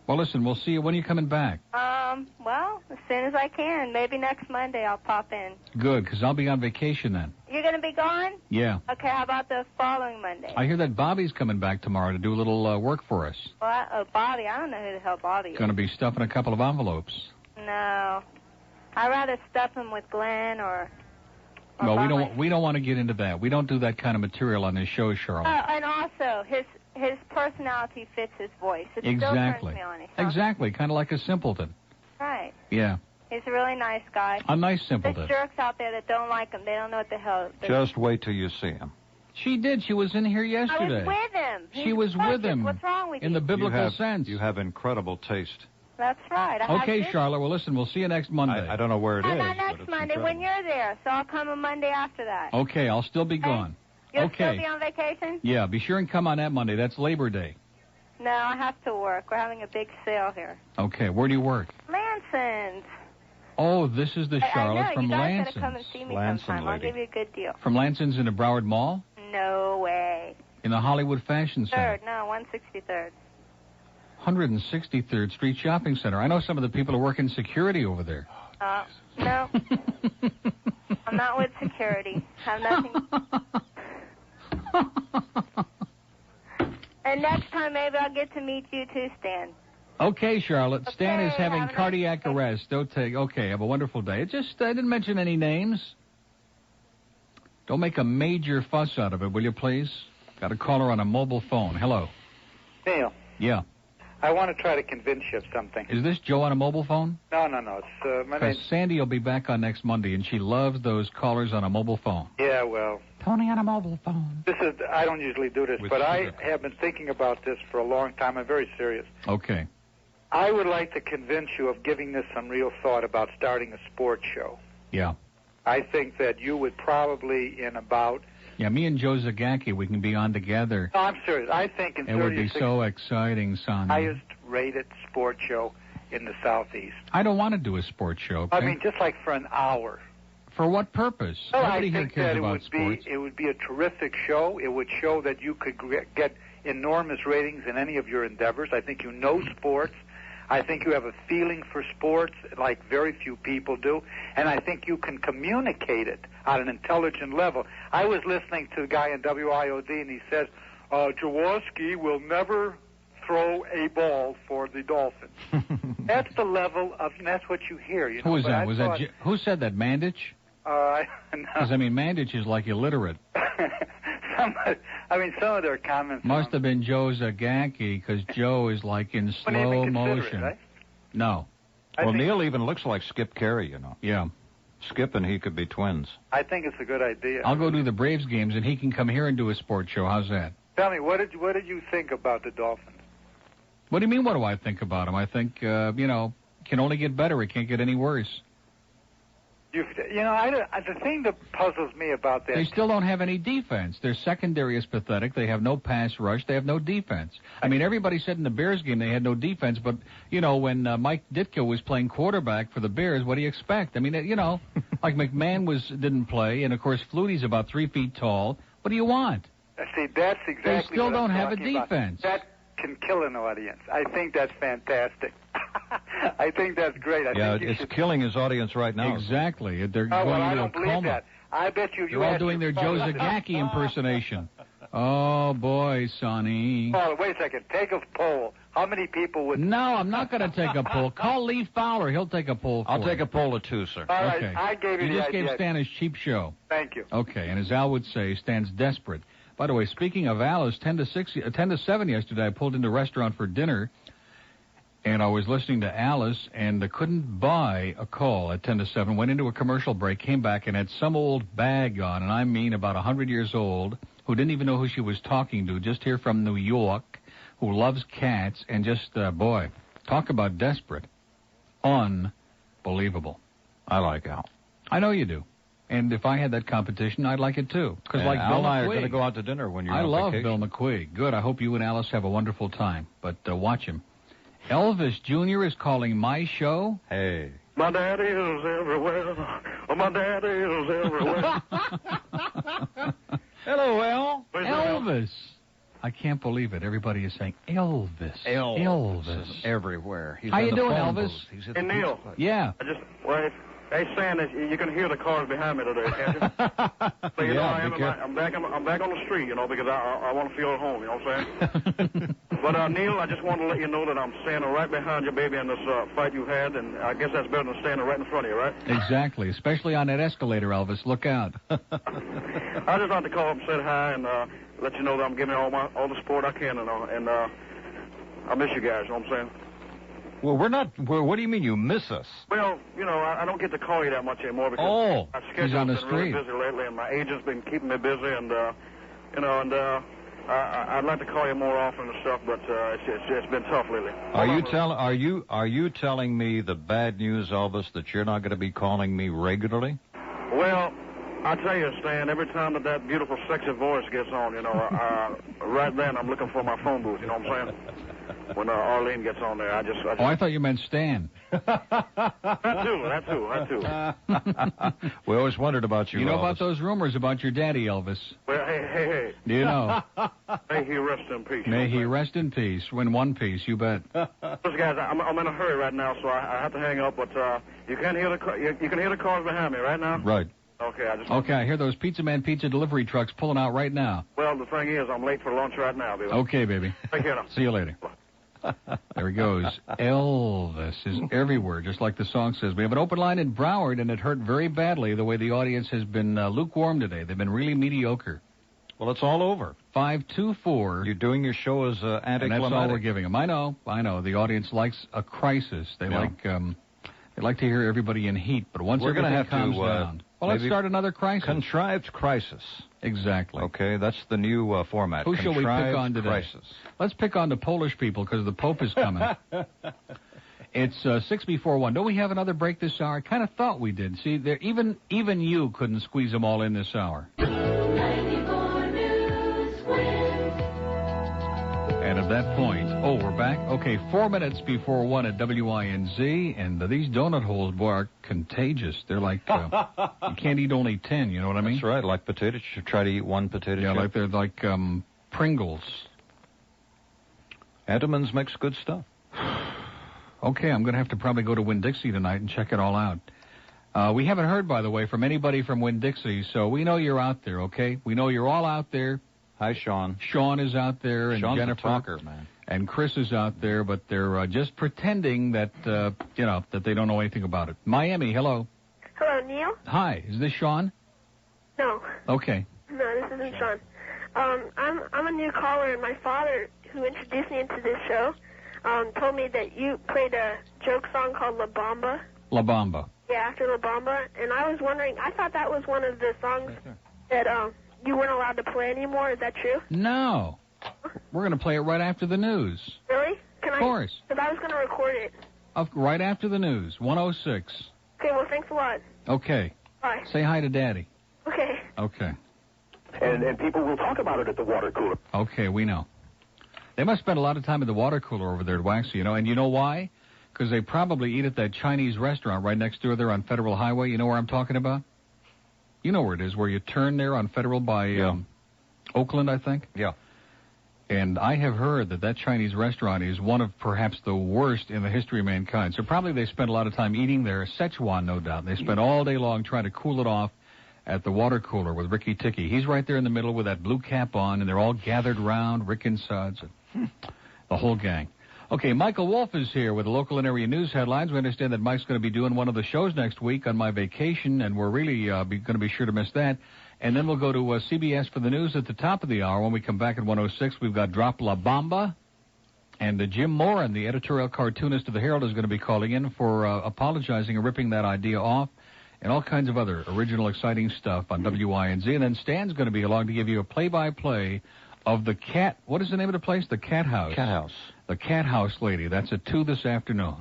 Well, listen, we'll see you. When are you coming back? Well, as soon as I can. Maybe next Monday I'll pop in. Good, because I'll be on vacation then. You're going to be gone? Yeah. Okay, how about the following Monday? I hear that Bobby's coming back tomorrow to do a little work for us. What? Oh, Bobby. I don't know who the hell Bobby is. Going to be stuffing a couple of envelopes. No. I'd rather stuff him with Glenn or Well, we don't want to get into that. We don't do that kind of material on this show, Charlotte. And also, his personality fits his voice. It Exactly. still turns me on. Exactly, kind of like a simpleton. Right. Yeah. He's a really nice guy. A nice simpleton. There's jerks out there that don't like him. They don't know what the hell. Just wait till you see him. She did. She was in here yesterday. I was with him. She was with him. What's wrong with you? In the biblical sense. You have incredible taste. That's right. Okay, Charlotte. Well, listen, we'll see you next Monday. I don't know where it is. Not next Monday, when you're there. So I'll come a Monday after that. Okay, I'll still be gone. You'll okay. still be on vacation? Yeah, be sure and come on that Monday. That's Labor Day. No, I have to work. We're having a big sale here. Okay, where do you work? Lansing's. Oh, this is the Charlotte I know. from You guys Lansing's. gotta come and see me Lansing sometime. I'll lady. give you a good deal. From Lansing's in the Broward Mall? No way. In the Hollywood Fashion Center. Third, no, 163rd. 163rd Street Shopping Center. I know some of the people who work in security over there. No. I'm not with security. Have nothing. And next time maybe I'll get to meet you too, Stan. Okay, Charlotte. Stan is having have a cardiac arrest. Don't take. Okay, have a wonderful day. It just I didn't mention any names. Don't make a major fuss out of it, will you, please? Got a caller on a mobile phone. Hello. Neil, Yeah. I want to try to convince you of something. Is this Joe on a mobile phone? No. It's my Because name. Sandy will be back on next Monday, and she loves those callers on a mobile phone. Yeah, well, Tony on a mobile phone. this is. I don't usually do this, With but I sugar. have been thinking about this for a long time. I'm very serious. Okay. I would like to convince you of giving this some real thought about starting a sports show. Yeah. I think that you would probably, in about. Yeah, me and Joe Zagacki, we can be on together. No, I'm serious. I think in It would be 36 so exciting, son. highest rated sports show in the Southeast. I don't want to do a sports show. Okay? I mean, just like for an hour. For what purpose? Well, Nobody I here think cares that about sports. it would be a terrific show. It would show that you could get enormous ratings in any of your endeavors. I think you know sports. I think you have a feeling for sports like very few people do, and I think you can communicate it on an intelligent level. I was listening to a guy in WIOD, and he says, Jaworski will never throw a ball for the Dolphins. That's the level of, and that's what you hear. You know? Who was But that? I Was thought, that who said that? Mandich? no. Because I mean, Mandich is like illiterate. Some of their comments. Must have been Joe Zagacki, because Joe is like in Wouldn't slow even consider it, motion. right? No. Well, Neil even looks like Skip Carey, you know. Yeah. Skip and he could be twins. I think it's a good idea. I'll go do the Braves games, and he can come here and do a sports show. How's that? Tell me, what did you think about the Dolphins? What do you mean, what do I think about him? I think, can only get better. It can't get any worse. The thing that puzzles me about that. They still don't have any defense. Their secondary is pathetic. They have no pass rush. They have no defense. I mean, everybody said in the Bears game they had no defense, but, when Mike Ditka was playing quarterback for the Bears, what do you expect? I mean, like McMahon didn't play, and, of course, Flutie's about 3 feet tall. What do you want? See, that's exactly They still what don't I'm have a talking about. defense. That can kill an audience. I think that's fantastic. I think that's great. I think you it's should... killing his audience right now. Exactly. They're Oh, going well, I into a don't believe coma. that. I bet you. They're all asked doing their your Joe phone- Zagacki impersonation. Oh, boy, Sonny. Oh, wait a second. Take a poll. How many people would... No, I'm not going to take a poll. Call Lee Fowler. He'll take a poll for I'll take you. a poll of 2, sir. All right, Okay. I gave you the just idea. gave Stan his cheap show. Thank you. Okay, and as Al would say, Stan's desperate. By the way, speaking of Al, it's 10 to 7 yesterday. I pulled into a restaurant for dinner, and I was listening to Alice, and I couldn't buy a call at 10 to 7. Went into a commercial break, came back, and had some old bag on, and I mean about 100 years old, who didn't even know who she was talking to, just here from New York, who loves cats, and just, talk about desperate. Unbelievable. I like Al. I know you do. And if I had that competition, I'd like it too. Because like Al Bill and I are McQuigg. going to go out to dinner when you're I on love vacation. Bill McQuigg. Good. I hope you and Alice have a wonderful time. But watch him. Elvis Jr. is calling my show. Hey. My daddy is everywhere. Oh, my daddy is everywhere. Hello, Al. Elvis. I can't believe it. Everybody is saying Elvis. Elvis. Everywhere. He's How in you the doing, phone Elvis? booth. He's at Hey, the Neil. Yeah. Hey, Stan, you can hear the cars behind me today, can't you? So, you know, I'm back on the street, because I want to feel at home, you know what I'm saying? But, Neil, I just want to let you know that I'm standing right behind you, baby, in this fight you had, and I guess that's better than standing right in front of you, right? Exactly, especially on that escalator, Elvis. Look out. I just like to call up and say hi and let you know that I'm giving you all the support I can, and I miss you guys, you know what I'm saying? Well, we're not. What do you mean you miss us? Well, I don't get to call you that much anymore because my he's on the schedule's been really street. busy lately, and my agent's been keeping me busy, and I'd like to call you more often and stuff, but it's been tough lately. Are you telling me the bad news, Elvis, that you're not going to be calling me regularly? Well, I tell you, Stan, every time that beautiful, sexy voice gets on, right then I'm looking for my phone booth. You know what I'm saying? When Arlene gets on there, I just. Oh, I thought you meant Stan. That too. We always wondered about you. You know Elvis. about those rumors about your daddy, Elvis? Well, hey. Do you know? May he rest in peace. May he rest in peace. In one piece, you bet. Listen, guys, I'm in a hurry right now, so I have to hang up. But you can hear the cars behind me right now. Right. Okay, I hear those Pizza Man pizza delivery trucks pulling out right now. Well, the thing is, I'm late for lunch right now, baby. Okay, baby. Take care now. See you later. There he goes. Elvis is everywhere, just like the song says. We have an open line in Broward, and it hurt very badly the way the audience has been lukewarm today. They've been really mediocre. Well, it's all over. 524. You're doing your show as anticlimactic. And that's all we're giving them. I know. The audience likes a crisis. They like to hear everybody in heat. But once everything calms down, well, let's start another crisis. Contrived crisis. Exactly. Okay, that's the new format. Who shall we pick on today? Crisis. Let's pick on the Polish people because the Pope is coming. It's 6 before 1. Don't we have another break this hour? I kind of thought we did. See, even you couldn't squeeze them all in this hour. And at that point, we're back. Okay, 4 minutes before 1 at WINZ, and these donut holes, boy, are contagious. They're like, you can't eat only 10, you know what I mean? That's right, like potato chip. Try to eat one potato chip. Yeah, they're like Pringles. Entenmann's makes good stuff. Okay, I'm going to have to probably go to Winn-Dixie tonight and check it all out. We haven't heard, by the way, from anybody from Winn-Dixie, so we know you're out there, okay? We know you're all out there. Hi, Sean. Sean is out there, and Sean's Jennifer. A talker, man. And Chris is out there, but they're just pretending that, that they don't know anything about it. Miami, hello. Hello, Neil? Hi, is this Sean? No. Okay. No, this isn't Sean. I'm a new caller, and my father, who introduced me into this show, told me that you played a joke song called La Bamba. La Bamba. Yeah, after La Bamba, and I was wondering, I thought that was one of the songs that you weren't allowed to play anymore. Is that true? No. We're going to play it right after the news. Really? Of course. Because I was going to record it. Right after the news, 106. Okay, well, thanks a lot. Okay. Bye. Say hi to Daddy. Okay. Okay. And people will talk about it at the water cooler. Okay, we know. They must spend a lot of time at the water cooler over there at Waxy, and you know why? Because they probably eat at that Chinese restaurant right next door there on Federal Highway. You know where I'm talking about? You know where it is, where you turn there on Federal by Oakland, I think? Yeah. And I have heard that Chinese restaurant is one of perhaps the worst in the history of mankind. So probably they spend a lot of time eating there. Szechuan, no doubt. They spend all day long trying to cool it off at the water cooler with Ricky Ticky. He's right there in the middle with that blue cap on, and they're all gathered round, Rick and Suds, the whole gang. Okay, Michael Wolf is here with the local and area news headlines. We understand that Mike's going to be doing one of the shows next week on my vacation, and we're really going to be sure to miss that. And then we'll go to CBS for the news at the top of the hour. When we come back at 106, we've got Drop La Bamba. And Jim Moran, the editorial cartoonist of the Herald, is going to be calling in for apologizing and ripping that idea off, and all kinds of other original, exciting stuff on WINZ. And then Stan's going to be along to give you a play-by-play of the cat. What is the name of the place? The Cat House. Cat House. The Cat House lady. That's at 2 this afternoon.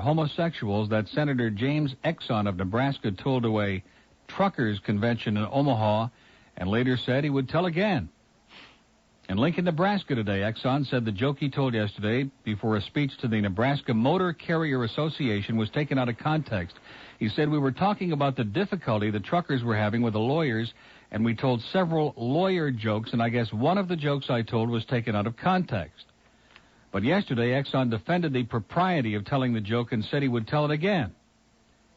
homosexuals that Senator James Exxon of Nebraska told to a truckers' convention in Omaha and later said he would tell again. In Lincoln, Nebraska today, Exxon said the joke he told yesterday before a speech to the Nebraska Motor Carrier Association was taken out of context. He said we were talking about the difficulty the truckers were having with the lawyers, and we told several lawyer jokes, and I guess one of the jokes I told was taken out of context. But yesterday, Exxon defended the propriety of telling the joke and said he would tell it again.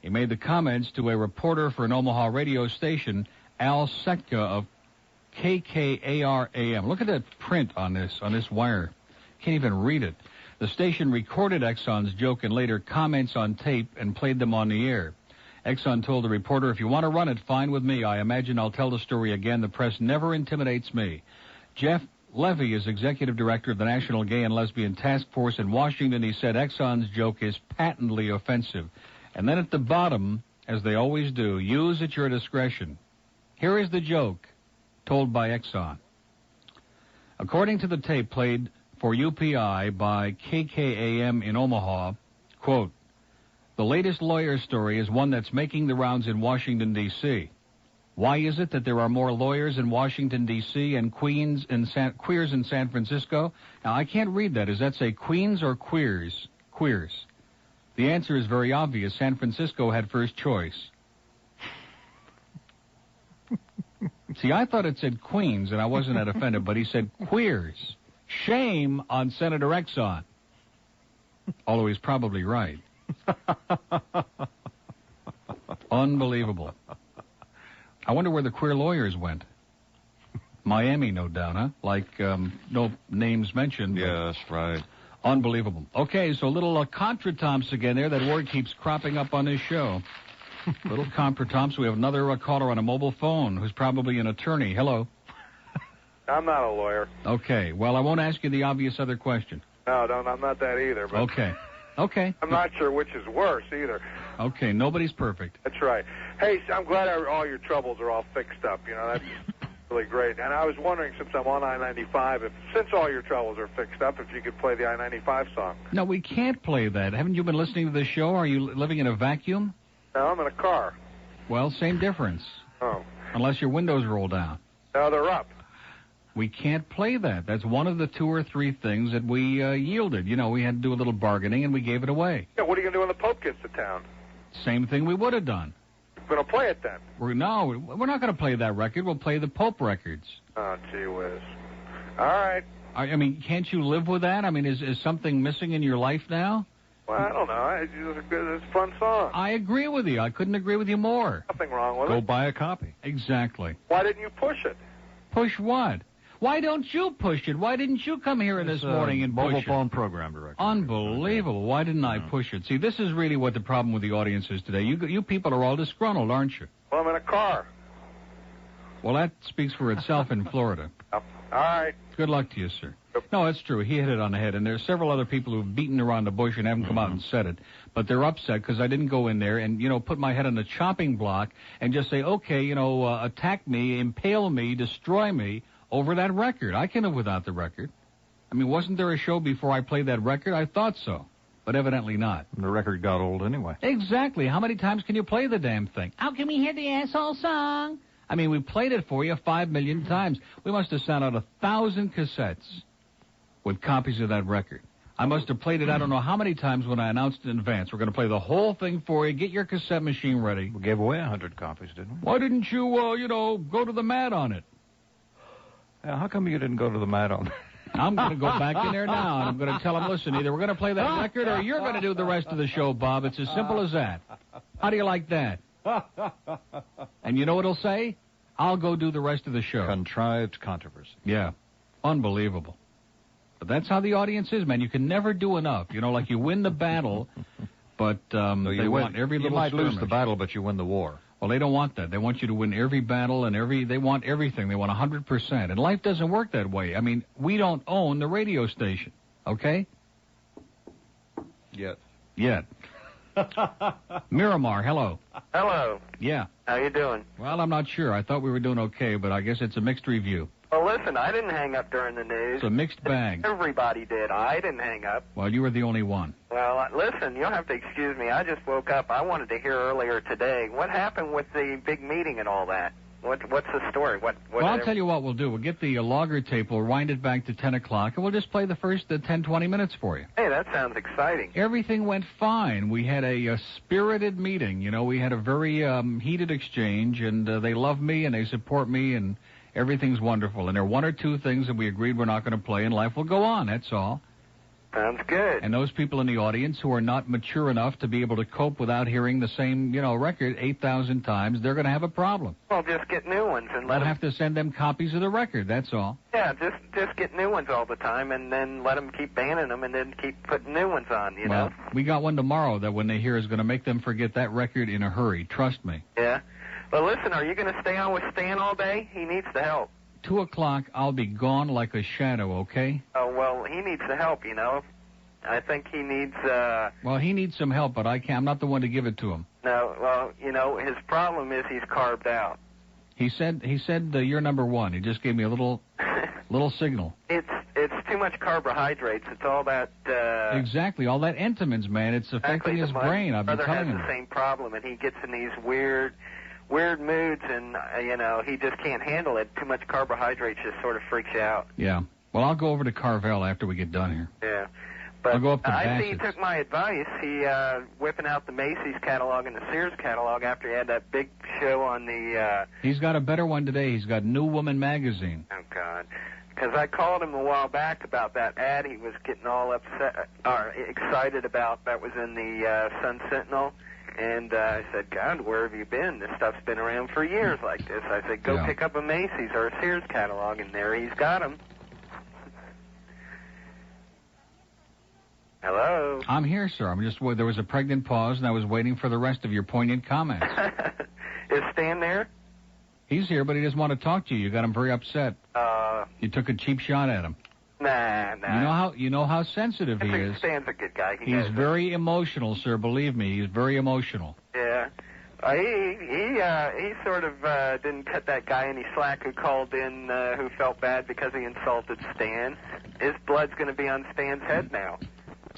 He made the comments to a reporter for an Omaha radio station, Al Setka of KKAR-AM. Look at that print on this wire. Can't even read it. The station recorded Exxon's joke and later comments on tape and played them on the air. Exxon told the reporter, if you want to run it, fine with me. I imagine I'll tell the story again. The press never intimidates me. Jeff Levy is executive director of the National Gay and Lesbian Task Force in Washington. He said Exxon's joke is patently offensive. And then at the bottom, as they always do, use at your discretion. Here is the joke told by Exxon. According to the tape played for UPI by KKAM in Omaha, quote, the latest lawyer story is one that's making the rounds in Washington, D.C. Why is it that there are more lawyers in Washington, D.C. and queers in San Francisco? Now, I can't read that. Does that say queens or queers? Queers. The answer is very obvious. San Francisco had first choice. See, I thought it said queens, and I wasn't that offended, but he said queers. Shame on Senator Exxon. Although he's probably right. Unbelievable. I wonder where the queer lawyers went. Miami, no doubt, huh? Like, no names mentioned. Yes, right. Unbelievable. Okay, so little contretemps again there. That word keeps cropping up on this show. Little contretemps. We have another caller on a mobile phone who's probably an attorney. Hello. I'm not a lawyer. Okay. Well, I won't ask you the obvious other question. No, I'm not that either. But Okay. I'm not sure which is worse either. Okay, nobody's perfect. That's right. Hey, I'm glad all your troubles are all fixed up. You know, that's really great. And I was wondering, since I'm on I-95, since all your troubles are fixed up, if you could play the I-95 song. No, we can't play that. Haven't you been listening to this show? Are you living in a vacuum? No, I'm in a car. Well, same difference. Oh. Unless your windows roll down. No, they're up. We can't play that. That's one of the 2 or 3 things that we yielded. You know, we had to do a little bargaining, and we gave it away. Yeah, what are you going to do when the Pope gets to town? Same thing we would have done. We're going to play it then? We're not going to play that record. We'll play the Pope records. Oh, gee whiz. All right. I mean, can't you live with that? I mean, is something missing in your life now? Well, I don't know. It's a fun song. I agree with you. I couldn't agree with you more. Nothing wrong with it. Go buy a copy. Exactly. Why didn't you push it? Push what? Why don't you push it? Why didn't you come here this morning and push it? Mobile phone program director. Unbelievable. Why didn't I push it? See, this is really what the problem with the audience is today. You people are all disgruntled, aren't you? Well, I'm in a car. Well, that speaks for itself in Florida. All right. Good luck to you, sir. No, it's true. He hit it on the head, and there's several other people who've beaten around the bush and haven't come out and said it. But they're upset because I didn't go in there and, put my head on the chopping block and just say, okay, attack me, impale me, destroy me over that record. I can live without the record. I mean, wasn't there a show before I played that record? I thought so, but evidently not. The record got old anyway. Exactly. How many times can you play the damn thing? How can we hear the asshole song? I mean, we played it for you 5 million times. We must have sent out 1,000 cassettes with copies of that record. I must have played it I don't know how many times when I announced it in advance. We're going to play the whole thing for you. Get your cassette machine ready. We gave away 100 copies, didn't we? Why didn't you, go to the mat on it? How come you didn't go to the mat on that? I'm going to go back in there now, and I'm going to tell them, listen, either we're going to play that record or you're going to do the rest of the show, Bob. It's as simple as that. How do you like that? And you know what it'll say? I'll go do the rest of the show. Contrived controversy. Yeah. Unbelievable. But that's how the audience is, man. You can never do enough. Like you win the battle, but they want every little You might skirmish. lose the battle, but you win the war. Well, they don't want that. They want you to win every battle and they want everything. They want 100%. And life doesn't work that way. I mean, we don't own the radio station, okay? Yet. Miramar, hello. Hello. Yeah. How you doing? Well, I'm not sure. I thought we were doing okay, but I guess it's a mixed review. Well, listen, I didn't hang up during the news. It's a mixed bag. Everybody did. I didn't hang up. Well, you were the only one. Well, listen, you'll have to excuse me. I just woke up. I wanted to hear earlier today. What happened with the big meeting and all that? What's the story? Well, I'll tell you what we'll do. We'll get the logger tape. We'll wind it back to 10 o'clock, and we'll just play the first 10, 20 minutes for you. Hey, that sounds exciting. Everything went fine. We had a spirited meeting. You know, we had a very heated exchange, and they love me, and they support me, and everything's wonderful. And there are one or two things that we agreed we're not going to play, and life will go on. That's all. Sounds good. And those people in the audience who are not mature enough to be able to cope without hearing the same, record 8,000 times, they're going to have a problem. Well, just get new ones and let We'll them... have to send them copies of the record, that's all. Yeah, just get new ones all the time and then let them keep banning them and then keep putting new ones on, you know? We got one tomorrow that when they hear is going to make them forget that record in a hurry. Trust me. Yeah. Well, listen, are you going to stay on with Stan all day? He needs the help. 2 o'clock, I'll be gone like a shadow, okay? Oh, well, he needs the help, you know? I think he needs, Well, he needs some help, but I can't. I'm not the one to give it to him. No, well, his problem is he's carved out. He said you're number one. He just gave me a little signal. It's too much carbohydrates. It's all that, Exactly, all that Entenmann's, man. It's affecting his brain. I've been telling him. Brother has the same problem, and he gets in these weird moods, and, he just can't handle it. Too much carbohydrates just sort of freaks you out. Yeah. Well, I'll go over to Carvel after we get done here. Yeah. But I'll go up to I see he Bassett's. took my advice. He whipping out the Macy's catalog and the Sears catalog after he had that big show on the... He's got a better one today. He's got New Woman magazine. Oh, God. Because I called him a while back about that ad he was getting all upset or excited about that was in the Sun Sentinel. And I said, God, where have you been? This stuff's been around for years like this. I said, go pick up a Macy's or a Sears catalog, and there he's got them. Hello? I'm here, sir. There was a pregnant pause, and I was waiting for the rest of your poignant comments. Is Stan there? He's here, but he doesn't want to talk to you. You got him very upset. You took a cheap shot at him. Nah. You know how sensitive he is. Stan's a good guy. He's very emotional, sir. Believe me, he's very emotional. Yeah. He sort of didn't cut that guy any slack who called in who felt bad because he insulted Stan. His blood's going to be on Stan's head now.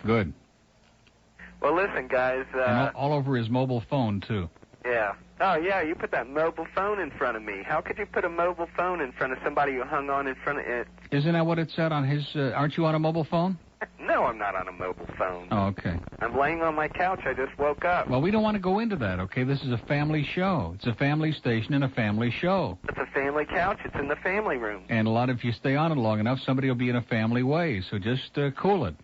Good. Well, listen, guys. And all over his mobile phone, too. Yeah. Oh, yeah, you put that mobile phone in front of me. How could you put a mobile phone in front of somebody who hung on in front of it? Isn't that what it said on his... aren't you on a mobile phone? No, I'm not on a mobile phone. Oh, okay. I'm laying on my couch. I just woke up. Well, we don't want to go into that, okay? This is a family show. It's a family station and a family show. It's a family couch. It's in the family room. And if you stay on it long enough, somebody will be in a family way. So just cool it.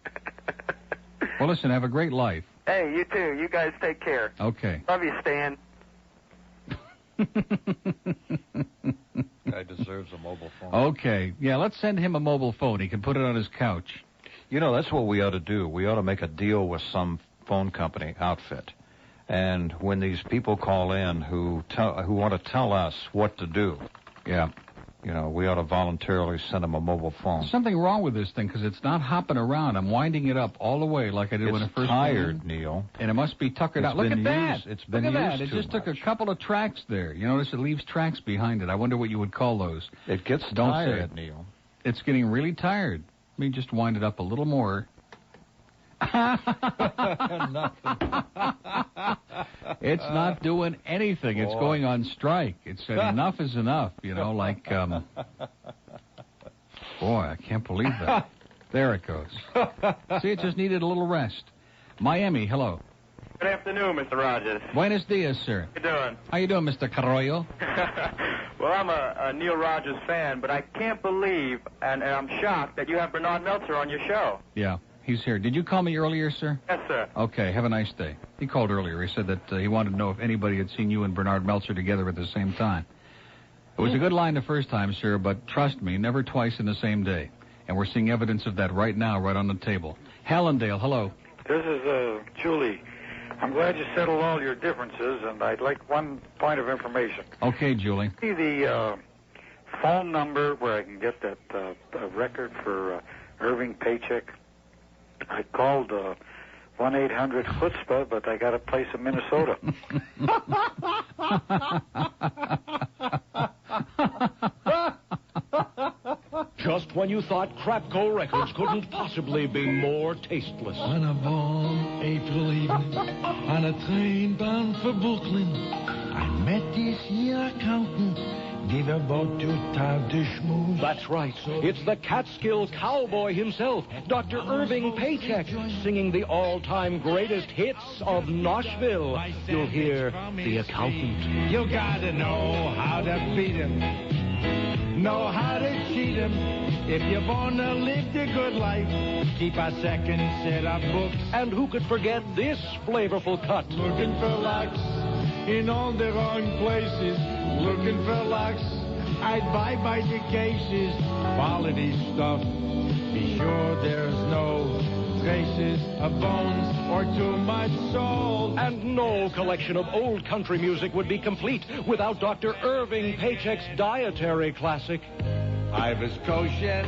Well, listen, have a great life. Hey, you too. You guys take care. Okay. Love you, Stan. Guy deserves a mobile phone. Okay. Yeah, let's send him a mobile phone. He can put it on his couch. That's what we ought to do. We ought to make a deal with some phone company outfit. And when these people call in who want to tell us what to do, we ought to voluntarily send them a mobile phone. There's something wrong with this thing because it's not hopping around. I'm winding it up all the way like I did when it first tired, came in. Neil. And it must be tuckered out. Look at that. It's been Look at used that. It too just took much. a couple of tracks there. You notice it leaves tracks behind it. I wonder what you would call those. It gets Don't tired, say it. Neil. It's getting really tired. Let me just wind it up a little more. It's not doing anything. It's going on strike. It said enough is enough, boy, I can't believe that. There it goes. See, it just needed a little rest. Miami, hello. Good afternoon, Mr. Rogers. Buenos dias, sir. How you doing? How you doing, Mr. Carollo? Well, I'm a Neil Rogers fan, but I can't believe, and I'm shocked that you have Bernard Meltzer on your show. Yeah. He's here. Did you call me earlier, sir? Yes, sir. Okay, have a nice day. He called earlier. He said that he wanted to know if anybody had seen you and Bernard Meltzer together at the same time. It was a good line the first time, sir, but trust me, never twice in the same day. And we're seeing evidence of that right now, right on the table. Hallandale, hello. This is Julie. I'm glad you settled all your differences, and I'd like one point of information. Okay, Julie. See the phone number where I can get that record for Irving Paycheck? I called 1-800-CHUTZPAH, but I got a place in Minnesota. Just when you thought Crapco Records couldn't possibly be more tasteless. On a warm April evening, on a train bound for Brooklyn, I met this here accountant. Give about 2 times the schmooze. That's right. It's the Catskill cowboy himself, Dr. Irving Paycheck, singing the all-time greatest hits of Nashville. You'll hear The Accountant. You gotta know how to beat him, know how to cheat him. If you wanna live the good life, keep a second set of books. And who could forget this flavorful cut? Looking for locks in all the wrong places. Looking for locks, I'd buy the cases. Quality stuff, be sure there's no traces of bones or too much salt. And no collection of old country music would be complete without Dr. Irving Paycheck's dietary classic. I was kosher,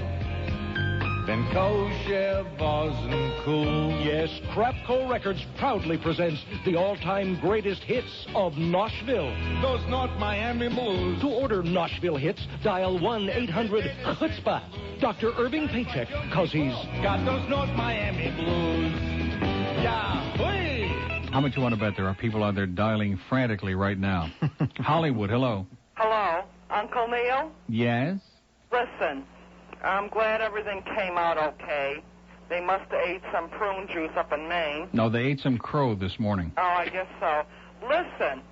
then kosher wasn't cool. Yes, Crapco Records proudly presents the all-time greatest hits of Nashville. Those North Miami blues. To order Nashville hits, dial 1-800-CHUTZPAH. Dr. Irving Paycheck, 'cause he's got those North Miami blues. Yeah, How much you want to bet there are people out there dialing frantically right now? Hollywood, hello. Hello, Uncle Neil? Yes? Listen, I'm glad everything came out okay. They must have ate some prune juice up in Maine. No, they ate some crow this morning. Oh, I guess so. Listen,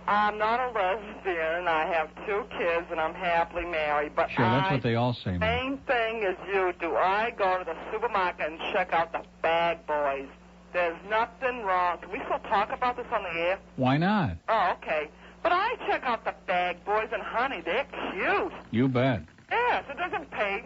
I'm not a lesbian. I have 2 kids, and I'm happily married. But Sure, that's what they all say, man. Same thing as you do. I go to the supermarket and check out the bag boys. There's nothing wrong. Can we still talk about this on the air? Why not? Oh, okay. But I check out the bag boys, and honey, they're cute. You bet. Yes, it doesn't pay,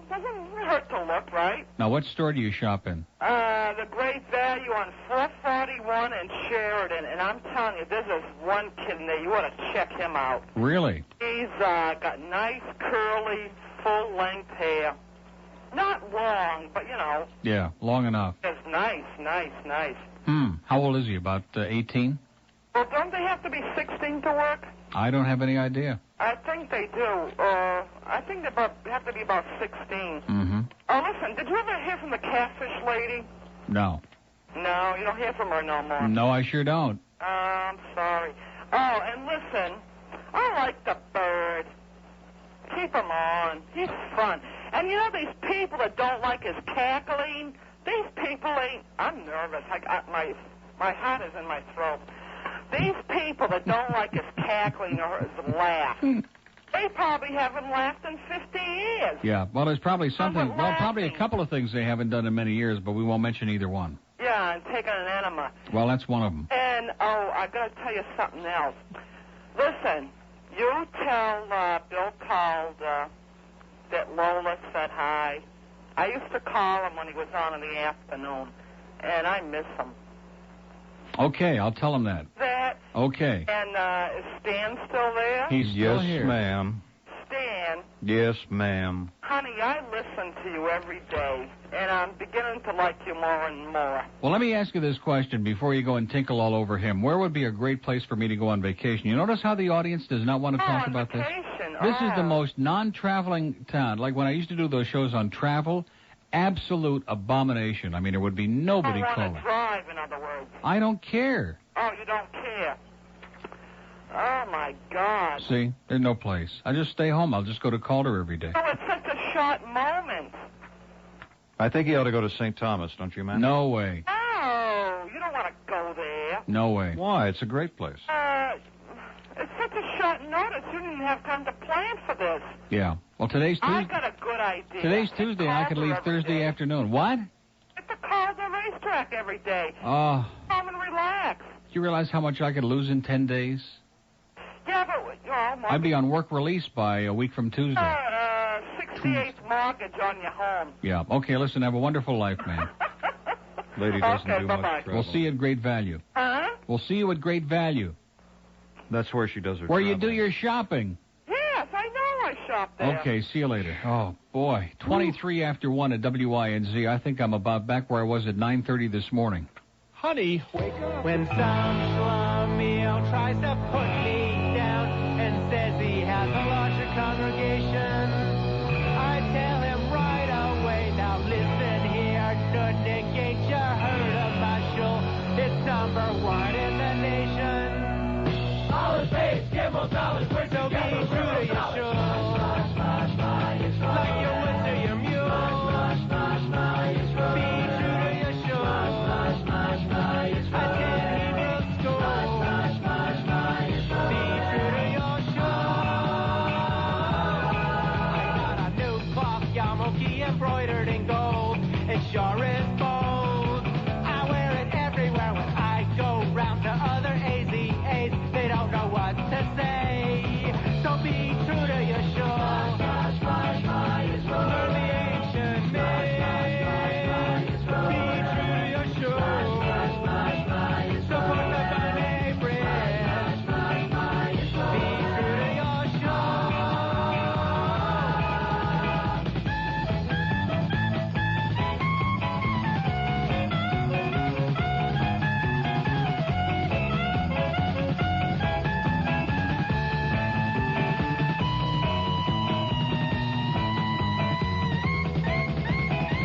doesn't hurt to look, right? Now, what store do you shop in? The Great Value on 441 in Sheridan, and I'm telling you, there's this one kid in there. You ought to check him out. Really? He's got nice, curly, full-length hair. Not long, but, Yeah, long enough. It's nice. How old is he? About 18? Well, don't they have to be 16 to work? I don't have any idea. I think they do. I think they have to be about 16. Mm-hmm. Oh, listen, did you ever hear from the catfish lady? No. No, you don't hear from her no more. No, I sure don't. I'm sorry. Oh, and listen, I like the bird. Keep him on. He's fun. And these people that don't like his cackling, these people ain't... I'm nervous. My heart is in my throat. These people that don't like his cackling or his laugh, they probably haven't laughed in 50 years. Yeah, well, there's probably something... Well, probably a couple of things they haven't done in many years, but we won't mention either one. Yeah, and taking an enema. Well, that's one of them. And, I got to tell you something else. Listen, you tell Bill Cald that Lola said hi. I used to call him when he was on in the afternoon, and I miss him. Okay, I'll tell him that. Okay. And is Stan still there? He's still here. Yes, ma'am. Stan. Yes, ma'am. Honey, I listen to you every day, and I'm beginning to like you more and more. Well, let me ask you this question before you go and tinkle all over him. Where would be a great place for me to go on vacation? You notice how the audience does not want to talk about vacation. This is the most non-traveling town. Like when I used to do those shows on travel, absolute abomination. I mean, there would be nobody calling. I want to drive, in other words. I don't care. Oh, you don't care? Oh, my God. See, there's no place. I just stay home. I'll just go to Calder every day. Oh, it's such a short moment. I think he ought to go to St. Thomas, don't you, man? No way. Oh, you don't want to go there. No way. Why? It's a great place. It's such a short notice. You didn't have time to plan for this. Yeah. Well, today's Tuesday. I got a good idea. Today's Tuesday. I could leave Thursday afternoon. What? Get the Calder racetrack every day. Oh. Come and relax. Do you realize how much I could lose in 10 days? Yeah, but, I'd be on work release by a week from Tuesday. 68th mortgage on your home. Yeah. Okay, listen, have a wonderful life, man. Lady doesn't do bye-bye. much travel. We'll see you at Great Value. Huh? We'll see you at Great Value. That's where she does her Where travel. you do your shopping. Yes, I know I shop there. Okay, see you later. Oh, boy. 23 after 1 at WINZ. I think I'm about back where I was at 9:30 this morning. Honey, wake up. When some schlummeal tries to put me down and says he has a larger congregation, I #1 in the nation. Solid base, give them solid quick. So be true to your show. Like you would to your mule. Be true to your show. Attend Hebrew school. Be true to your show. I got a new cloth yarmulke embroidered in gold. It sure is bold. I wear it everywhere when I go round to other AZAs. They don't know what to say. So be true to your show. Learn the ancient myths. Be true to your show. Support the B'nai B'rith. Be true to your show.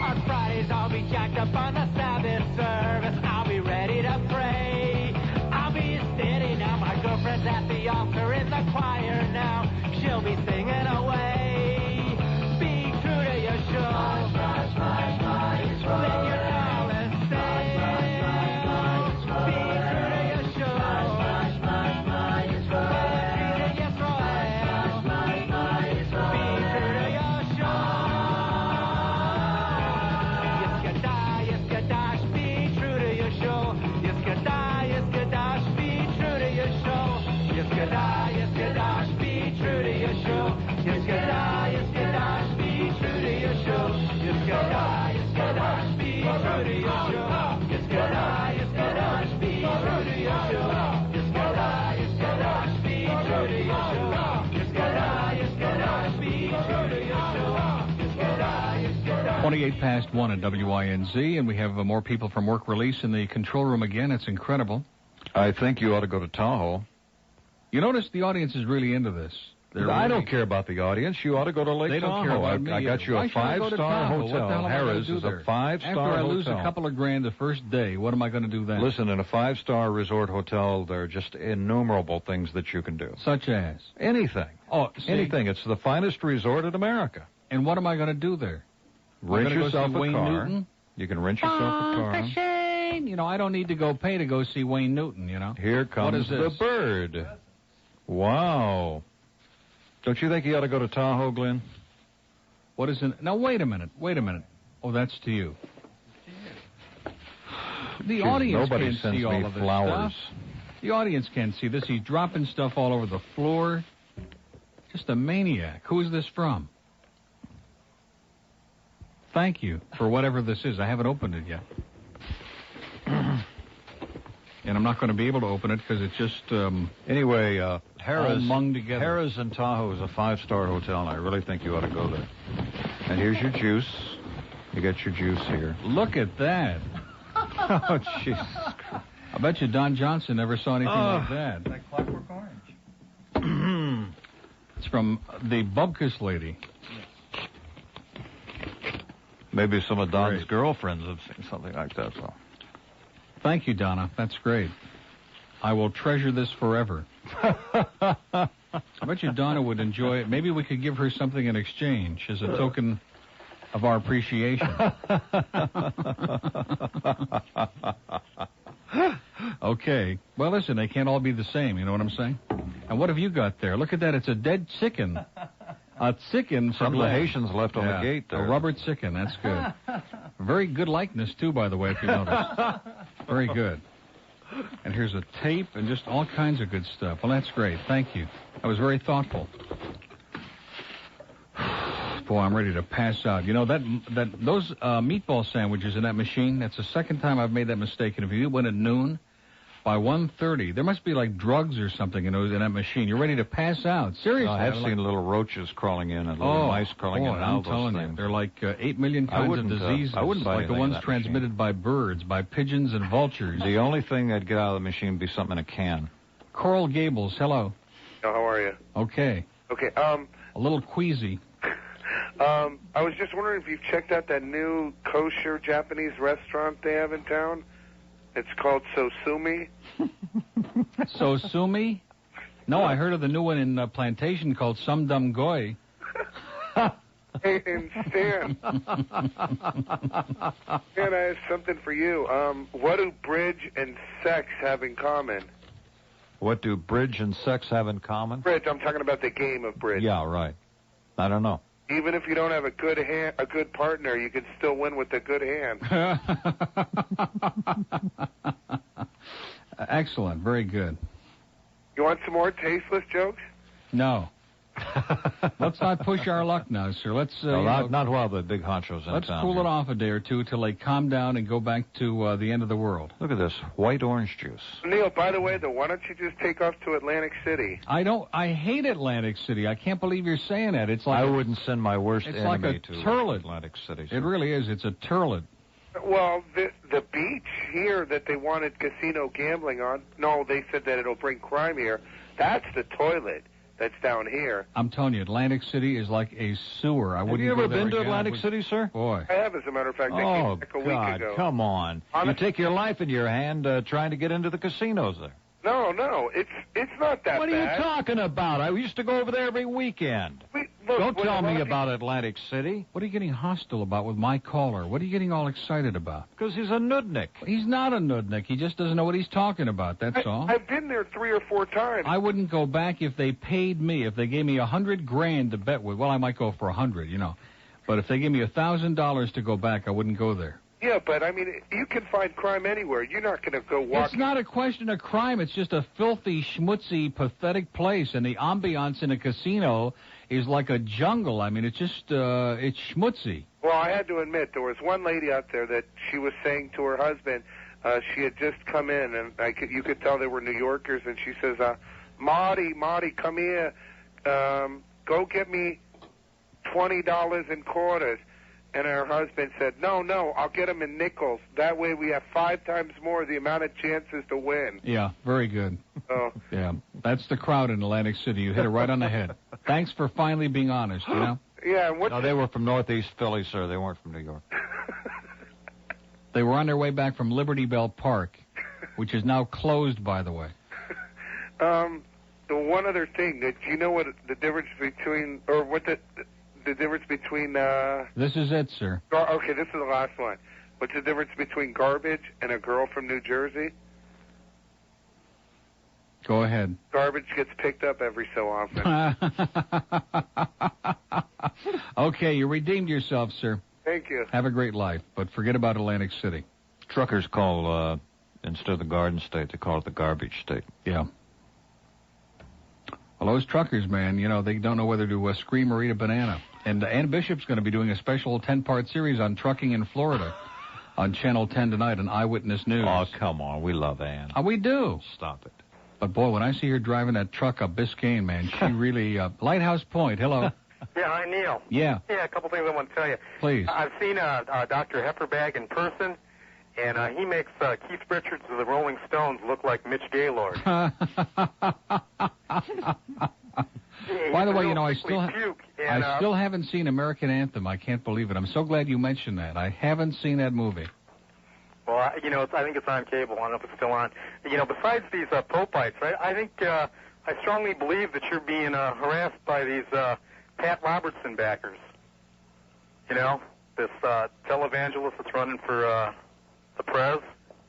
On Fridays I'll be jacked up on the Sabbath service. I'll be ready to pray. I'll be steady now. My girlfriend's at the altar in the choir now. She'll be singing away. Be true to your show. Let your talent sail. Be true to your show. Poetry to Yisrael. Be true to your show. Yiskadash, be true to your show. Yiskadash, be true to your show. Yiskadash, be true to your show. Yiskadash, be true to your show. Yiskadash, be true to your show. Yiskadash, be true to your show. Yiskadash, be true to your show. Yiskadash, be true to your show. 28 past 1 at WINZ, and we have more people from work release in the control room again. It's incredible. I think you ought to go to Tahoe. You notice the audience is really into this. I don't care about the audience. You ought to go to Lake They Tahoe. don't care about me I got you Why a should I go to 5-star Tahoe? What the hotel. hell am I gonna Harrah's do is there? a 5-star hotel. After I lose a couple of grand the first day, what am I going to do then? Listen, in a 5-star resort hotel, there are just innumerable things that you can do. Such as? Anything. Oh, see? Anything. It's the finest resort in America. And what am I going to do there? Rent yourself a Wayne car. Newton? You can rent yourself a car. Shane. You know, I don't need to go pay to go see Wayne Newton, you know. Here comes What is the this? bird. Wow. Don't you think you ought to go to Tahoe, Glenn? What is it? Now, wait a minute. Oh, that's to you. The audience nobody can't sends see all me of this flowers. stuff. The audience can't see this. He's dropping stuff all over the floor. Just a maniac. Who is this from? Thank you for whatever this is. I haven't opened it yet. And I'm not going to be able to open it because it's just anyway, all Harrah's mung together. Harrah's in Tahoe is a 5-star hotel, and I really think you ought to go there. And here's your juice. You got your juice here. Look at that. Oh, Jesus. I bet you Don Johnson never saw anything like that. Like Clockwork Orange. It's from the Bubkus lady. Maybe some of Don's girlfriends have seen something like that, though. Thank you, Donna. That's great. I will treasure this forever. I bet you Donna would enjoy it. Maybe we could give her something in exchange as a token of our appreciation. Okay. Well, listen, they can't all be the same. You know what I'm saying? And what have you got there? Look at that. It's a dead chicken. A chicken Some of the Haitians left on the gate there. A rubber chicken. That's good. Very good likeness, too, by the way, if you notice. Very good. And here's a tape and just all kinds of good stuff. Well, that's great. Thank you. That was very thoughtful. Boy, I'm ready to pass out. You know, those meatball sandwiches in that machine, that's the second time I've made that mistake. And if you went at noon, by 1:30, there must be like drugs or something in that machine. You're ready to pass out. Seriously. I have seen little roaches crawling in and little mice crawling in and out. I'm telling you. They're like 8 million kinds of diseases. I wouldn't buy like the ones transmitted by birds, by pigeons and vultures. The only thing I'd get out of the machine would be something in a can. Coral Gables, hello. Oh, how are you? Okay. Okay, a little queasy. I was just wondering if you've checked out that new kosher Japanese restaurant they have in town. It's called So Sue Me. So Sue Me? No, I heard of the new one in Plantation called Some Dumb Goy. Hey, and Stan. Stan, I have something for you. What do bridge and sex have in common? What do bridge and sex have in common? Bridge, I'm talking about the game of bridge. Yeah, right. I don't know. Even if you don't have a good partner, you can still win with a good hand. Excellent. Very good. You want some more tasteless jokes? No. Let's not push our luck now, sir. Let's not while the big honcho's in let's town. cool here. it off a day or two till they calm down and go back to the end of the world. Look at this white orange juice. Neil, by the way, why don't you just take off to Atlantic City? I hate Atlantic City. I can't believe you're saying that. It's like I wouldn't send my worst it's enemy like a to turlet. Atlantic City. It really is. It's a turlet. Well, the beach here that they wanted casino gambling on, no, they said that it'll bring crime here. That's the toilet that's down here. I'm telling you, Atlantic City is like a sewer. Have you ever been to Atlantic City, sir? Boy. I have, as a matter of fact. I came back a week ago. Come on. You take your life in your hand trying to get into the casinos there. No, it's not that What bad. are you talking about? I used to go over there every weekend. Don't tell me about Atlantic City. What are you getting hostile about with my caller? What are you getting all excited about? Because he's a nudnik. He's not a nudnik. He just doesn't know what he's talking about, that's all. I've been there 3 or 4 times. I wouldn't go back if they paid me. If they gave me $100,000 to bet with, well, I might go for 100, you know. But if they gave me $1,000 to go back, I wouldn't go there. Yeah, but, I mean, you can find crime anywhere. You're not going to go walk... It's not a question of crime. It's just a filthy, schmutzy, pathetic place. And the ambiance in a casino is like a jungle. I mean, it's just, it's schmutzy. Well, I had to admit, there was one lady out there that she was saying to her husband, she had just come in, and you could tell they were New Yorkers, and she says, Marty, come here. Go get me $20 in quarters. And her husband said, no, I'll get them in nickels. That way we have 5 times more the amount of chances to win. Yeah, very good. Oh. Yeah, that's the crowd in Atlantic City. You hit it right on the head. Thanks for finally being honest, you know? Yeah, and No, they were from Northeast Philly, sir. They weren't from New York. They were on their way back from Liberty Bell Park, which is now closed, by the way. The one other thing, do you know what the difference between, or what the difference between... This is it, sir. Okay, this is the last one. What's the difference between garbage and a girl from New Jersey? Go ahead. Garbage gets picked up every so often. Okay, you redeemed yourself, sir. Thank you. Have a great life, but forget about Atlantic City. Truckers call, instead of the Garden State, they call it the Garbage State. Yeah. Well, those truckers, man, you know, they don't know whether to scream or eat a banana. And Ann Bishop's going to be doing a special 10-part series on trucking in Florida on Channel 10 tonight on Eyewitness News. Oh, come on. We love Ann. Oh, we do. Stop it. But, boy, when I see her driving that truck up Biscayne, man, she really... Lighthouse Point, hello. Yeah, hi, Neil. Yeah. Yeah, a couple things I want to tell you. Please. I've seen Dr. Hefferbag in person, and he makes Keith Richards of the Rolling Stones look like Mitch Gaylord. By the way, you know, I still haven't seen American Anthem. I can't believe it. I'm so glad you mentioned that. I haven't seen that movie. Well, I think it's on cable. I don't know if it's still on. You know, besides these Popites, right? I think I strongly believe that you're being harassed by these Pat Robertson backers. You know, this televangelist that's running for the prez.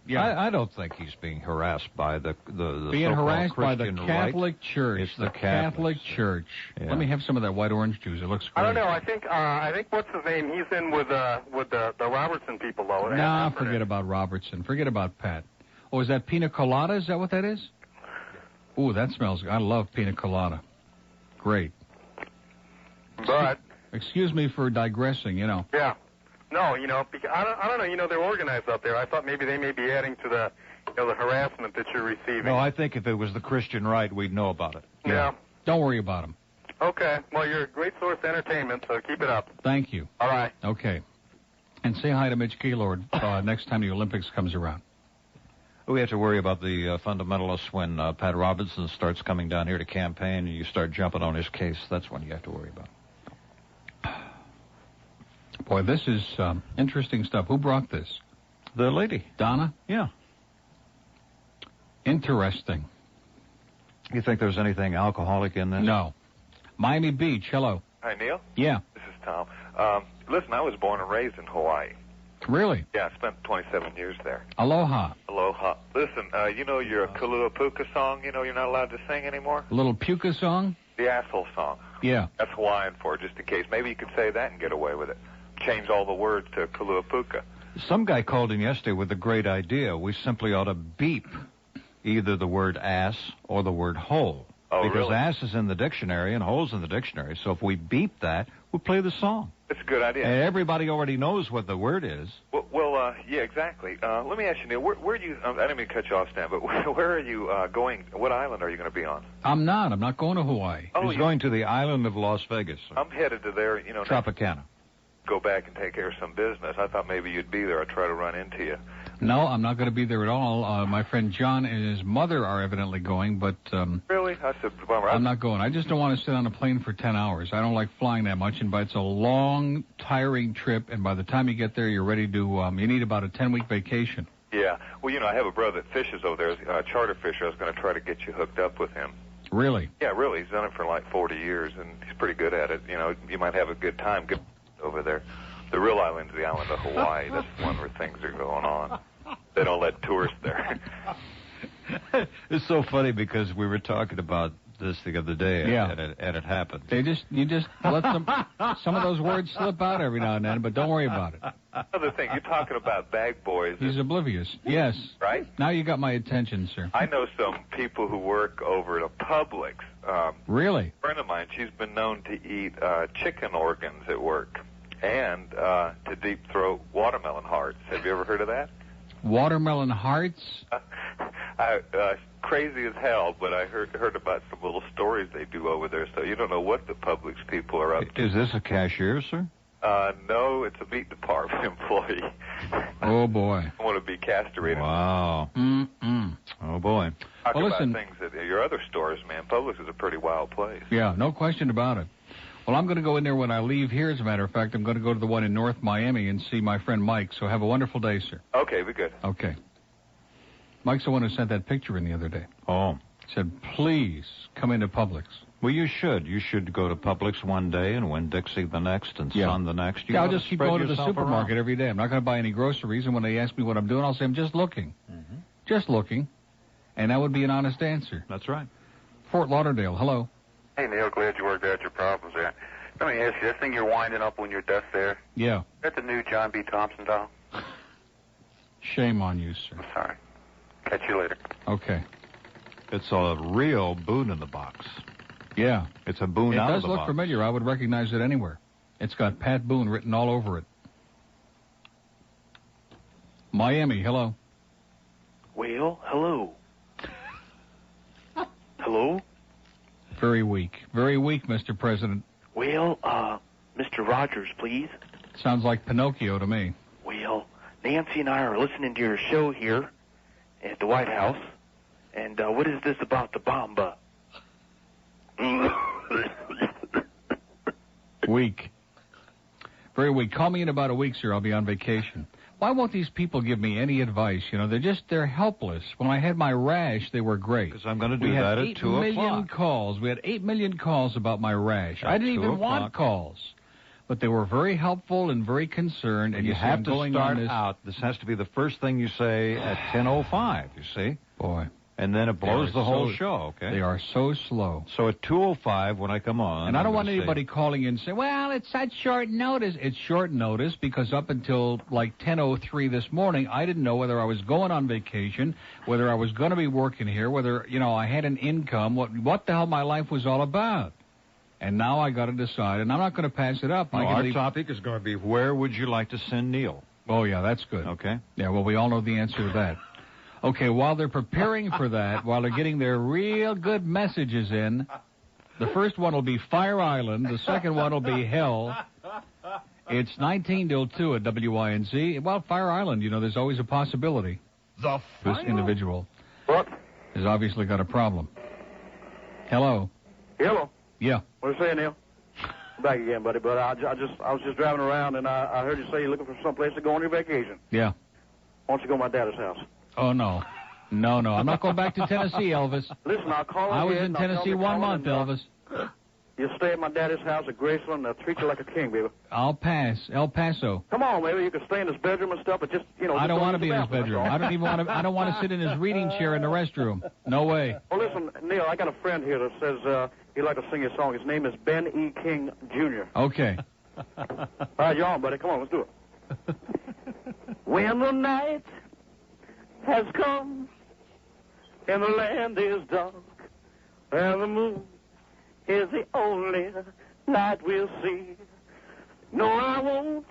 Yeah, I don't think he's being harassed by the being so-called harassed Christian by the Catholic right. Church. It's the Catholic Church. Yeah. Let me have some of that white orange juice. It looks great. I don't know. I think what's his name? He's in with the Robertson people, though. Nah, forget about Robertson. Forget about Pat. Oh, is that pina colada? Is that what that is? Ooh, that smells good. I love pina colada. Great. But excuse me for digressing. You know. Yeah. No, you know, because I don't know. You know, they're organized up there. I thought maybe they may be adding to the harassment that you're receiving. No, I think if it was the Christian right, we'd know about it. Yeah. Don't worry about them. Okay. Well, you're a great source of entertainment, so keep it up. Thank you. All right. Okay. And say hi to Mitch Gaylord next time the Olympics comes around. We have to worry about the fundamentalists when Pat Robertson starts coming down here to campaign and you start jumping on his case. That's when you have to worry about. Boy, this is interesting stuff. Who brought this? The lady. Donna? Yeah. Interesting. You think there's anything alcoholic in this? No. Miami Beach, hello. Hi, Neil. Yeah. This is Tom. Listen, I was born and raised in Hawaii. Really? Yeah, I spent 27 years there. Aloha. Aloha. Listen, you know your Kalua Puka song, you know you're not allowed to sing anymore? A little puka song? The asshole song. Yeah. That's Hawaiian for, just in case. Maybe you could say that and get away with it. Change all the words to Kalua Puka. Some guy called in yesterday with a great idea. We simply ought to beep either the word ass or the word hole. Oh, because really? ass is in the dictionary and hole's in the dictionary. So if we beep that, we'll play the song. That's a good idea. And everybody already knows what the word is. Well, yeah, exactly. Let me ask you, Neil, where do you, I didn't mean to cut you off, Stan, but where are you going? What island are you going to be on? I'm not going to Hawaii. He's going to the island of Las Vegas. I'm headed to there, you know. Tropicana. Go back and take care of some business. I thought maybe you'd be there. I'd try to run into you. No, I'm not going to be there at all. My friend John and his mother are evidently going, but... Really? That's a bummer. I'm not going. I just don't want to sit on a plane for 10 hours. I don't like flying that much, but it's a long, tiring trip, and by the time you get there, you're ready to... you need about a 10-week vacation. Yeah. Well, you know, I have a brother that fishes over there, charter fisher. I was going to try to get you hooked up with him. Really? Yeah, really. He's done it for like 40 years, and he's pretty good at it. You know, you might have a good time over there. The real island is the island of Hawaii. That's one where things are going on. They don't let tourists there. It's so funny because we were talking about this the other day, and it happened. You just let some of those words slip out every now and then, but don't worry about it. Another thing, you're talking about bag boys. He's oblivious. Yes. Right? Now you got my attention, sir. I know some people who work over at a Publix. Really? A friend of mine, she's been known to eat chicken organs at work and to deep throat watermelon hearts. Have you ever heard of that? Watermelon hearts? Crazy as hell, but I heard about some little stories they do over there, so you don't know what the Publix people are up to. Is this a cashier, sir? No, it's a meat department employee. Oh, boy. I want to be castrated. Wow. Oh, boy. Talk about things at your other stores, man. Publix is a pretty wild place. Yeah, no question about it. Well, I'm going to go in there when I leave here. As a matter of fact, I'm going to go to the one in North Miami and see my friend Mike. So have a wonderful day, sir. Okay, be good. Okay. Mike's the one who sent that picture in the other day. Oh. Said, please come into Publix. Well, you should. You should go to Publix one day and Winn-Dixie the next and Sun the next. I'll just keep going to the supermarket every day. I'm not going to buy any groceries, and when they ask me what I'm doing, I'll say I'm just looking. Just looking. And that would be an honest answer. That's right. Fort Lauderdale, hello. Hey, Neil, glad you worked out your problems there. Let me ask you, that thing you're winding up on your desk there? Yeah. Is that the new John B. Thompson doll? Shame on you, sir. I'm sorry. Catch you later. Okay. It's a real Boone in the box. Yeah. It's a Boone out of the box. It does look familiar. I would recognize it anywhere. It's got Pat Boone written all over it. Miami, hello. Well, hello. Hello? Very weak. Very weak, Mr. President. Well, Mr. Rogers, please. Sounds like Pinocchio to me. Well, Nancy and I are listening to your show here at the White House. And what is this about the Bomba? Weak. Very weak. Call me in about a week, sir. I'll be on vacation. Why won't these people give me any advice? You know, they're helpless. When I had my rash, they were great. Because I'm going to do that at 2 o'clock. We had 8 million calls. We had 8 million calls about my rash. I didn't even want calls. But they were very helpful and very concerned. And you have to start out. This has to be the first thing you say at 10:05, you see? Boy. And then it blows the whole show, okay? They are so slow. So at 2:05 when I come on... And I don't want anybody calling in and saying, well, it's such short notice. It's short notice because up until like 10:03 this morning, I didn't know whether I was going on vacation, whether I was going to be working here, whether, you know, I had an income, what the hell my life was all about. And now I got to decide, and I'm not going to pass it up. Our topic is going to be, where would you like to send Neil? Oh, yeah, that's good. Okay. Yeah, well, we all know the answer to that. Okay, while they're preparing for that, while they're getting their real good messages in, the first one will be Fire Island. The second one will be Hell. It's 19 till 2 at WINZ. Well, Fire Island, you know, there's always a possibility. This individual has obviously got a problem. Hello. Hello. Yeah. What are you saying, Neil? Back again, buddy. But I was just driving around, and I heard you say you're looking for some place to go on your vacation. Yeah. Why don't you go to my dad's house? Oh, no. No, I'm not going back to Tennessee, Elvis. Listen, I'll call I was ahead in and I'll Tennessee tell 1 month, and, Elvis. You stay at my daddy's house at Graceland, and I'll treat you like a king, baby. I'll pass. El Paso. Come on, baby. You can stay in his bedroom and stuff, but just, I don't want to be in his bedroom. I don't even want to. I don't want to sit in his reading chair in the restroom. No way. Well, listen, Neil, I got a friend here that says he'd like to sing a song. His name is Ben E. King, Jr. Okay. All right, you're on, buddy. Come on, let's do it. When the night has come and the land is dark and the moon is the only light we'll see. No, I won't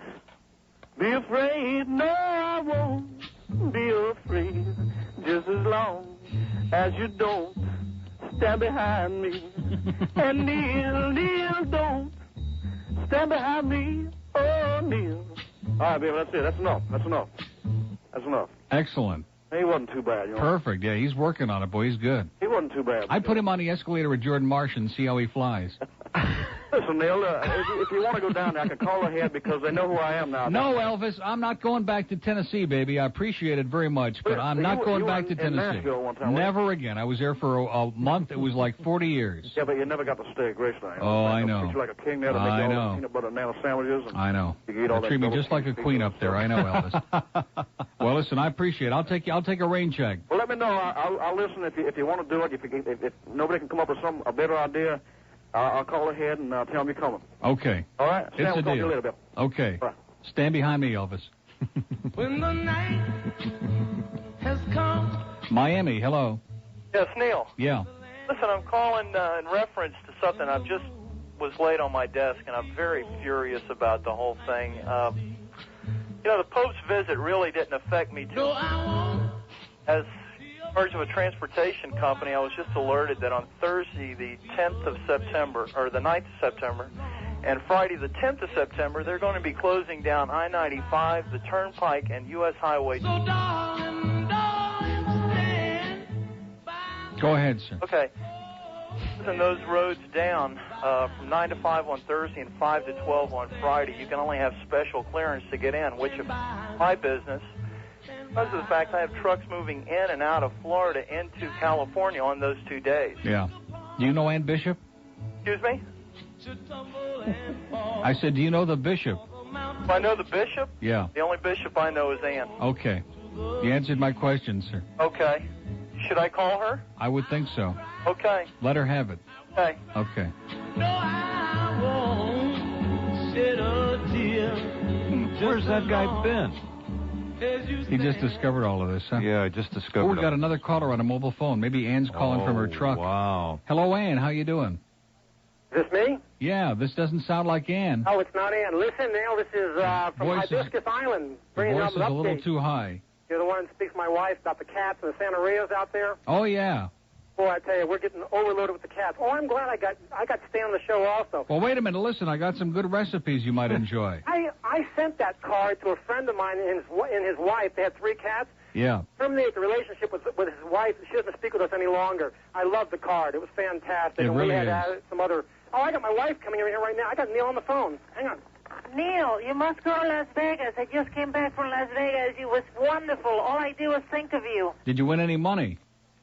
be afraid. No, I won't be afraid. Just as long as you don't stand behind me. And Neil, don't stand behind me. Oh, Neil. All right, baby, that's it. That's enough. Excellent. He wasn't too bad, you know. Perfect. Yeah, he's working on it, boy. He's good. He wasn't too bad. I put him on the escalator with Jordan Marsh and see how he flies. Listen, Neil, if you want to go down there, I can call ahead because they know who I am now. No, Elvis, I'm not going back to Tennessee, baby. I appreciate it very much, but I'm not going back to Tennessee. Nashville one time, never again. I was there for a month. It was like 40 years. Yeah, but you never got to stay at Graceland. Oh, I know. Treat you like a king there to make all the peanut butter and banana sandwiches. And I know. You eat all They treat me just like a queen up there. I know, Elvis. Well, listen, I appreciate it. I'll take a rain check. Well, let me know. I'll listen if you want to do it. If nobody can come up with a better idea, I'll call ahead and tell them you're coming. Okay. All right? It's a deal. You later, Bill. Okay. Bye. Stand behind me, Elvis. When the night has come. Miami, hello. Yes, Neil. Yeah. Listen, I'm calling in reference to something. I just was laid on my desk, and I'm very furious about the whole thing. The Pope's visit really didn't affect me too much. As charge of a transportation company, I was just alerted that on Thursday, the 10th of September, or the 9th of September, and Friday, the 10th of September, they're going to be closing down I-95, the Turnpike, and U.S. Highway. So darling, stand by. Go ahead, sir. Okay. Closing those roads down from 9 to 5 on Thursday and 5 to 12 on Friday. You can only have special clearance to get in, which is my business. Because of the fact I have trucks moving in and out of Florida into California on those 2 days. Yeah. Do you know Ann Bishop? Excuse me? I said, do you know the bishop? Do I know the bishop? Yeah. The only bishop I know is Ann. Okay. You answered my question, sir. Okay. Should I call her? I would think so. Okay. Let her have it. Okay. Okay. No, I won't shed a tear. Where's that guy been? He just discovered all of this, huh? Yeah, I just discovered Oh, we got another caller on a mobile phone. Maybe Ann's calling from her truck. Wow. Hello, Ann. How you doing? Is this me? Yeah, this doesn't sound like Ann. Oh, it's not Ann. Listen, Neil, this is from Hibiscus Island. The Bringing voice up is an a update. little too high. You're the one that speaks to my wife about the cats and the Santa Rios out there. Oh, yeah. Boy, I tell you, we're getting overloaded with the cats. Oh, I'm glad I got to stay on the show also. Well, wait a minute. Listen, I got some good recipes you might enjoy. I sent that card to a friend of mine and his wife. They had 3 cats. Yeah. Terminate the relationship with his wife. She doesn't speak with us any longer. I love the card. It was fantastic. It and really we had is. some other. Oh, I got my wife coming in here right now. I got Neil on the phone. Hang on. Neil, you must go to Las Vegas. I just came back from Las Vegas. It was wonderful. All I do is think of you. Did you win any money?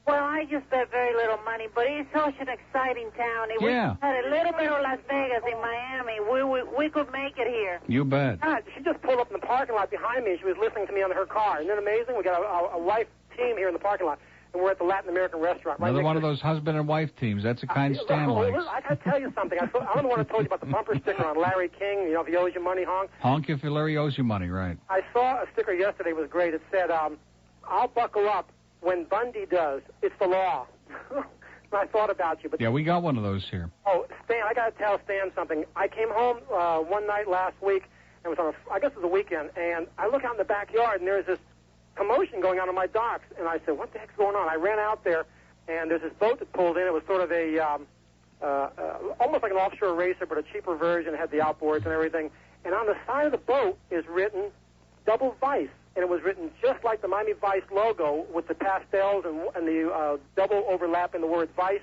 Well, I just bet very little money, but it's such an exciting town. If Yeah. we had a little bit of Las Vegas in Miami, we could make it here. You bet. God, she just pulled up in the parking lot behind me, and she was listening to me on her car. Isn't it amazing? We got a wife team here in the parking lot, and we're at the Latin American restaurant. Right Another next one to of those husband and wife teams. That's a kind Stan Oh, likes. listen, I got to tell you something. I'm the one who told you about the bumper sticker on Larry King. You know, if he owes you money, honk. Honk if Larry owes you money, right? I saw a sticker yesterday. It was great. It said, I'll buckle up when Bundy does. It's the law. And I thought about you. But Yeah, we got one of those here. Oh, Stan, I got to tell Stan something. I came home one night last week, and it was I guess it was a weekend, and I look out in the backyard, and there's this commotion going on my docks, and I said, what the heck's going on? I ran out there, and there's this boat that pulled in. It was sort of a, almost like an offshore racer, but a cheaper version. It had the outboards and everything. And on the side of the boat is written Double Vice, and it was written just like the Miami Vice logo with the pastels and the double overlap in the word Vice.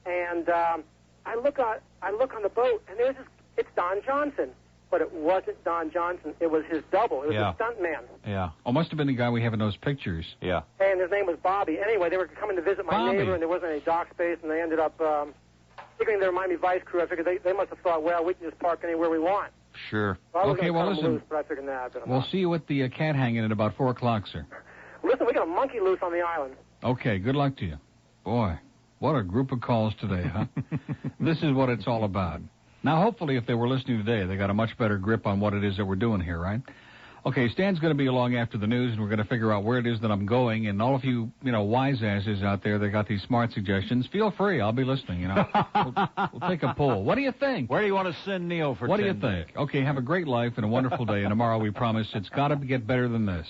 And I look on the boat, and there's this. It's Don Johnson. but it wasn't Don Johnson. It was his double. It was a stunt man. Yeah. Oh, must have been the guy we have in those pictures. Yeah. And his name was Bobby. Anyway, they were coming to visit my neighbor, and there wasn't any dock space, and they ended up figuring their Miami Vice crew. I figured they must have thought, well, we can just park anywhere we want. Sure. Well, okay, well, listen. Loose, but I figured, nah, we'll see you at the cat hanging at about 4 o'clock, sir. Listen, we got a monkey loose on the island. Okay, good luck to you. Boy, what a group of calls today, huh? This is what it's all about. Now, hopefully, if they were listening today, they got a much better grip on what it is that we're doing here, right? Okay, Stan's going to be along after the news, and we're going to figure out where it is that I'm going. And all of you, wise asses out there that got these smart suggestions, feel free. I'll be listening, We'll take a poll. What do you think? Where do you want to send Neil for 10 days? What do you think? Okay, have a great life and a wonderful day. And tomorrow, we promise it's got to get better than this.